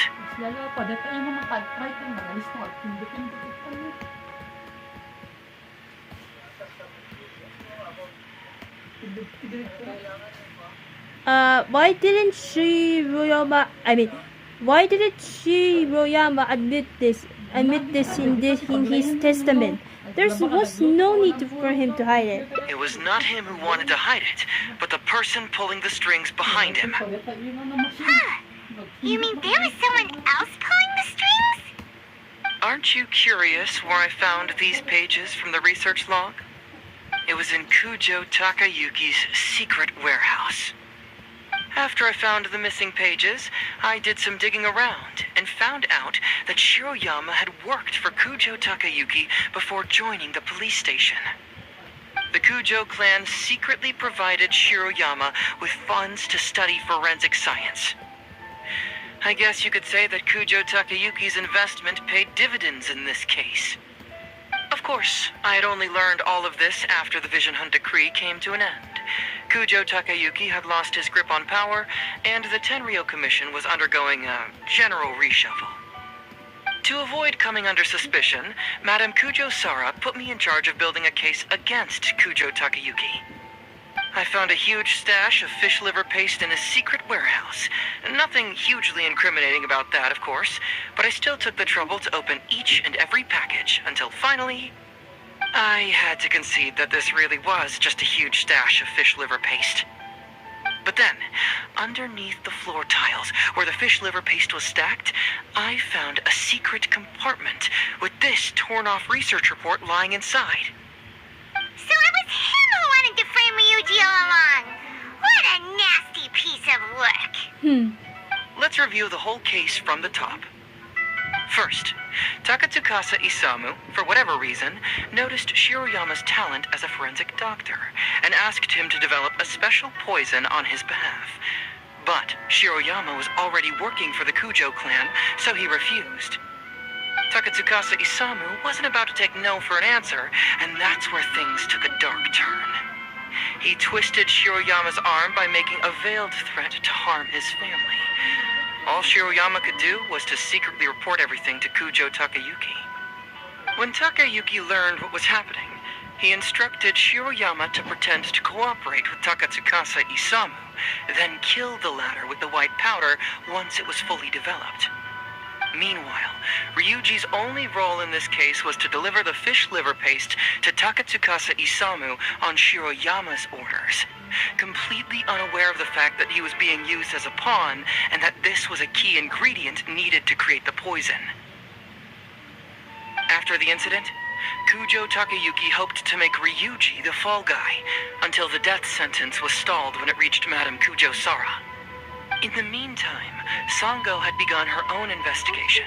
Speaker 1: Why didn't Shiroyama admit this in his testament? There was no need for him to hide it.
Speaker 5: It was not him who wanted to hide it, but the person pulling the strings behind him.
Speaker 7: Huh. You mean there was someone else pulling the strings?
Speaker 5: Aren't you curious where I found these pages from the research log? It was in Kujo Takayuki's secret warehouse. After I found the missing pages, I did some digging around and found out that Shiroyama had worked for Kujo Takayuki before joining the police station. The Kujo clan secretly provided Shiroyama with funds to study forensic science. I guess you could say that Kujo Takayuki's investment paid dividends in this case. Of course, I had only learned all of this after the Vision Hunt decree came to an end. Kujo Takayuki had lost his grip on power, and the Tenryou Commission was undergoing a general reshuffle. To avoid coming under suspicion, Madame Kujo Sara put me in charge of building a case against Kujo Takayuki. I found a huge stash of fish liver paste in a secret warehouse. Nothing hugely incriminating about that, of course, but I still took the trouble to open each and every package until finally, I had to concede that this really was just a huge stash of fish liver paste. But then, underneath the floor tiles where the fish liver paste was stacked, I found a secret compartment with this torn-off research report lying inside.
Speaker 7: So it was him who wanted to frame Ryuji all along. What a nasty piece of work.
Speaker 5: Let's review the whole case from the top. First, Takatsukasa Isamu, for whatever reason, noticed Shiroyama's talent as a forensic doctor and asked him to develop a special poison on his behalf. But Shiroyama was already working for the Kujo clan, so he refused. Takatsukasa Isamu wasn't about to take no for an answer, and that's where things took a dark turn. He twisted Shiroyama's arm by making a veiled threat to harm his family. All Shiroyama could do was to secretly report everything to Kujo Takayuki. When Takayuki learned what was happening, he instructed Shiroyama to pretend to cooperate with Takatsukasa Isamu, then kill the latter with the white powder once it was fully developed. Meanwhile, Ryuji's only role in this case was to deliver the fish liver paste to Takatsukasa Isamu on Shiroyama's orders, completely unaware of the fact that he was being used as a pawn and that this was a key ingredient needed to create the poison. After the incident, Kujo Takayuki hoped to make Ryuji the fall guy until the death sentence was stalled when it reached Madame Kujo Sara. In the meantime, Sango had begun her own investigation.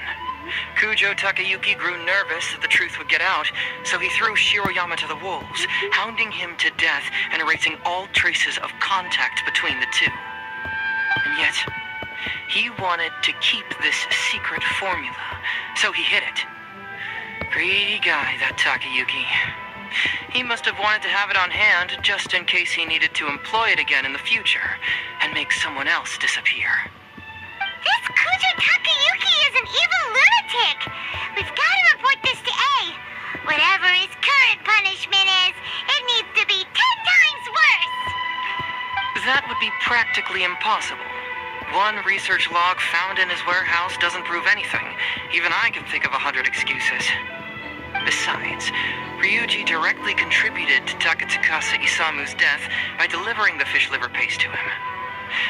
Speaker 5: Kujo Takayuki grew nervous that the truth would get out, so he threw Shiroyama to the wolves, hounding him to death and erasing all traces of contact between the two. And yet, he wanted to keep this secret formula, so he hid it. Greedy guy, that Takayuki. He must have wanted to have it on hand just in case he needed to employ it again in the future and make someone else disappear.
Speaker 7: This Kujo Takayuki is an evil lunatic. We've got to report this to A. Whatever his current punishment is, it needs to be 10 times worse.
Speaker 5: That would be practically impossible. One research log found in his warehouse doesn't prove anything. Even I can think of 100 excuses. Besides, Ryuji directly contributed to Takatsukasa Isamu's death by delivering the fish liver paste to him.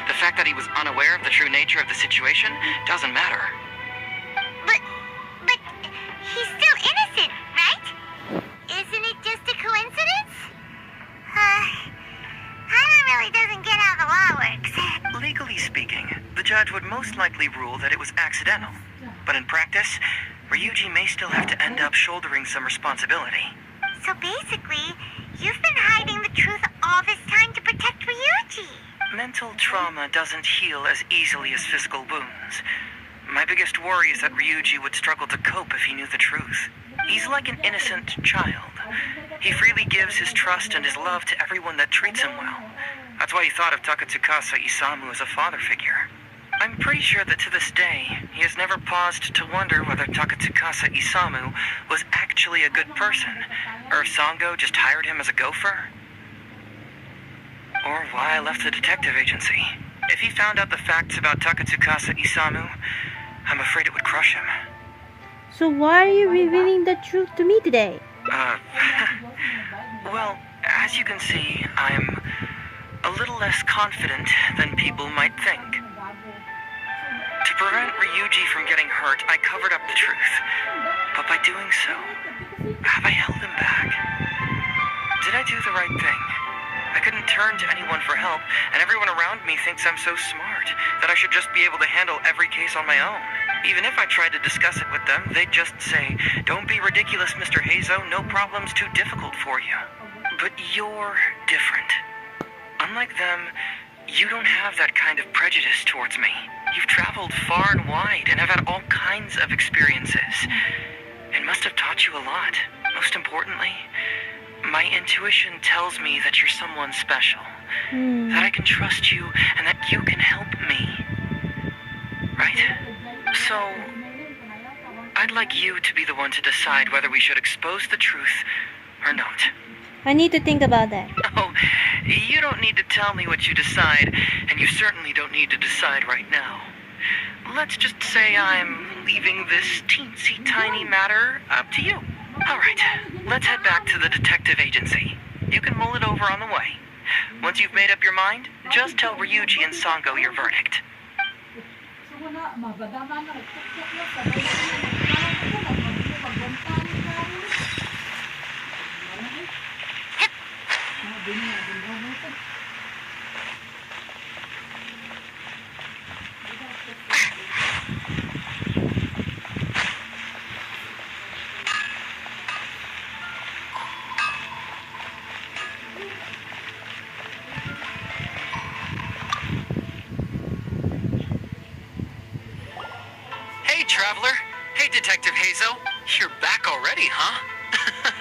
Speaker 5: The fact that he was unaware of the true nature of the situation doesn't matter.
Speaker 7: But he's still innocent, right? Isn't it just a coincidence? That really doesn't get how the law works.
Speaker 5: Legally speaking, the judge would most likely rule that it was accidental. But in practice, Ryuji may still have to end up shouldering some responsibility.
Speaker 7: So basically, you've been hiding the truth all this time to protect Ryuji.
Speaker 5: Mental trauma doesn't heal as easily as physical wounds. My biggest worry is that Ryuji would struggle to cope if he knew the truth. He's like an innocent child. He freely gives his trust and his love to everyone that treats him well. That's why he thought of Takatsukasa Isamu as a father figure. I'm pretty sure that to this day, he has never paused to wonder whether Takatsukasa Isamu was actually a good person, or if Sango just hired him as a gopher. Or why I left the detective agency. If he found out the facts about Takatsukasa Isamu, I'm afraid it would crush him.
Speaker 1: So why are you revealing the truth to me today?
Speaker 5: Well, as you can see, I'm a little less confident than people might think. To prevent Ryuji from getting hurt, I covered up the truth. But by doing so, have I held him back? Did I do the right thing? I couldn't turn to anyone for help, and everyone around me thinks I'm so smart that I should just be able to handle every case on my own. Even if I tried to discuss it with them, they'd just say, "Don't be ridiculous, Mr. Heizou, no problem's too difficult for you." But you're different. Unlike them, you don't have that kind of prejudice towards me. You've traveled far and wide and have had all kinds of experiences. It must have taught you a lot. Most importantly, my intuition tells me that you're someone special. That I can trust you and that you can help me. Right? So, I'd like you to be the one to decide whether we should expose the truth or not.
Speaker 1: I need to think about that.
Speaker 5: Oh, you don't need to tell me what you decide, and you certainly don't need to decide right now. Let's just say I'm leaving this teensy tiny matter up to you. All right, let's head back to the detective agency. You can mull it over on the way. Once you've made up your mind, just tell Ryuji and Sango your verdict.
Speaker 3: Hey, Traveler. Hey, Detective Heizou. You're back already, huh?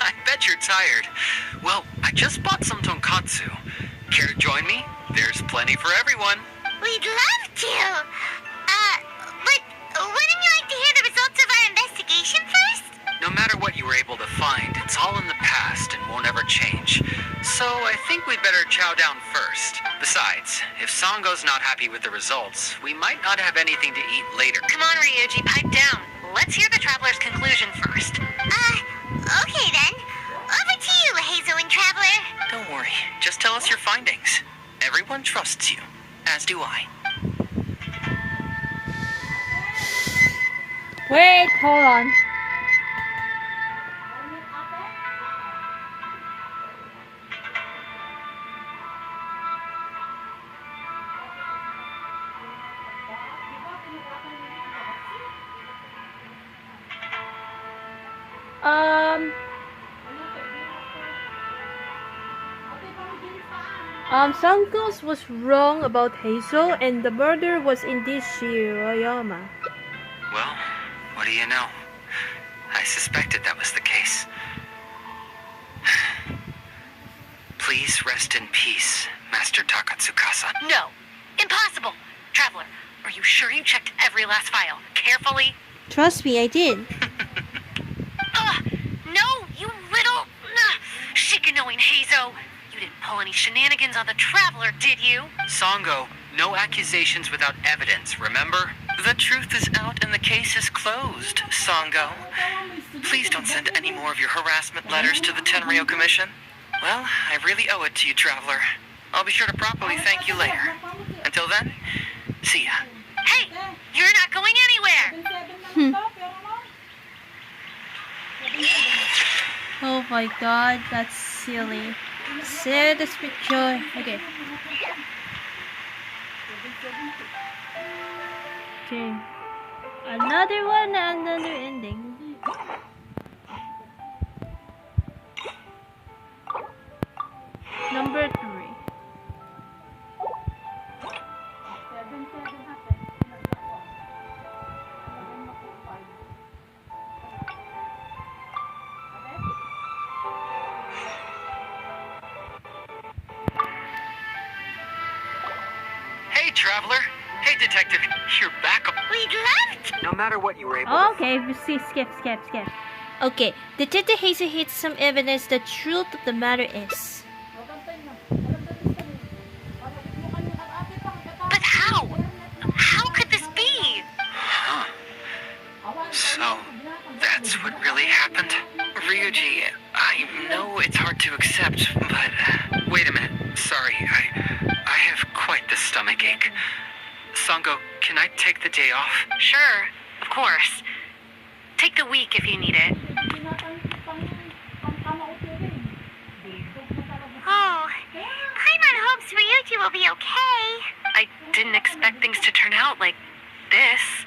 Speaker 3: I bet you're tired. Well, I just bought some tonkatsu. Care to join me? There's plenty for everyone.
Speaker 7: We'd love to. But wouldn't you like to hear the results of our investigation first?
Speaker 3: No matter what you were able to find, it's all in the past and won't ever change. So I think we'd better chow down first. Besides, if Sango's not happy with the results, we might not have anything to eat later.
Speaker 2: Come on, Ryuji, pipe down. Let's hear the Traveler's conclusion first.
Speaker 7: Okay then. Over to you, Heizou and Traveler.
Speaker 5: Don't worry, just tell us your findings. Everyone trusts you, as do I.
Speaker 1: Wait, hold on. Sankos was wrong about Heizou, and the murder was indeed Shirayama.
Speaker 3: Well, what do you know? I suspected that was the case. Please rest in peace, Master Takatsukasa.
Speaker 2: No. Impossible. Traveler, are you sure you checked every last file? Carefully?
Speaker 1: Trust me, I did.
Speaker 2: No, you little... Shikanoin Heizou. You didn't pull any shenanigans on the Traveler, did you?
Speaker 3: Sango, no accusations without evidence, remember?
Speaker 5: The truth is out and the case is closed, Sango. Please don't send any more of your harassment letters to the Tenryo Commission. Well, I really owe it to you, Traveler. I'll be sure to properly thank you later. Until then, see ya.
Speaker 2: Hey, you're not going anywhere!
Speaker 1: Oh my god, that's silly. Say this with joy. Okay. Okay. Another one, another ending. Number 3.
Speaker 3: Hey, Traveler. Hey, Detective. You're back.
Speaker 7: We'd left!
Speaker 11: No matter what you were able
Speaker 1: Okay, we see. Skip. Okay, Detective Heizou hits some evidence. The truth of the matter is.
Speaker 2: But how? How could this be?
Speaker 3: Huh. So, that's what really happened? Ryuji, I know it's hard to accept, but... Wait a minute. Sorry, I have quite the stomach ache. Sango, can I take the day off?
Speaker 2: Sure, of course. Take the week if you need it.
Speaker 7: Oh, Paimon hopes Ryuji will be okay.
Speaker 2: I didn't expect things to turn out like this.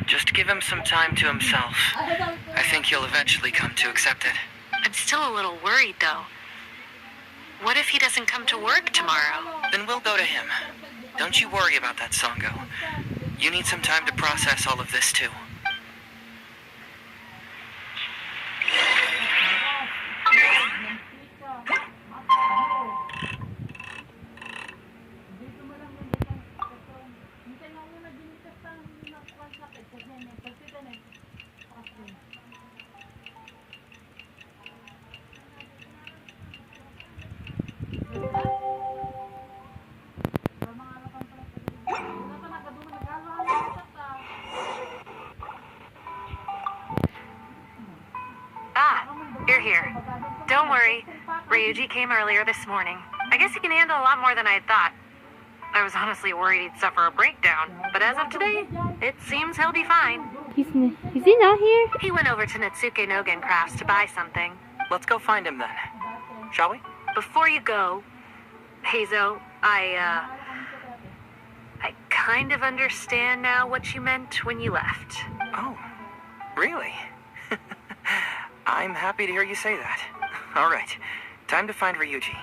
Speaker 3: Just give him some time to himself. I think he'll eventually come to accept it.
Speaker 2: I'm still a little worried, though. What if he doesn't come to work tomorrow?
Speaker 3: Then we'll go to him. Don't you worry about that, Sango. You need some time to process all of this, too.
Speaker 2: You're here. Don't worry. Ryuji came earlier this morning. I guess he can handle a lot more than I had thought. I was honestly worried he'd suffer a breakdown, but as of today, it seems he'll be fine.
Speaker 1: Is he not here?
Speaker 2: He went over to Natsuke Nogen Crafts to buy something.
Speaker 3: Let's go find him then. Shall we?
Speaker 2: Before you go, Heizou, I kind of understand now what you meant when you left.
Speaker 3: Oh, really? I'm happy to hear you say that. All right, time to find Ryuji.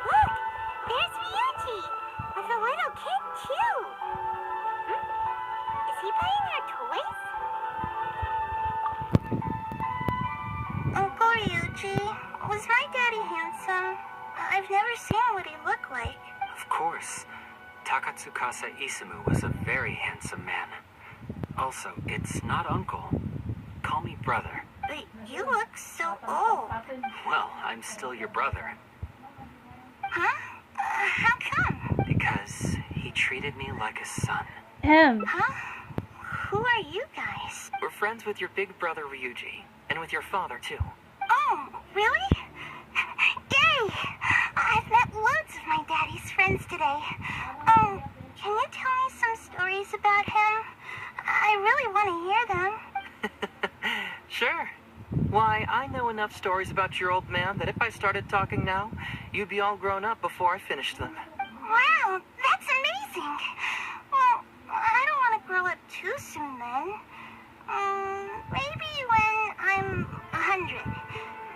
Speaker 7: Look! There's Ryuji! With a little kid, too! Is he playing our toys? Uncle Ryuji, was my daddy handsome? I've never seen what he looked like.
Speaker 13: Of course. Takatsukasa Isamu was a very handsome man. Also, it's not uncle. Call me brother.
Speaker 7: But you look so old.
Speaker 13: Well, I'm still your brother.
Speaker 7: Huh? How come?
Speaker 13: Because he treated me like a son.
Speaker 7: Huh? Who are you guys?
Speaker 13: We're friends with your big brother Ryuji, and with your father too.
Speaker 7: Oh, really? Yay! I've met loads of my daddy's friends today. Can you tell me some stories about him? I really want to hear them.
Speaker 13: Sure. Why, I know enough stories about your old man that if I started talking now, you'd be all grown up before I finished them.
Speaker 7: Wow, that's amazing. Well, I don't want to grow up too soon then. Maybe when I'm 100.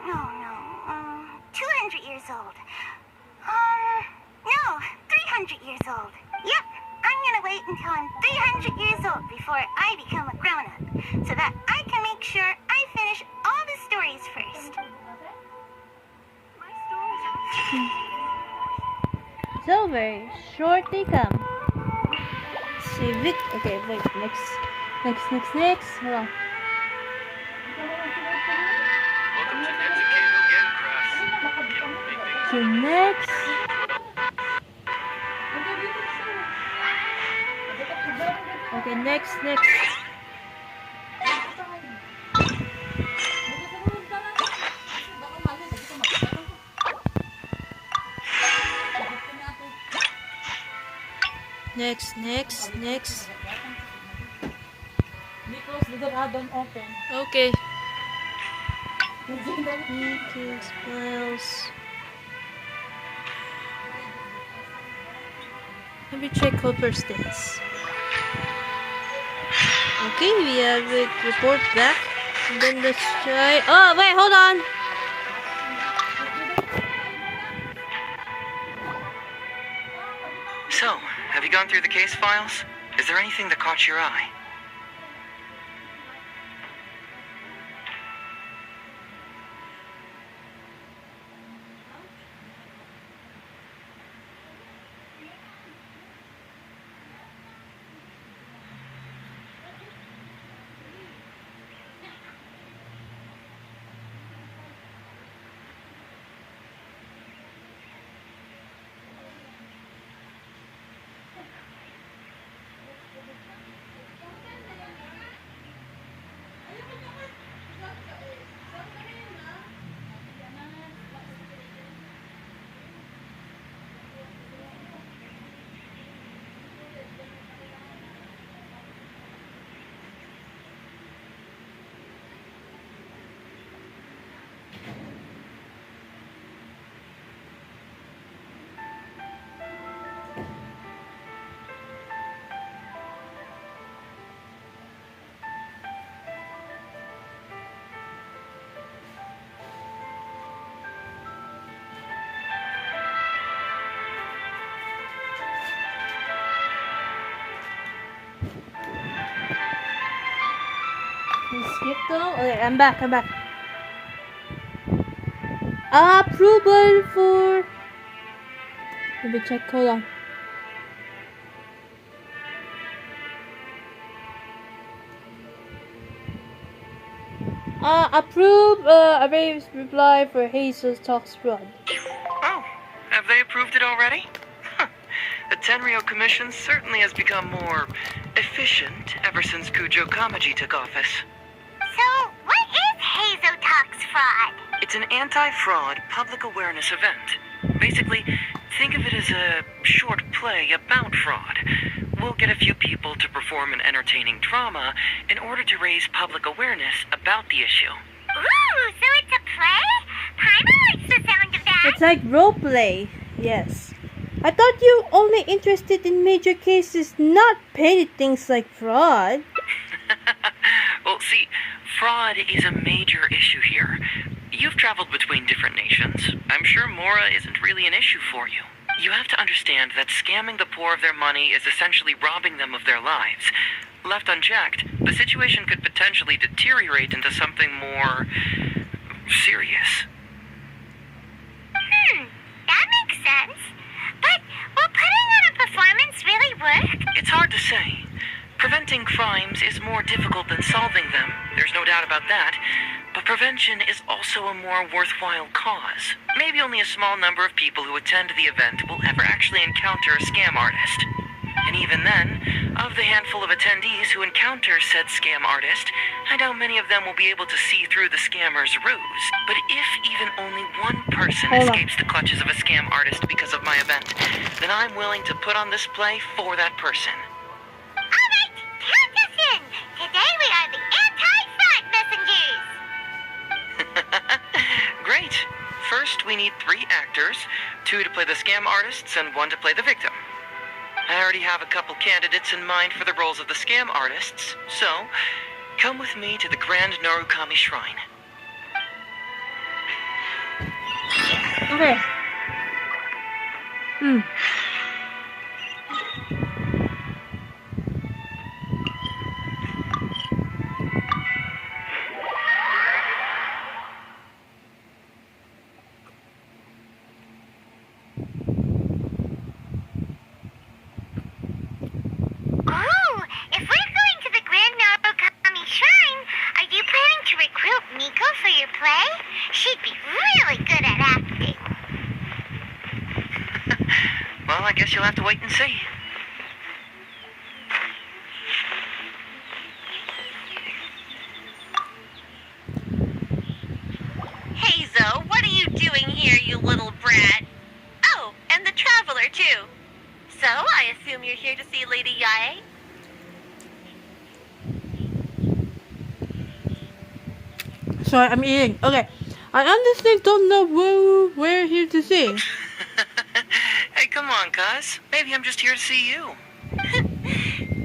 Speaker 7: No, 200 years old. No, 300 years old. Yep, I'm gonna wait until I'm 300 years old before I become a grown-up, so that I can make sure I finish all the stories first. My stories are...
Speaker 1: It's over. Shortly come. Save it. Okay, wait. Next. Hold on. So next. Okay, next. Next.
Speaker 12: Because the door don't open.
Speaker 1: Okay. Smiles. Let me check Hopper stats. Okay, we have it report back. And then let's try. Oh, wait, hold on.
Speaker 5: So, have you gone through the case files? Is there anything that caught your eye?
Speaker 1: Skip though? Okay, I'm back. Approval for... Let me check, hold on. Approve, Arabe's reply for Heizou's tax fraud.
Speaker 5: Oh, have they approved it already? The Tenryou Commission certainly has become more efficient ever since Kujo Kamaji took office.
Speaker 7: So, what is Heizou Tax Fraud?
Speaker 5: It's an anti-fraud public awareness event. Basically, think of it as a short play about fraud. We'll get a few people to perform an entertaining drama in order to raise public awareness about the issue.
Speaker 7: Ooh, so it's a play? Paimon likes the sound of that.
Speaker 1: It's like roleplay, yes. I thought you only interested in major cases, not petty things like fraud.
Speaker 5: Well, see, fraud is a major issue here. You've traveled between different nations. I'm sure Mora isn't really an issue for you. You have to understand that scamming the poor of their money is essentially robbing them of their lives. Left unchecked, the situation could potentially deteriorate into something more serious.
Speaker 7: That makes sense. But will putting on a performance really work?
Speaker 5: It's hard to say. Preventing crimes is more difficult than solving them, there's no doubt about that. But prevention is also a more worthwhile cause. Maybe only a small number of people who attend the event will ever actually encounter a scam artist. And even then, of the handful of attendees who encounter said scam artist, I doubt many of them will be able to see through the scammer's ruse. But if even only one person escapes the clutches of a scam artist because of my event, then I'm willing to put on this play for that person.
Speaker 7: Alright, count us in! Today we are the anti-fraud messengers!
Speaker 5: Great. First, we need 3 actors, 2 to play the scam artists and 1 to play the victim. I already have a couple candidates in mind for the roles of the scam artists, so come with me to the Grand Narukami Shrine.
Speaker 1: Okay.
Speaker 7: Miko for your play? She'd be really good at acting.
Speaker 5: guess you'll have to wait and see.
Speaker 2: Heizou, what are you doing here, you little brat? Oh, and the traveler, too. So, I assume you're here to see Lady Yae?
Speaker 1: Sorry, I'm eating. Okay. I honestly don't know who we're here to see.
Speaker 5: Hey, come on, cuz. Maybe I'm just here to see you.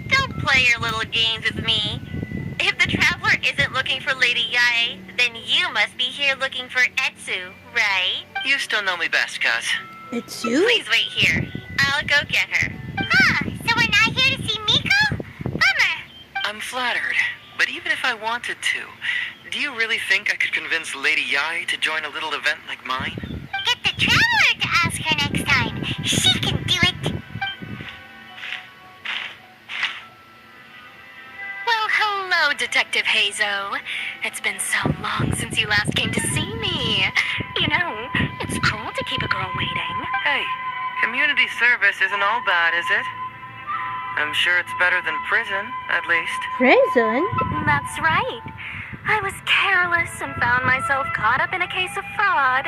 Speaker 2: Don't play your little games with me. If the traveler isn't looking for Lady Yae, then you must be here looking for Etsu, right?
Speaker 5: You still know me best, cuz.
Speaker 1: It's you?
Speaker 2: Please wait here. I'll go get her.
Speaker 7: Huh, so we're not here to see Miko? Bummer.
Speaker 5: I'm flattered, but even if I wanted to, do you really think I could convince Lady Yae to join a little event like mine?
Speaker 7: Get the traveler to ask her next time. She can do it.
Speaker 2: Well, hello, Detective Heizou. It's been so long since you last came to see me. You know, it's cruel to keep a girl waiting.
Speaker 5: Hey, community service isn't all bad, is it? I'm sure it's better than prison, at least.
Speaker 1: Prison?
Speaker 2: That's right. I was careless and found myself caught up in a case of fraud.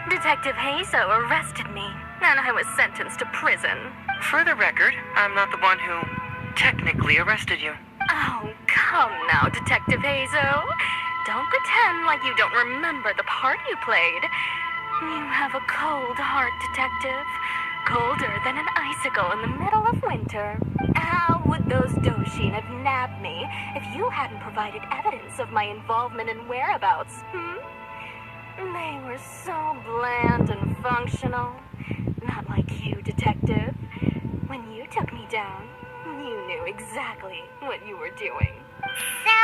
Speaker 2: Detective Heizou arrested me, and I was sentenced to prison.
Speaker 5: For the record, I'm not the one who technically arrested you.
Speaker 2: Oh, come now, Detective Heizou. Don't pretend like you don't remember the part you played. You have a cold heart, Detective. Colder than an icicle in the middle of winter. How would those Doshin have nabbed me if you hadn't provided evidence of my involvement and whereabouts, They were so bland and functional. Not like you, Detective. When you took me down, you knew exactly what you were doing.
Speaker 7: So,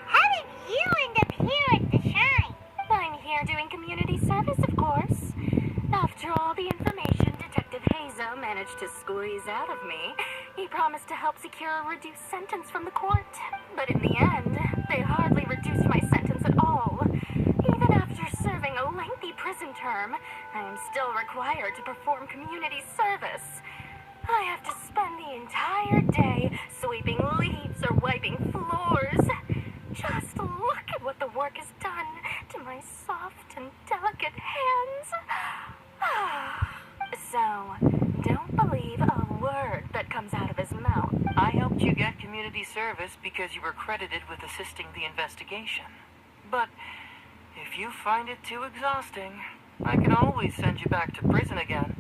Speaker 7: how did you end up here at the shrine?
Speaker 2: I'm here doing community service, of course. After all the information Detective Heizou managed to squeeze out of me, he promised to help secure a reduced sentence from the court. But in the end, they hardly reduced my sentence at all. Even after serving a lengthy prison term, I am still required to perform community service. I have to spend the entire day sweeping leaves or wiping floors. Just look at what the work has done to my soft and delicate hands. So, don't believe a word that comes out of his mouth.
Speaker 5: I helped you get community service because you were credited with assisting the investigation. But if you find it too exhausting, I can always send you back to prison again.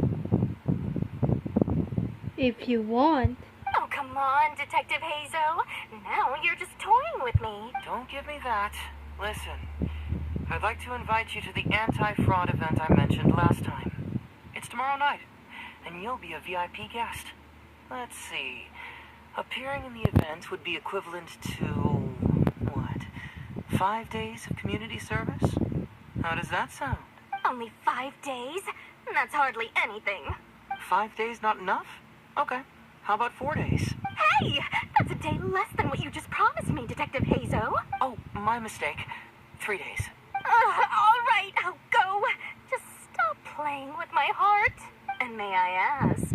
Speaker 1: If you want.
Speaker 2: Oh, come on, Detective Heizou. Now you're just toying with me.
Speaker 5: Don't give me that. Listen, I'd like to invite you to the anti-fraud event I mentioned last time. It's tomorrow night, and you'll be a VIP guest. Let's see. Appearing in the event would be equivalent to, 5 days of community service? How does that sound?
Speaker 2: Only 5 days? That's hardly anything.
Speaker 5: 5 days not enough? Okay. How about 4 days?
Speaker 2: Hey! That's a day less than what you just promised me, Detective Heizou.
Speaker 5: Oh, my mistake. 3 days.
Speaker 2: All right, I'll go. Just stop playing with my heart. And may I ask,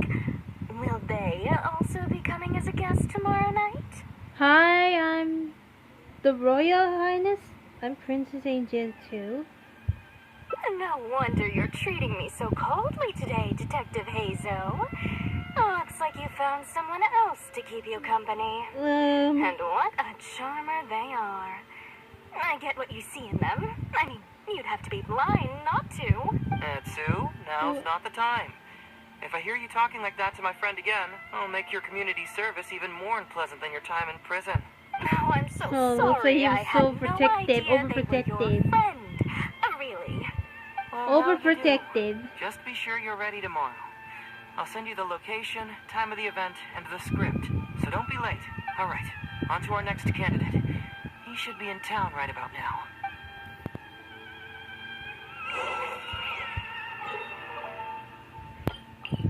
Speaker 2: will they also be coming as a guest tomorrow night?
Speaker 1: Hi, I'm the Royal Highness. I'm Princess Angel too.
Speaker 2: No wonder you're treating me so coldly today, Detective Heizou. Looks like you found someone else to keep you company. And what a charmer they are. I get what you see in them. I mean, you'd have to be blind not to.
Speaker 5: Etsu, now's not the time. If I hear you talking like that to my friend again, I'll make your community service even more unpleasant than your time in prison.
Speaker 2: Oh, I'm so
Speaker 1: Oh,
Speaker 2: sorry.
Speaker 1: he was
Speaker 2: I
Speaker 1: so
Speaker 2: had
Speaker 1: protective,
Speaker 2: no idea they were your
Speaker 1: overprotective.
Speaker 2: friend. Really?
Speaker 5: Well, now you do.
Speaker 1: Overprotective.
Speaker 5: Just be sure you're ready tomorrow. I'll send you the location, time of the event, and the script. So don't be late. All right, on to our next candidate. He should be in town right about now.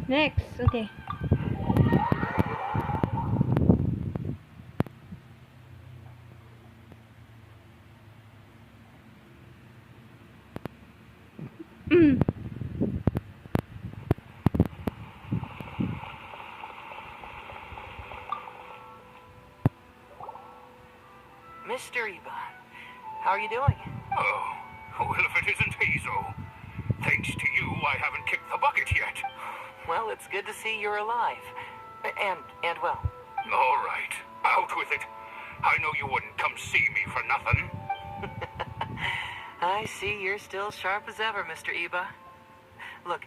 Speaker 1: Next, okay.
Speaker 5: Mr. Iba. How are you doing?
Speaker 8: Oh, well, if it isn't Heizou. Thanks to you, I haven't kicked the bucket yet.
Speaker 5: Well, it's good to see you're alive. And well.
Speaker 8: All right, out with it. I know you wouldn't come see me for nothing.
Speaker 5: I see you're still sharp as ever, Mr. Iba. Look,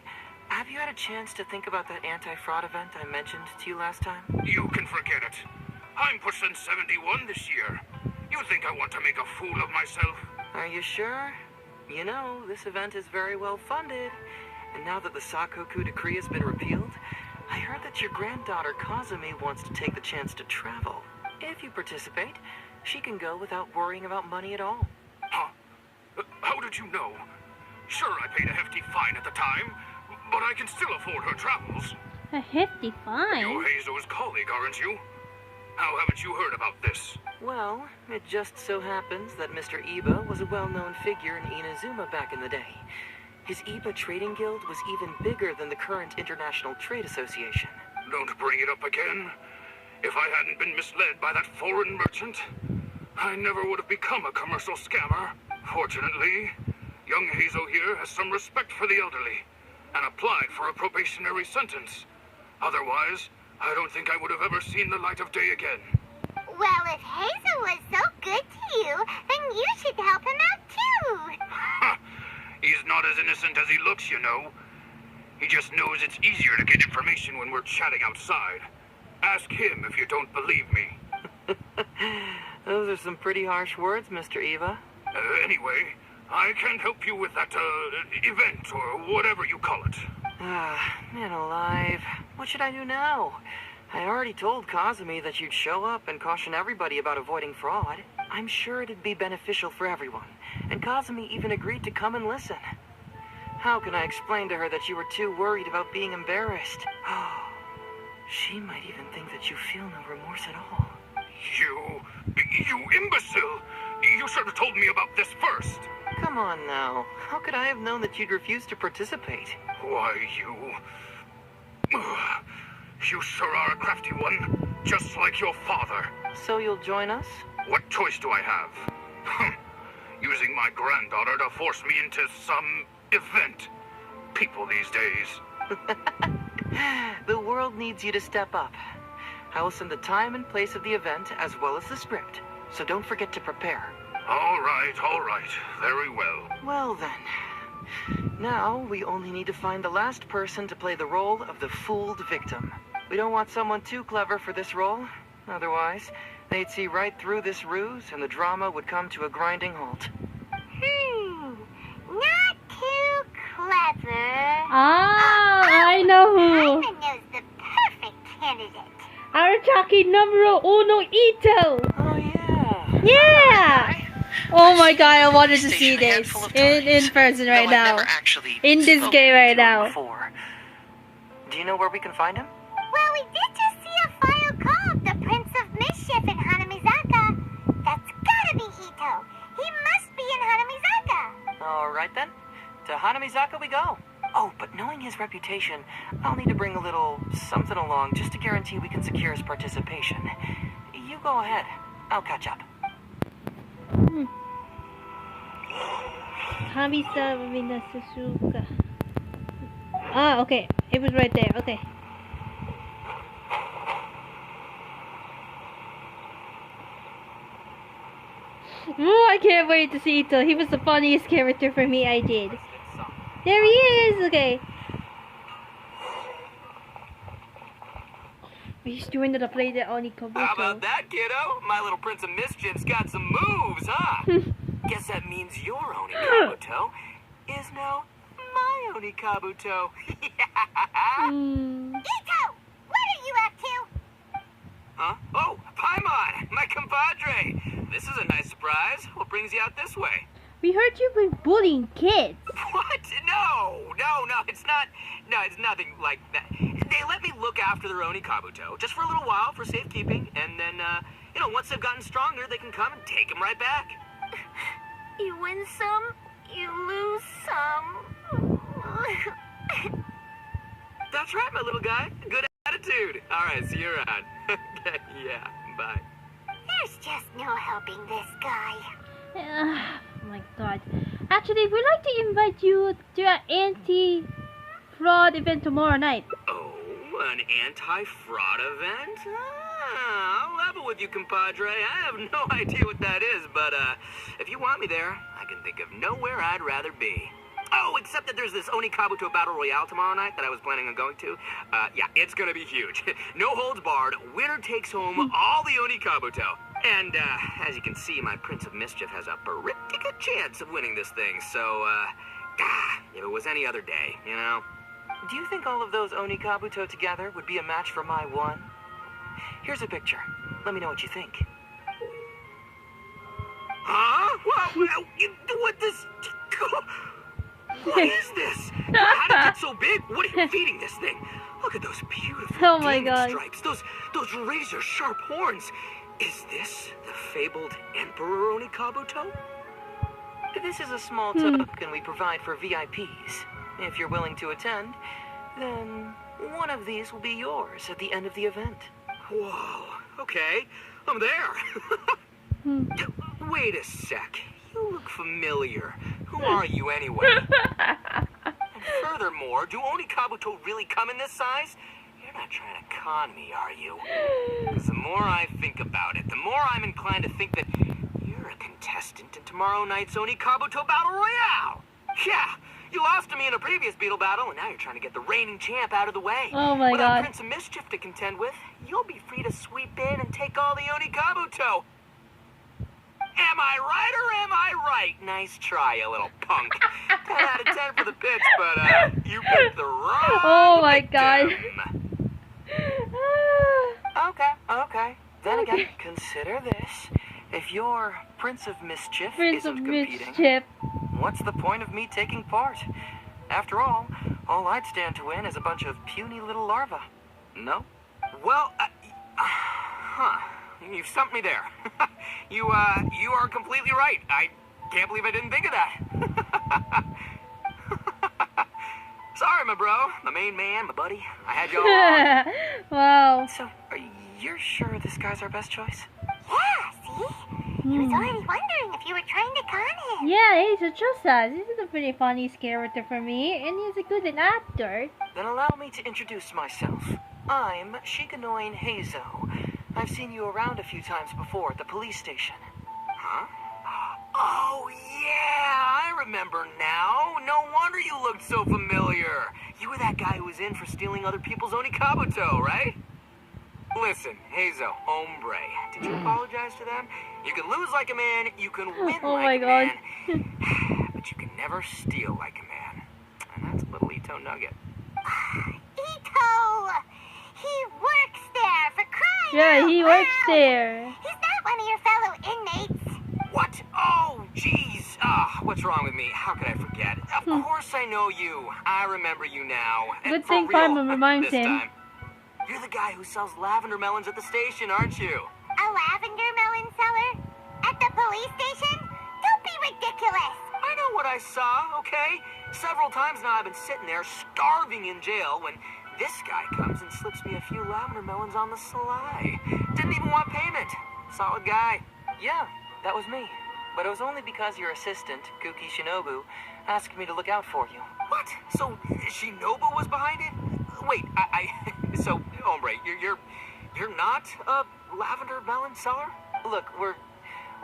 Speaker 5: have you had a chance to think about that anti-fraud event I mentioned to you last time?
Speaker 8: You can forget it. I'm pushing 71 this year. You think I want to make a fool of myself?
Speaker 5: Are you sure? You know, this event is very well funded. And now that the Sakoku decree has been repealed, I heard that your granddaughter Kazumi wants to take the chance to travel. If you participate, she can go without worrying about money at all.
Speaker 8: Huh? How did you know? Sure, I paid a hefty fine at the time, but I can still afford her travels.
Speaker 1: A hefty fine?
Speaker 8: You're Heizou's colleague, aren't you? How haven't you heard about this?
Speaker 5: Well, it just so happens that Mr. Iba was a well-known figure in Inazuma back in the day. His Iba Trading Guild was even bigger than the current International Trade Association.
Speaker 8: Don't bring it up again. If I hadn't been misled by that foreign merchant, I never would have become a commercial scammer. Fortunately, young Heizou here has some respect for the elderly and applied for a probationary sentence. Otherwise, I don't think I would have ever seen the light of day again.
Speaker 7: Well, if Heizou was so good to you, then you should help him out too.
Speaker 8: He's not as innocent as he looks, you know. He just knows it's easier to get information when we're chatting outside. Ask him if you don't believe me.
Speaker 5: Those are some pretty harsh words, Mr. Iba.
Speaker 8: Anyway, I can help you with that, event, or whatever you call it.
Speaker 5: Ah, man alive. What should I do now? I already told Kazumi that you'd show up and caution everybody about avoiding fraud. I'm sure it'd be beneficial for everyone, and Kazumi even agreed to come and listen. How can I explain to her that you were too worried about being embarrassed? She might even think that you feel no remorse at all.
Speaker 8: You imbecile! You should have told me about this first.
Speaker 5: Come on now. How could I have known that you'd refuse to participate?
Speaker 8: Why, You sure are a crafty one, just like your father.
Speaker 5: So you'll join us?
Speaker 8: What choice do I have? Using my granddaughter to force me into some event. People these days.
Speaker 5: The world needs you to step up. I will send the time and place of the event as well as the script, so don't forget to prepare.
Speaker 8: All right. Very well.
Speaker 5: Well then. Now, we only need to find the last person to play the role of the fooled victim. We don't want someone too clever for this role. Otherwise, they'd see right through this ruse and the drama would come to a grinding halt.
Speaker 7: Not too clever.
Speaker 1: I know who.
Speaker 7: Paimon knows the perfect candidate.
Speaker 1: Arachaki numero uno Ito.
Speaker 5: Oh yeah.
Speaker 1: Yeah. Oh my god, I wanted to see this in person right now. In this game right now.
Speaker 5: Do you know where we can find him?
Speaker 7: Well, we did just see a file called the Prince of Mischief in Hanamizaka. That's gotta be Ito. He must be in Hanamizaka.
Speaker 5: Alright then. To Hanamizaka we go. Oh, but knowing his reputation, I'll need to bring a little something along just to guarantee we can secure his participation. You go ahead. I'll catch up.
Speaker 1: Hamisa Vina Suzuka. Ah, okay. It was right there. Okay. Ooh, I can't wait to see Ito. He was the funniest character for me. I did. There he is. Okay. He's doing the play that Oni Kabuto.
Speaker 9: How about that, kiddo? My little Prince of Mischief's got some moves, huh? Guess that means your Oni Kabuto is now my Oni Kabuto.
Speaker 7: Ito, what are you up to?
Speaker 9: Huh? Oh, Paimon, my compadre. This is a nice surprise. What brings you out this way?
Speaker 1: We heard you've been bullying kids.
Speaker 9: What? No, it's not. No, it's nothing like that. They let me look after their Oni Kabuto just for a little while for safekeeping, and then, once they've gotten stronger, they can come and take them right back.
Speaker 7: You win some, you lose some.
Speaker 9: That's right, my little guy. Good attitude. All right, see you around. Okay, yeah, bye.
Speaker 7: There's just no helping this guy.
Speaker 1: Oh my god. Actually, we'd like to invite you to an anti-fraud event tomorrow night.
Speaker 9: Oh, an anti-fraud event? I'll level with you, compadre. I have no idea what that is, but if you want me there, I can think of nowhere I'd rather be. Oh, except that there's this Oni Kabuto Battle Royale tomorrow night that I was planning on going to. Yeah, it's gonna be huge. No holds barred. Winner takes home all the Oni Kabuto. And, as you can see, my Prince of Mischief has a pretty good chance of winning this thing, so, if it was any other day, you know?
Speaker 5: Do you think all of those Oni Kabuto together would be a match for my one? Here's a picture. Let me know what you think.
Speaker 9: Huh? What this... What is this? How did it get so big? What are you feeding this thing? Look at those beautiful
Speaker 1: Oh my
Speaker 9: demon
Speaker 1: god.
Speaker 9: stripes. Those razor-sharp horns. Is this the fabled Emperor Oni Kabuto?
Speaker 5: This is a small token we provide for VIPs. If you're willing to attend, then one of these will be yours at the end of the event.
Speaker 9: Whoa. Okay. I'm there. Wait a sec. You look familiar. Who are you anyway? And furthermore, do Oni Kabuto really come in this size? You're not trying to con me, are you? Because the more I think about it, the more I'm inclined to think that you're a contestant in tomorrow night's Oni Kabuto Battle Royale. Yeah, you lost to me in a previous Beetle battle, and now you're trying to get the reigning champ out of the way.
Speaker 1: Oh my
Speaker 9: Without
Speaker 1: god.
Speaker 9: Prince of Mischief to contend with, you'll be free to sweep in and take all the Oni Kabuto. Am I right or am I right? Nice try, you little punk. 10 out of 10 for the pitch, but you picked the wrong
Speaker 1: Oh my god.
Speaker 5: Okay. Then again, consider this. If your Prince of Mischief
Speaker 1: Prince
Speaker 5: isn't
Speaker 1: of
Speaker 5: competing,
Speaker 1: Mischief.
Speaker 5: what's the point of me taking part? After all I'd stand to win is a bunch of puny little larvae. No?
Speaker 9: Well, you've stumped me there. You are completely right. I can't believe I didn't think of that. Sorry, my bro, my main man, my buddy. I had you all wrong.
Speaker 1: Wow.
Speaker 5: So, are you sure this guy's our best choice?
Speaker 7: Yeah, see? He was already wondering if you were trying to con him.
Speaker 1: Yeah, he's a trust us. This is a pretty funny character for me, and he's a good actor.
Speaker 5: Then allow me to introduce myself. I'm Shikanoin Heizou. I've seen you around a few times before at the police station.
Speaker 9: Huh? Oh, yeah, I remember now. No wonder you looked so familiar. You were that guy who was in for stealing other people's Oni Kabuto, right? Listen, Heizou, hombre, did you apologize to them? You can lose like a man, you can win
Speaker 1: Oh
Speaker 9: like
Speaker 1: my
Speaker 9: a
Speaker 1: god.
Speaker 9: man, but you can never steal like a man. And that's a little Ito nugget.
Speaker 7: Ito! He works there, for crying
Speaker 1: Yeah,
Speaker 7: out
Speaker 1: he works
Speaker 7: loud.
Speaker 1: there.
Speaker 7: He's not one of your fellow inmates.
Speaker 9: What? Oh, jeez. What's wrong with me? How could I forget? Of course I know you. I remember you now. And
Speaker 1: Good
Speaker 9: for
Speaker 1: thing
Speaker 9: real,
Speaker 1: Paimon reminds
Speaker 9: this
Speaker 1: him.
Speaker 9: time. You're the guy who sells lavender melons at the station, aren't you?
Speaker 7: A lavender melon seller? At the police station? Don't be ridiculous.
Speaker 9: I know what I saw, okay? Several times now I've been sitting there starving in jail when this guy comes and slips me a few lavender melons on the sly. Didn't even want payment. Solid guy.
Speaker 5: Yeah, that was me. But it was only because your assistant, Kuki Shinobu, asked me to look out for you.
Speaker 9: What? So Shinobu was behind it? Wait, so hombre, you're not a lavender melon seller?
Speaker 5: Look, we're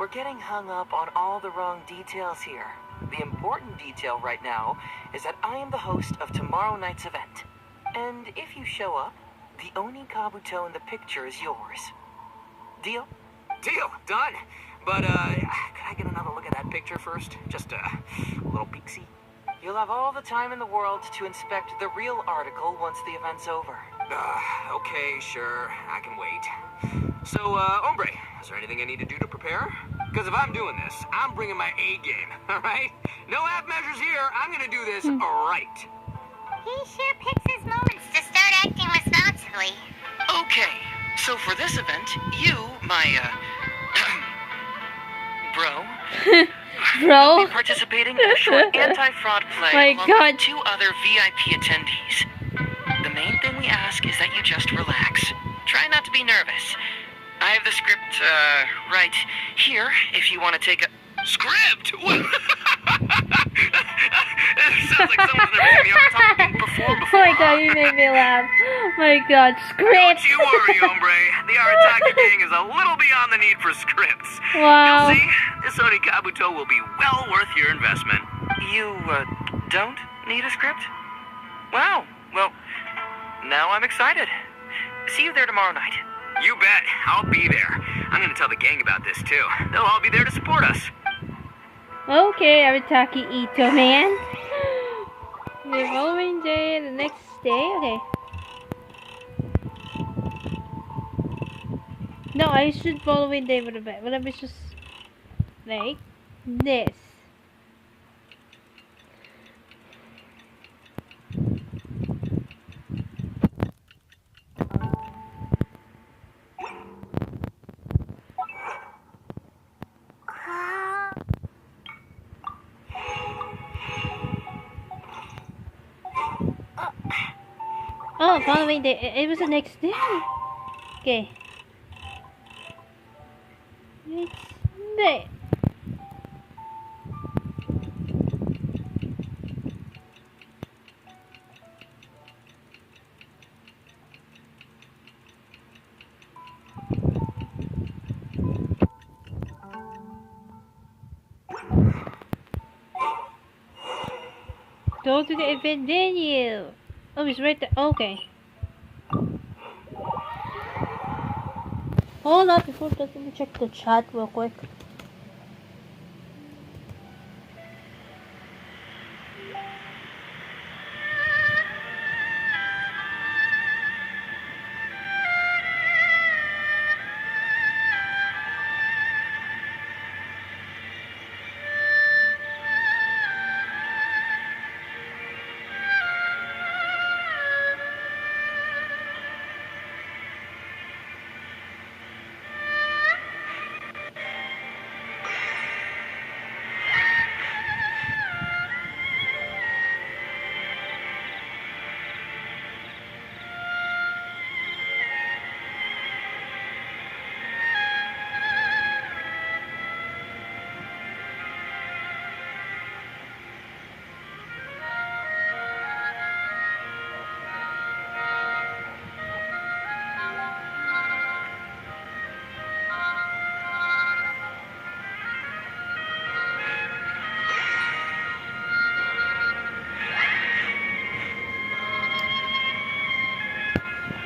Speaker 5: getting hung up on all the wrong details here. The important detail right now is that I am the host of tomorrow night's event. And if you show up, the Oni Kabuto in the picture is yours. Deal?
Speaker 9: Deal. Done. But, could I get another look at that picture first? Just a little peek-see?
Speaker 5: You'll have all the time in the world to inspect the real article once the event's over.
Speaker 9: Okay, sure. I can wait. So, hombre, is there anything I need to do to prepare? Because if I'm doing this, I'm bringing my A game, alright? No half measures here. I'm gonna do this right.
Speaker 7: He sure picks his moments to start acting responsibly.
Speaker 5: Okay, so for this event, you, my, bro,
Speaker 1: Bro.
Speaker 5: will be participating in a short anti-fraud play
Speaker 1: My
Speaker 5: along
Speaker 1: god.
Speaker 5: with 2 other VIP attendees. The main thing we ask is that you just relax. Try not to be nervous. I have the script, right here, if you want to take a...
Speaker 4: Script? What? It sounds like someone's never seen the Arataki being performed
Speaker 1: Oh
Speaker 4: before.
Speaker 1: my god, you made me laugh. My god, script!
Speaker 4: Don't you worry, hombre. The Arataki gang is a little beyond the need for scripts.
Speaker 1: Wow.
Speaker 4: You'll see, this Onikabuto will be well worth your investment.
Speaker 5: You, don't need a script? Wow, well, now I'm excited. See you there tomorrow night.
Speaker 3: You bet. I'll be there. I'm gonna tell the gang about this too. They'll all be there to support us.
Speaker 1: Okay, Arataki Ito, man. The following day, the next day, okay. No, I should following day with a bit. What if it's just like this? Oh, following day. It was the next day. Okay. Next day. Go to the event venue. Oh, it's right there. Okay. Hold up before that. Let me check the chat real quick.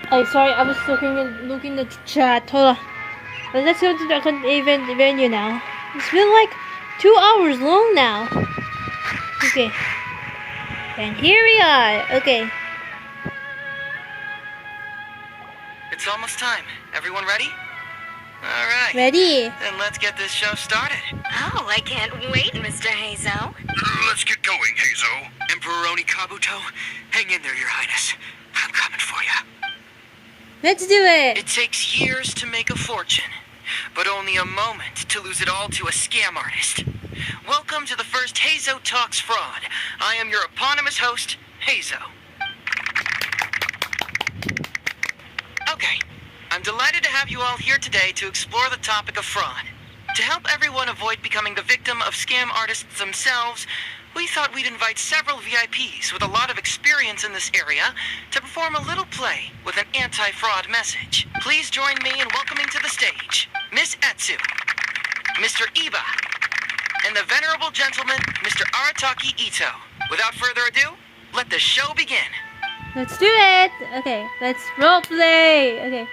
Speaker 1: Oh, sorry, I was looking at the chat. Hold on. But let's go to the event venue now. It's been like 2 hours long now. Okay. And here we are. Okay.
Speaker 5: It's almost time. Everyone ready? All right.
Speaker 1: Ready.
Speaker 5: Then let's get this show started.
Speaker 2: Oh, I can't wait, Mr. Heizou.
Speaker 4: Let's get going, Heizou.
Speaker 3: Emperor Onikabuto, hang in there, Your Highness. I'm coming for you.
Speaker 1: Let's do it.
Speaker 5: It takes years to make a fortune, but only a moment to lose it all to a scam artist. Welcome to the first Heizou Talks Fraud. I am your eponymous host, Heizou. Okay, I'm delighted to have you all here today to explore the topic of fraud. To help everyone avoid becoming the victim of scam artists themselves, we thought we'd invite several VIPs with a lot of experience in this area to perform a little play with an anti-fraud message. Please join me in welcoming to the stage Miss Etsu, Mr. Iba, and the venerable gentleman, Mr. Arataki Ito. Without further ado, let the show begin.
Speaker 1: Let's do it. Okay, let's roleplay. Okay.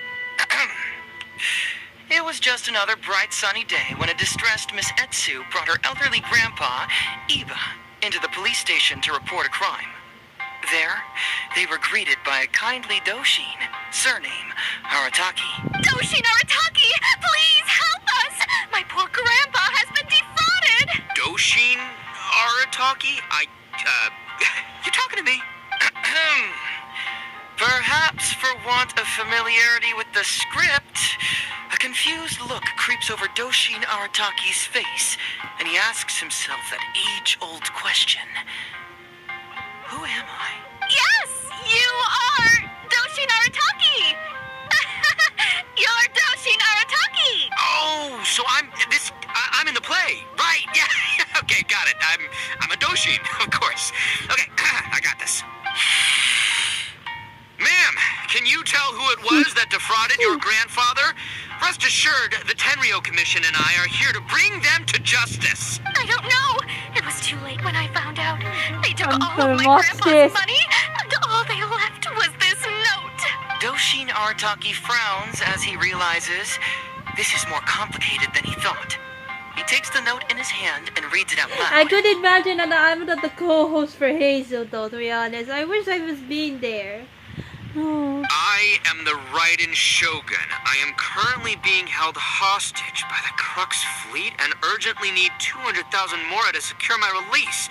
Speaker 5: It was just another bright sunny day when a distressed Miss Etsu brought her elderly grandpa, Iba, into the police station to report a crime. There, they were greeted by a kindly Doshin, surname Arataki.
Speaker 2: Doshin Arataki, please help us! My poor grandpa has been defrauded!
Speaker 3: Doshin Arataki? You talking to me?
Speaker 5: Perhaps for want of familiarity with the script, a confused look creeps over Doshin Arataki's face, and he asks himself that age-old question. Who am I?
Speaker 2: Yes, you are Doshin Arataki! You're Doshin Arataki!
Speaker 3: it. I'm a Doshin, of course. Okay, I got this. Ma'am, can you tell who it was that defrauded your grandfather? Rest assured, the Tenryo Commission and I are here to bring them to justice.
Speaker 2: I don't know. It was too late when I found out. They took
Speaker 1: I'm
Speaker 2: all
Speaker 1: gonna
Speaker 2: of my
Speaker 1: watch
Speaker 2: grandpa's
Speaker 1: this.
Speaker 2: money, and all they left was this note.
Speaker 5: Doshin Arataki frowns as he realizes this is more complicated than he thought. He takes the note in his hand and reads it out loud.
Speaker 1: I could imagine that I'm not the co-host for Heizou though, to be honest. I wish I was being there. Oh.
Speaker 3: I am the Raiden Shogun. I am currently being held hostage by the Crux fleet and urgently need 200,000 mora to secure my release.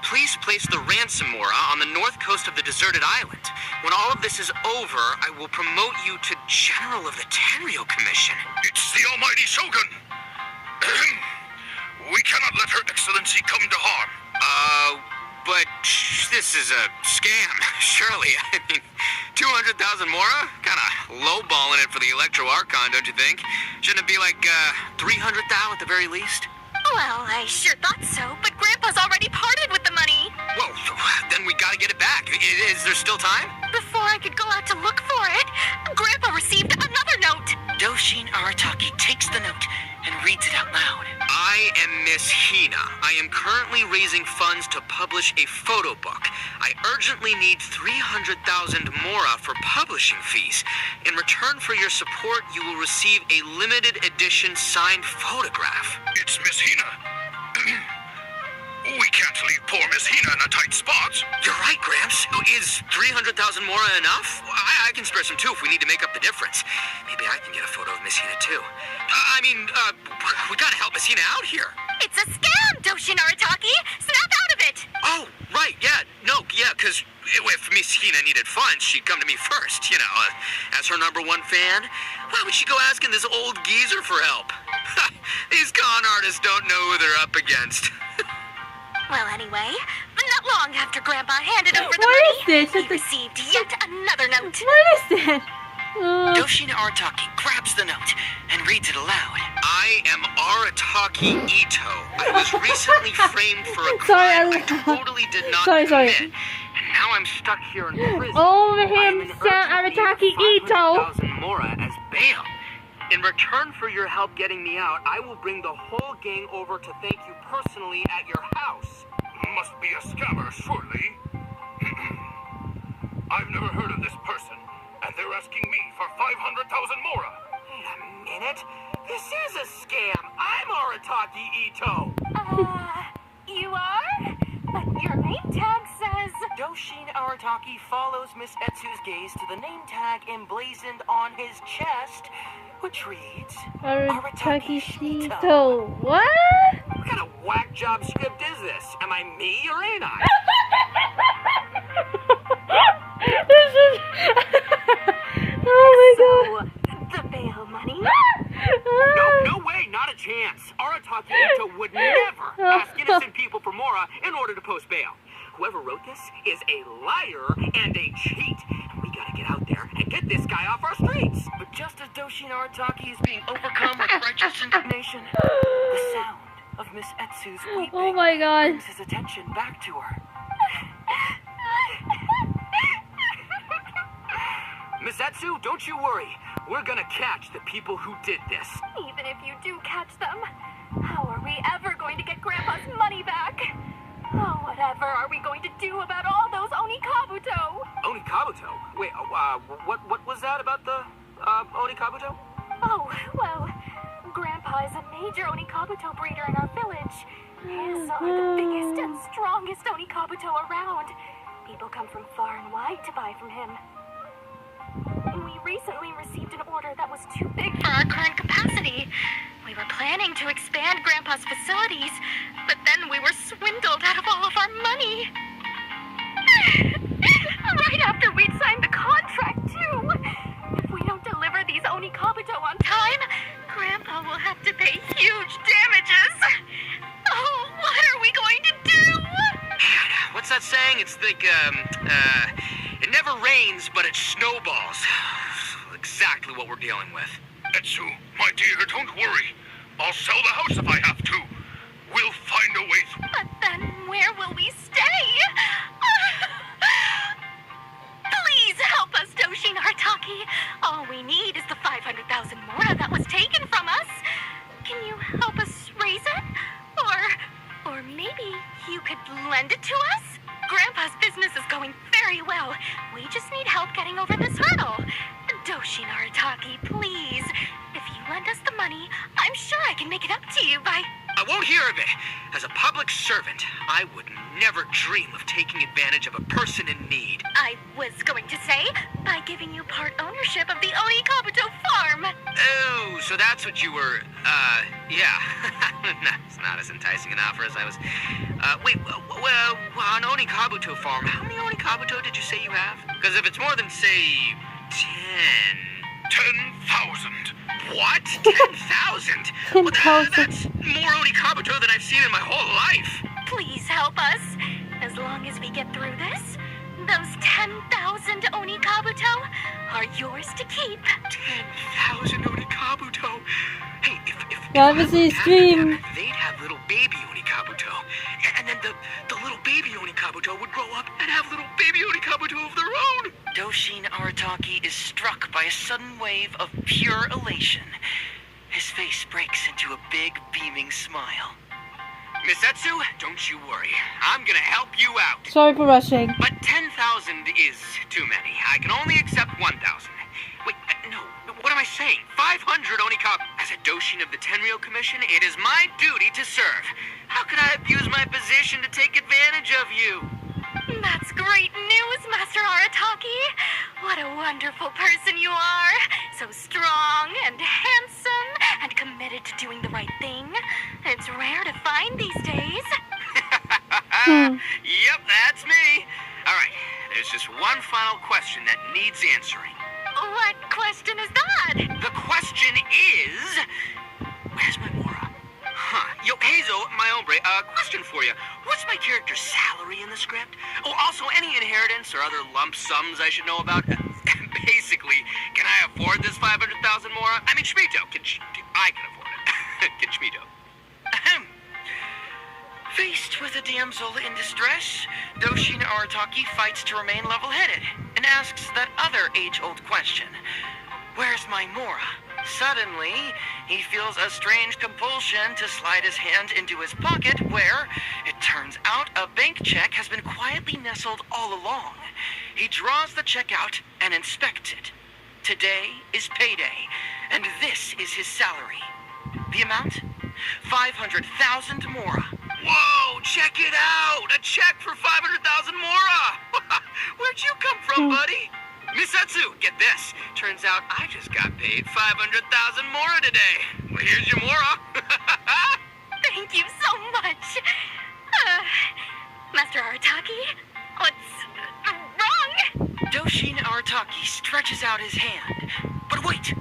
Speaker 3: Please place the ransom mora on the north coast of the deserted island. When all of this is over, I will promote you to General of the Tenryo Commission.
Speaker 8: It's the almighty Shogun. We cannot let Her Excellency come to harm.
Speaker 3: But this is a scam, surely. I mean, 200,000 mora? Kinda lowballing it for the Electro Archon, don't you think? Shouldn't it be like, 300,000 at the very least?
Speaker 2: Well, I sure thought so, but Grandpa's already parted with the money.
Speaker 3: Well, then we gotta get it back. Is there still time?
Speaker 2: Before I could go out to look for it, Grandpa received another note.
Speaker 5: Doshin Arataki takes the note and reads it out loud.
Speaker 3: I am Miss Hina. I am currently raising funds to publish a photo book. I urgently need 300,000 mora for publishing fees. In return for your support, you will receive a limited edition signed photograph.
Speaker 8: It's Miss Hina. We can't leave poor Miss Hina in a tight spot.
Speaker 3: You're right, Gramps. Is 300,000 mora enough? I can spare some too if we need to make up the difference. Maybe I can get a photo of Miss Hina too. We gotta help Miss Hina out here.
Speaker 2: It's a scam, Doshin Arataki. Snap out of it.
Speaker 3: Oh, right, because if Miss Hina needed funds, she'd come to me first, as her #1 fan. Why would she go asking this old geezer for help? These con artists don't know who they're up against.
Speaker 2: Well, anyway, not long after Grandpa handed over the
Speaker 1: What
Speaker 2: money,
Speaker 1: is this?
Speaker 2: he received yet another note.
Speaker 1: What is that?
Speaker 5: Doshin Arataki grabs the note and reads it aloud.
Speaker 3: I am Arataki Ito. I was recently framed for a
Speaker 1: Sorry,
Speaker 3: crime I totally did not
Speaker 1: sorry.
Speaker 3: commit. And now I'm stuck here in prison.
Speaker 1: Oh,
Speaker 3: I'm
Speaker 1: him,
Speaker 3: in
Speaker 1: Arataki Ito.
Speaker 3: 500,000 mora as bail. In return for your help getting me out, I will bring the whole gang over to thank you personally at your house.
Speaker 8: Must be a scammer, surely. I've never heard of this person, and they're asking me for 500,000 mora.
Speaker 9: Wait a minute. This is a scam. I'm Arataki Ito.
Speaker 2: You are? But your name tag says...
Speaker 9: Doshin Arataki follows Miss Etsu's gaze to the name tag emblazoned on his chest, which reads...
Speaker 1: Arataki Ito. What?
Speaker 9: What kind of whack job script is this? Am I me or ain't I?
Speaker 1: This is... Oh my god.
Speaker 2: The bail money?
Speaker 9: No way, not a chance. Arataki Ito would never ask innocent people for mora in order to post bail. Whoever wrote this is a liar and a cheat. And we gotta get out there and get this guy off our streets.
Speaker 5: But just as Doshin Arataki is being overcome with righteous indignation, the sound of Miss Etsu's weeping
Speaker 1: Oh my god.
Speaker 5: brings his attention back to her.
Speaker 9: Miss Etsu, don't you worry. We're gonna catch the people who did this.
Speaker 2: Even if you do catch them, how are we ever going to get Grandpa's money back? Oh, whatever are we going to do about all those Onikabuto?
Speaker 9: Onikabuto? Wait, what was that about the, Onikabuto?
Speaker 2: Oh, well, Grandpa is a major Onikabuto breeder in our village. His are the biggest and strongest Onikabuto around. People come from far and wide to buy from him. We recently received an order that was too big for our current capacity. We were planning to expand Grandpa's facilities, but then we were swindled out of all of our money. Right after we'd signed the contract, too. If we don't deliver these Onikabuto on time, Grandpa will have to pay huge damages. Oh, what are we going to do?
Speaker 3: What's that saying? It's like, it never rains, but it snowballs. Exactly what we're dealing with.
Speaker 8: Etsu, my dear, don't worry. I'll sell the house if I have to. We'll find a way through.
Speaker 2: But that sure I can make it up to you by...
Speaker 3: I won't hear of it. As a public servant, I would never dream of taking advantage of a person in need.
Speaker 2: I was going to say, by giving you part ownership of the Onikabuto farm.
Speaker 3: Oh, so that's what you were, yeah. It's not as enticing an offer as I was... wait, well, on Onikabuto farm, how many Onikabuto did you say you have? Because if it's more than, say, 10,000. What? 10,000?
Speaker 1: 10,000.
Speaker 3: That's more Onikabuto than I've seen in my whole life.
Speaker 2: Please help us. As long as we get through this, those 10,000 Onikabuto are yours to keep.
Speaker 3: 10,000 Onikabuto. Hey, if
Speaker 1: That was his dream.
Speaker 3: they'd have little baby Onikabuto. And then the little baby Onikabuto would grow up and have little baby Onikabuto of their own.
Speaker 5: Doshin Arataki is struck by a sudden wave of pure elation. His face breaks into a big, beaming smile.
Speaker 3: Missetsu, don't you worry. I'm gonna help you out.
Speaker 1: Sorry for rushing.
Speaker 3: But 10,000 is too many. I can only accept 1,000. Wait, no, what am I saying? 500 Onikabu. As a Doshin of the Tenryou Commission, it is my duty to serve. How could I abuse my position to take advantage of you?
Speaker 2: That's great news, Master Arataki. What a wonderful person you are. So strong and handsome and committed to doing the right thing. It's rare to find these days.
Speaker 3: Yep, that's me. All right, there's just one final question that needs answering.
Speaker 2: What question is that?
Speaker 3: The question is... Where's my Mora? Huh. Yo, Heizou, my hombre, question for you. What's my character's salary in the script? Oh, also, any inheritance or other lump sums I should know about? Basically, can I afford this 500,000 Mora? I mean, Shmito. I can afford it. Can Shmito?
Speaker 5: Ahem. Faced with a damsel in distress, Doshin Arataki fights to remain level-headed and asks that other age-old question. Where's my Mora? Suddenly, he feels a strange compulsion to slide his hand into his pocket where, it turns out, a bank check has been quietly nestled all along. He draws the check out and inspects it. Today is payday, and this is his salary. The amount? 500,000 Mora.
Speaker 3: Whoa, check it out! A check for 500,000 Mora! Where'd you come from, buddy? Missetsu, get this. Turns out I just got paid 500,000 Mora today. Well, here's your Mora.
Speaker 2: Thank you so much. Master Arataki, what's wrong?
Speaker 5: Doshin Arataki stretches out his hand. But wait!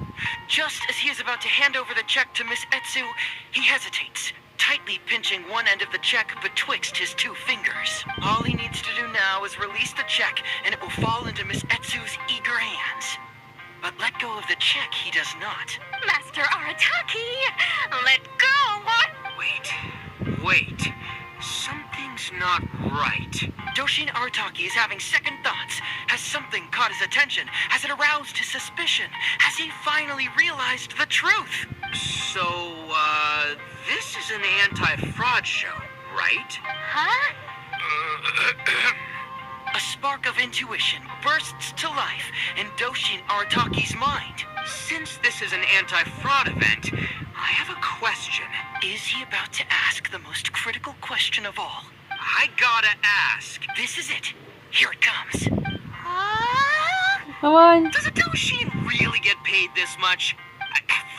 Speaker 5: Just as he is about to hand over the check to Miss Etsu, he hesitates, tightly pinching one end of the check betwixt his two fingers. All he needs to do now is release the check, and it will fall into Miss Etsu's eager hands. But let go of the check he does not.
Speaker 2: Master Arataki, let go!
Speaker 3: Wait. Something's not right.
Speaker 5: Doshin Arataki is having second thoughts. Has something caught his attention? Has it aroused his suspicion? Has he finally realized the truth?
Speaker 3: So, this is an anti-fraud show, right?
Speaker 2: Huh?
Speaker 5: A spark of intuition bursts to life in Doshin Arataki's mind.
Speaker 3: Since this is an anti-fraud event, I have a question.
Speaker 5: Is he about to ask the most critical question of all?
Speaker 3: I gotta ask.
Speaker 5: This is it. Here it comes.
Speaker 1: Come on.
Speaker 3: Does a Doshin really get paid this much?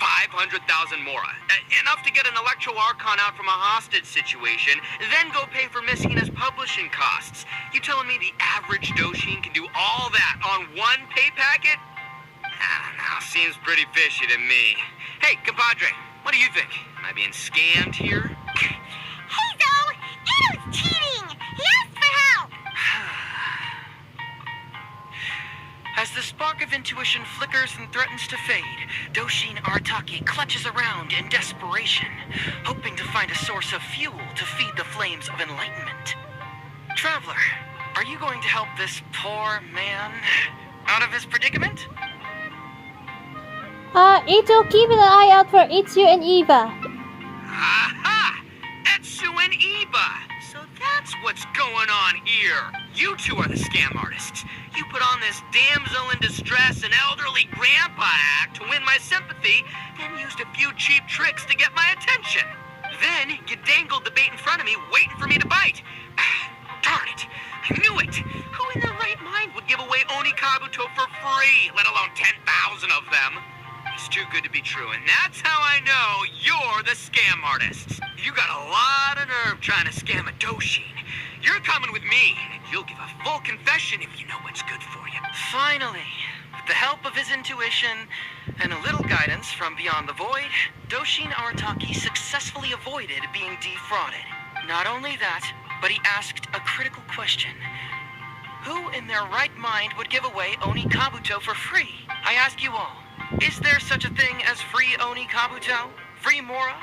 Speaker 3: 500,000 Mora. Enough to get an Electro Archon out from a hostage situation, then go pay for Miss Hina's publishing costs. You telling me the average Doshin can do all that on one pay packet? I don't know, seems pretty fishy to me. Hey, compadre, what do you think? Am I being scammed here?
Speaker 7: Heizou! Ito's cheating! He asked for help!
Speaker 5: As the spark of intuition flickers and threatens to fade, Doshin Arataki clutches around in desperation, hoping to find a source of fuel to feed the flames of enlightenment. Traveler, are you going to help this poor man out of his predicament?
Speaker 1: Ito, keep an eye out for Itsu and Eva.
Speaker 3: Aha! Etsu and Eva! So that's what's going on here. You two are the scam artists. You put on this damsel in distress and elderly grandpa act to win my sympathy, then used a few cheap tricks to get my attention. Then you dangled the bait in front of me, waiting for me to bite. Darn it! I knew it! Who in their right mind would give away Oni Kabuto for free, let alone 10,000 of them? It's too good to be true, and that's how I know you're the scam artist. You got a lot of nerve trying to scam a Doshin. You're coming with me, and you'll give a full confession if you know what's good for you.
Speaker 5: Finally, with the help of his intuition and a little guidance from beyond the void, Doshin Arataki successfully avoided being defrauded. Not only that, but he asked a critical question. Who in their right mind would give away Oni Kabuto for free? I ask you all, is there such a thing as free Oni Kabuto? Free Mora?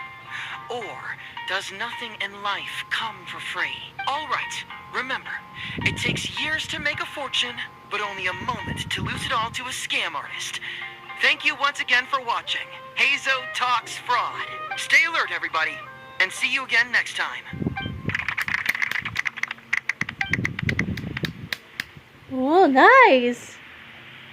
Speaker 5: Or does nothing in life come for free? All right, remember, it takes years to make a fortune, but only a moment to lose it all to a scam artist. Thank you once again for watching Heizou Talks Fraud. Stay alert, everybody, and see you again next time.
Speaker 1: Oh, nice.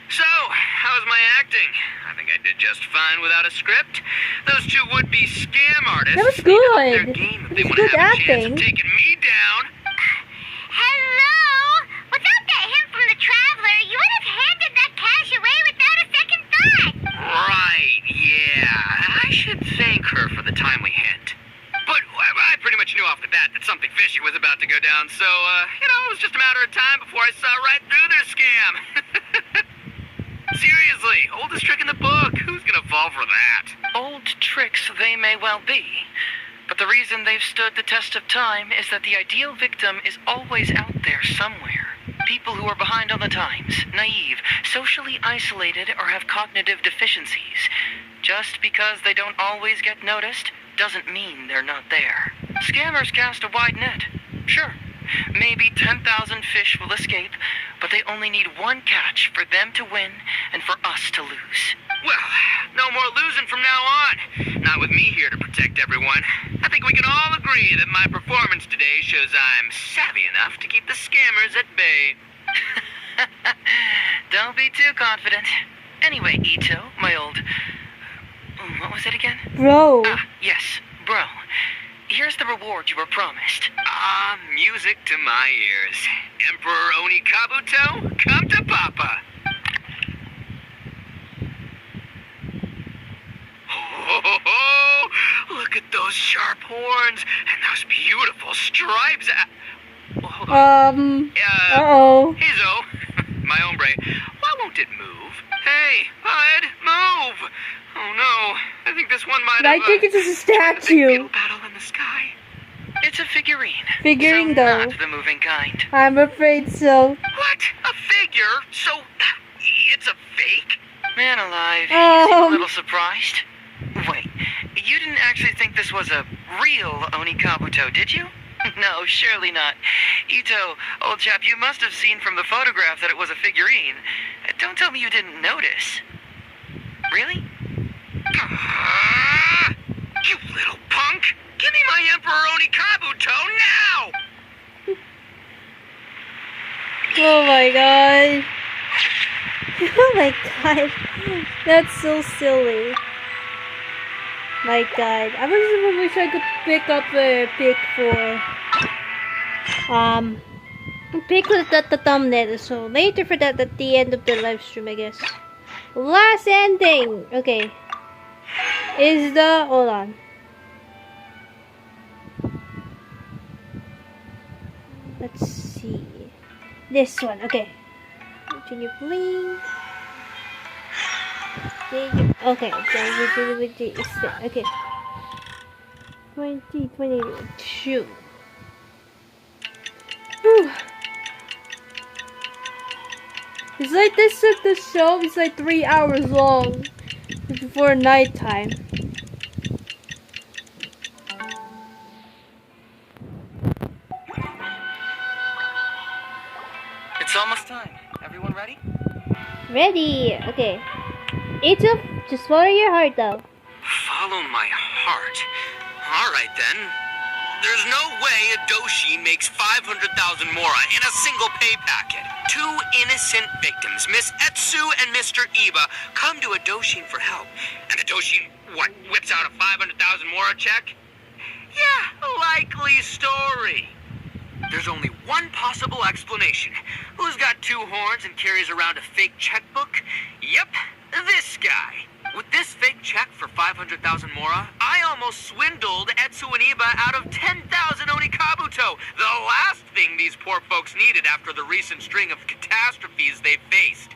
Speaker 3: So, how's my acting? I think I did just fine without a script. Those two would-be scam artists.
Speaker 1: That was
Speaker 3: need to up their
Speaker 1: good.
Speaker 3: game if
Speaker 1: It
Speaker 3: they
Speaker 1: was
Speaker 3: want to
Speaker 1: good
Speaker 3: have a chance
Speaker 1: acting.
Speaker 3: of taking me down.
Speaker 7: Hello? Without that hint from the Traveler, you would have handed that cash away without a second thought.
Speaker 3: Right, yeah. I should thank her for the timely hint. But I pretty much knew off the bat that something fishy was about to go down, so, it was just a matter of time before I saw right through their scam. Seriously, oldest trick in the book. Who's gonna fall for that?
Speaker 5: Old tricks they may well be, but the reason they've stood the test of time is that the ideal victim is always out there somewhere. People who are behind on the times, naive, socially isolated, or have cognitive deficiencies. Just because they don't always get noticed doesn't mean they're not there. Scammers cast a wide net. Sure, maybe 10,000 fish will escape, but they only need one catch for them to win and for us to lose.
Speaker 3: Well, no more losing from now on. Not with me here to protect everyone. I think we can all agree that my performance today shows I'm savvy enough to keep the scammers at bay.
Speaker 5: Don't be too confident. Anyway, Ito, my old... What was it again?
Speaker 1: Bro.
Speaker 5: Ah, yes, bro. Here's the reward you were promised.
Speaker 3: Ah, music to my ears. Emperor Oni Kabuto, come to Papa. Oh, look at those sharp horns and those beautiful stripes. Well, hold on.
Speaker 1: Uh-oh.
Speaker 3: Heizou, my hombre, why won't it move? Hey, bud, move! Oh no, I think this one might have...
Speaker 1: I think it's just a statue.
Speaker 3: Battle in the sky.
Speaker 5: It's a figurine.
Speaker 1: Figurine,
Speaker 5: so
Speaker 1: though.
Speaker 5: Not the moving kind.
Speaker 1: I'm afraid so.
Speaker 3: What? A figure? So, it's a fake?
Speaker 5: Man alive, you seem a
Speaker 1: Um.
Speaker 5: little surprised. Wait, you didn't actually think this was a real Oni Kabuto, did you? No, surely not. Ito, old chap, you must have seen from the photograph that it was a figurine. Don't tell me you didn't notice. Really?
Speaker 3: You little punk! Give me my Emperor Oni Kabuto now!
Speaker 1: Oh my god. Oh my god. That's so silly. My god. I wish I could pick up a pic for pick with the thumbnail. So later for that at the end of the live stream, I guess. Last ending. Okay. Is the hold on. Let's see. This one. Okay. Continue playing. Okay. Okay. 2022. Whew. It's like the show is like 3 hours long before nighttime.
Speaker 5: It's almost time. Everyone ready?
Speaker 1: Ready. Okay. Ito, just follow your heart though.
Speaker 3: Follow my heart. Alright then. There's no way a Doshin makes 500,000 mora in a single pay packet. Two innocent victims, Miss Etsu and Mr. Iba, come to a Doshin for help. And the Doshin, what, whips out a 500,000 mora check? Yeah, likely story. There's only one possible explanation. Who's got two horns and carries around a fake checkbook? Yep, this guy. With this fake check for 500,000 mora, I almost swindled Etsu and Iba out of 10,000 onikabuto, the last thing these poor folks needed after the recent string of catastrophes they've faced.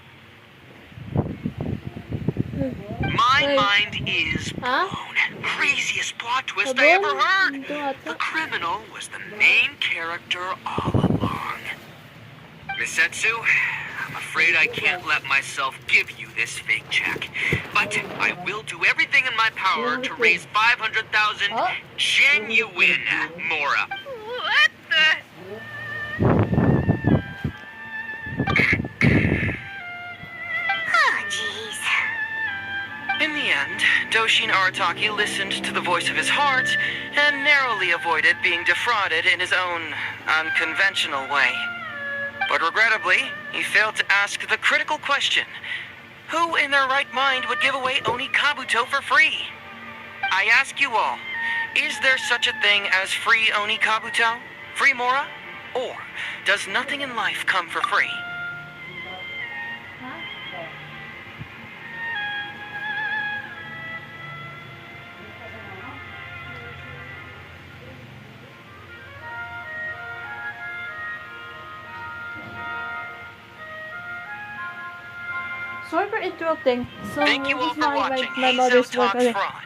Speaker 3: My mind is blown. Craziest plot twist I ever heard. The criminal was the main character all along. Miss Etsu, I'm afraid I can't let myself give you this fake check. But I will do everything in my power to raise 500,000 genuine mora. What the?
Speaker 7: Oh, jeez.
Speaker 5: In the end, Doshin Arataki listened to the voice of his heart and narrowly avoided being defrauded in his own unconventional way. But regrettably, he failed to ask the critical question: who in their right mind would give away Oni Kabuto for free? I ask you all, is there such a thing as free Oni Kabuto? Free mora? Or does nothing in life come for free?
Speaker 1: Sorry for interrupting. So
Speaker 5: Thank you all
Speaker 1: this is
Speaker 5: for watching
Speaker 1: my
Speaker 5: Heizou
Speaker 1: mother's work.
Speaker 5: Talks Fraud.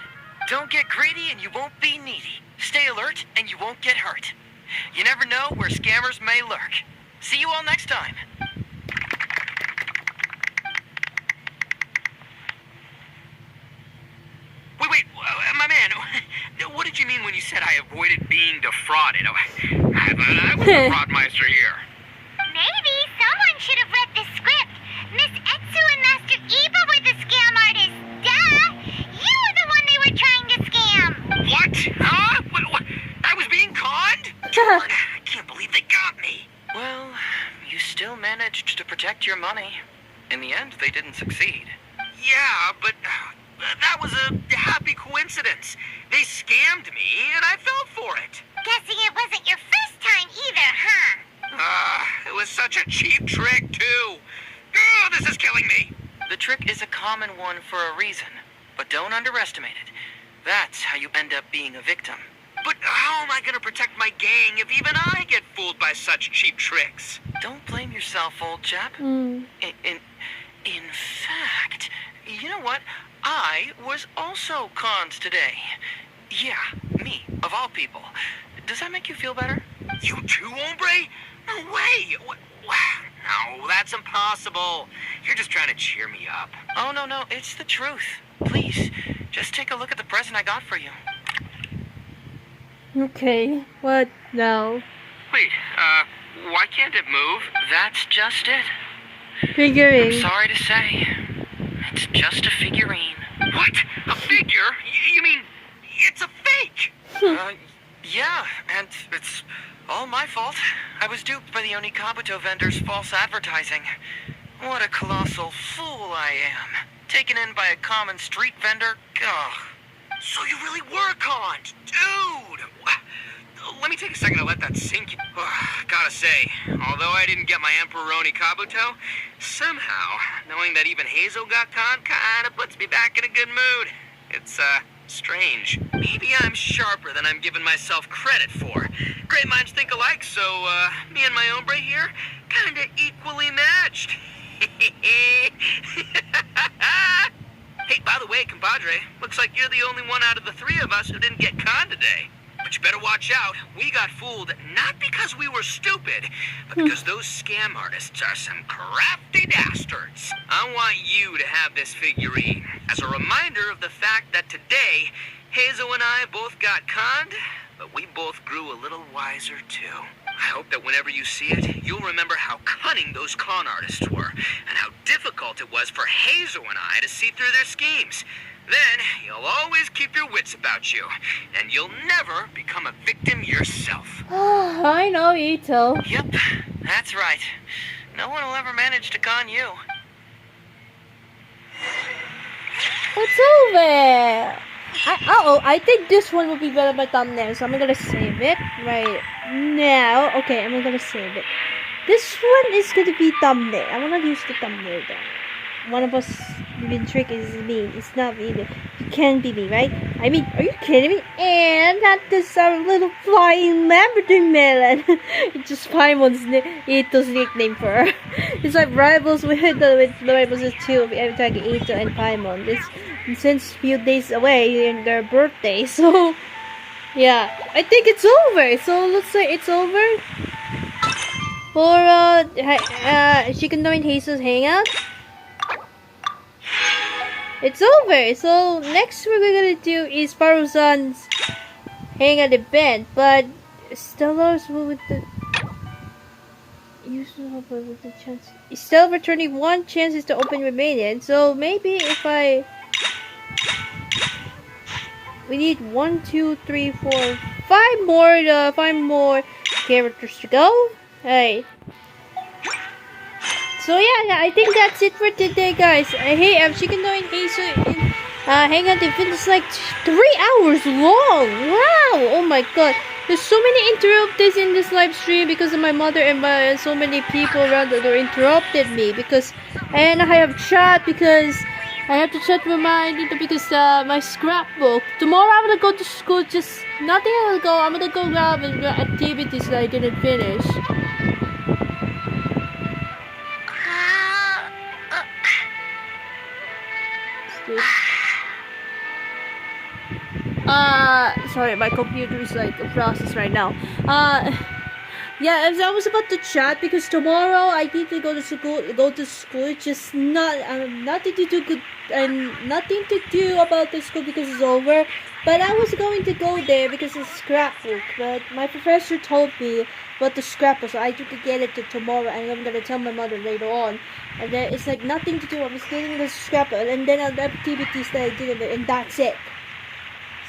Speaker 5: Don't get greedy and you won't be needy. Stay alert and you won't get hurt. You never know where scammers may lurk. See you all next time.
Speaker 3: Wait, my man, what did you mean when you said I avoided being defrauded? I was the fraudmeister here.
Speaker 7: Maybe someone should have read the script. Miss Etsu and Master Iba were the scam artists. Duh! You were the one they were trying to scam.
Speaker 3: What? Huh? What? I was being conned? Darn, I can't believe they got me.
Speaker 5: Well, you still managed to protect your money. In the end, they didn't succeed.
Speaker 3: Yeah, but that was a happy coincidence. They scammed me, and I fell for it.
Speaker 7: Guessing it wasn't your first time either, huh?
Speaker 3: It was such a cheap trick, too. Oh, this is killing me.
Speaker 5: The trick is a common one for a reason, but don't underestimate it. That's how you end up being a victim.
Speaker 3: But how am I going to protect my gang if even I get fooled by such cheap tricks?
Speaker 5: Don't blame yourself, old chap. In fact, you know what? I was also conned today. Yeah, me, of all people. Does that make you feel better?
Speaker 3: You too, hombre? No way. No, that's impossible. You're just trying to cheer me up.
Speaker 5: Oh, no, it's the truth. Please, just take a look at the present I got for you.
Speaker 1: Okay, what now?
Speaker 3: Wait, why can't it move?
Speaker 5: That's just it.
Speaker 1: Figurine.
Speaker 5: I'm sorry to say, it's just a figurine.
Speaker 3: What? A figure? You mean it's a fake?
Speaker 5: Yeah, and it's all my fault. I was duped by the Onikabuto vendor's false advertising. What a colossal fool I am. Taken in by a common street vendor? Ugh.
Speaker 3: So you really were conned, dude! Let me take a second to let that sink in. Gotta say, although I didn't get my Emperor Onikabuto, somehow, knowing that even Heizou got conned kinda puts me back in a good mood. It's, strange. Maybe I'm sharper than I'm giving myself credit for. Great minds think alike, so, me and my hombre here, kinda equally matched. Hey, by the way, compadre, looks like you're the only one out of the three of us who didn't get conned today. But you better watch out. We got fooled not because we were stupid, but because those scam artists are some crafty dastards. I want you to have this figurine as a reminder of the fact that today, Heizou and I both got conned, but we both grew a little wiser too. I hope that whenever you see it, you'll remember how cunning those con artists were, and how difficult it was for Heizou and I to see through their schemes. Then you'll always keep your wits about you, and you'll never become a victim yourself.
Speaker 1: I know, Ito.
Speaker 5: Yep, that's right. No one will ever manage to con you.
Speaker 1: It's over. I think this one will be better by thumbnail, so I'm gonna save it right now. Okay, I'm gonna save it. This one is gonna be thumbnail. I'm gonna use the thumbnail then. One of us, the trick is me. It's not me. It can't be me, right? I mean, are you kidding me? And that is our little flying Labrador melon. It's just Paimon's Ito's nickname for her. It's like rivals with the rivals of two of Ito and Paimon. It's since few days away in their birthday, so yeah, I think it's over. So let's say it's over for Shikanoin Heizou's hangout. It's over. So next what we're gonna do is Paruzan's hangout event, but Stellar's with the with the chance. Still returning one chances to open remaining. So maybe if we need 1, 2, 3, 4, 5 more. 5 more characters to go. Hey. So yeah, I think that's it for today, guys. Hey, I'm Shikanoin Heizou in Hangout Event. It's like 3 hours long. Wow! Oh my god. There's so many interruptions in this live stream because of my mother and so many people around that interrupted me because and I have chat because I have to chat with my scrapbook. Tomorrow I'm gonna go to school. Just nothing. I'm gonna go grab activities that I didn't finish. Sorry, my computer is like a process right now. Yeah, as I was about to chat because tomorrow I need to go to school. It's just nothing to do good and nothing to do about the school because it's over. But I was going to go there because it's scrapbook. But my professor told me about the scrapbook, so I took to get it to tomorrow, and I'm gonna tell my mother later on. And then it's like nothing to do. I was getting the scrapbook, and then the activities that I did, and that's it.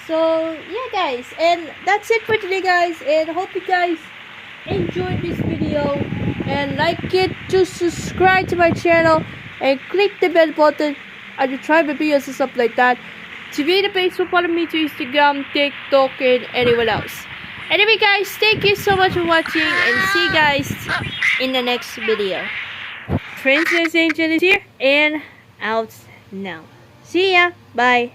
Speaker 1: So yeah, guys, and that's it for today, guys. And I hope you guys enjoyed this video and like it, to subscribe to my channel and click the bell button and to try my videos and stuff like that. To be the base, follow me to Instagram, TikTok, and anyone else. Anyway, guys, thank you so much for watching and see you guys in the next video. Princess Angel is here and out now. See ya. Bye.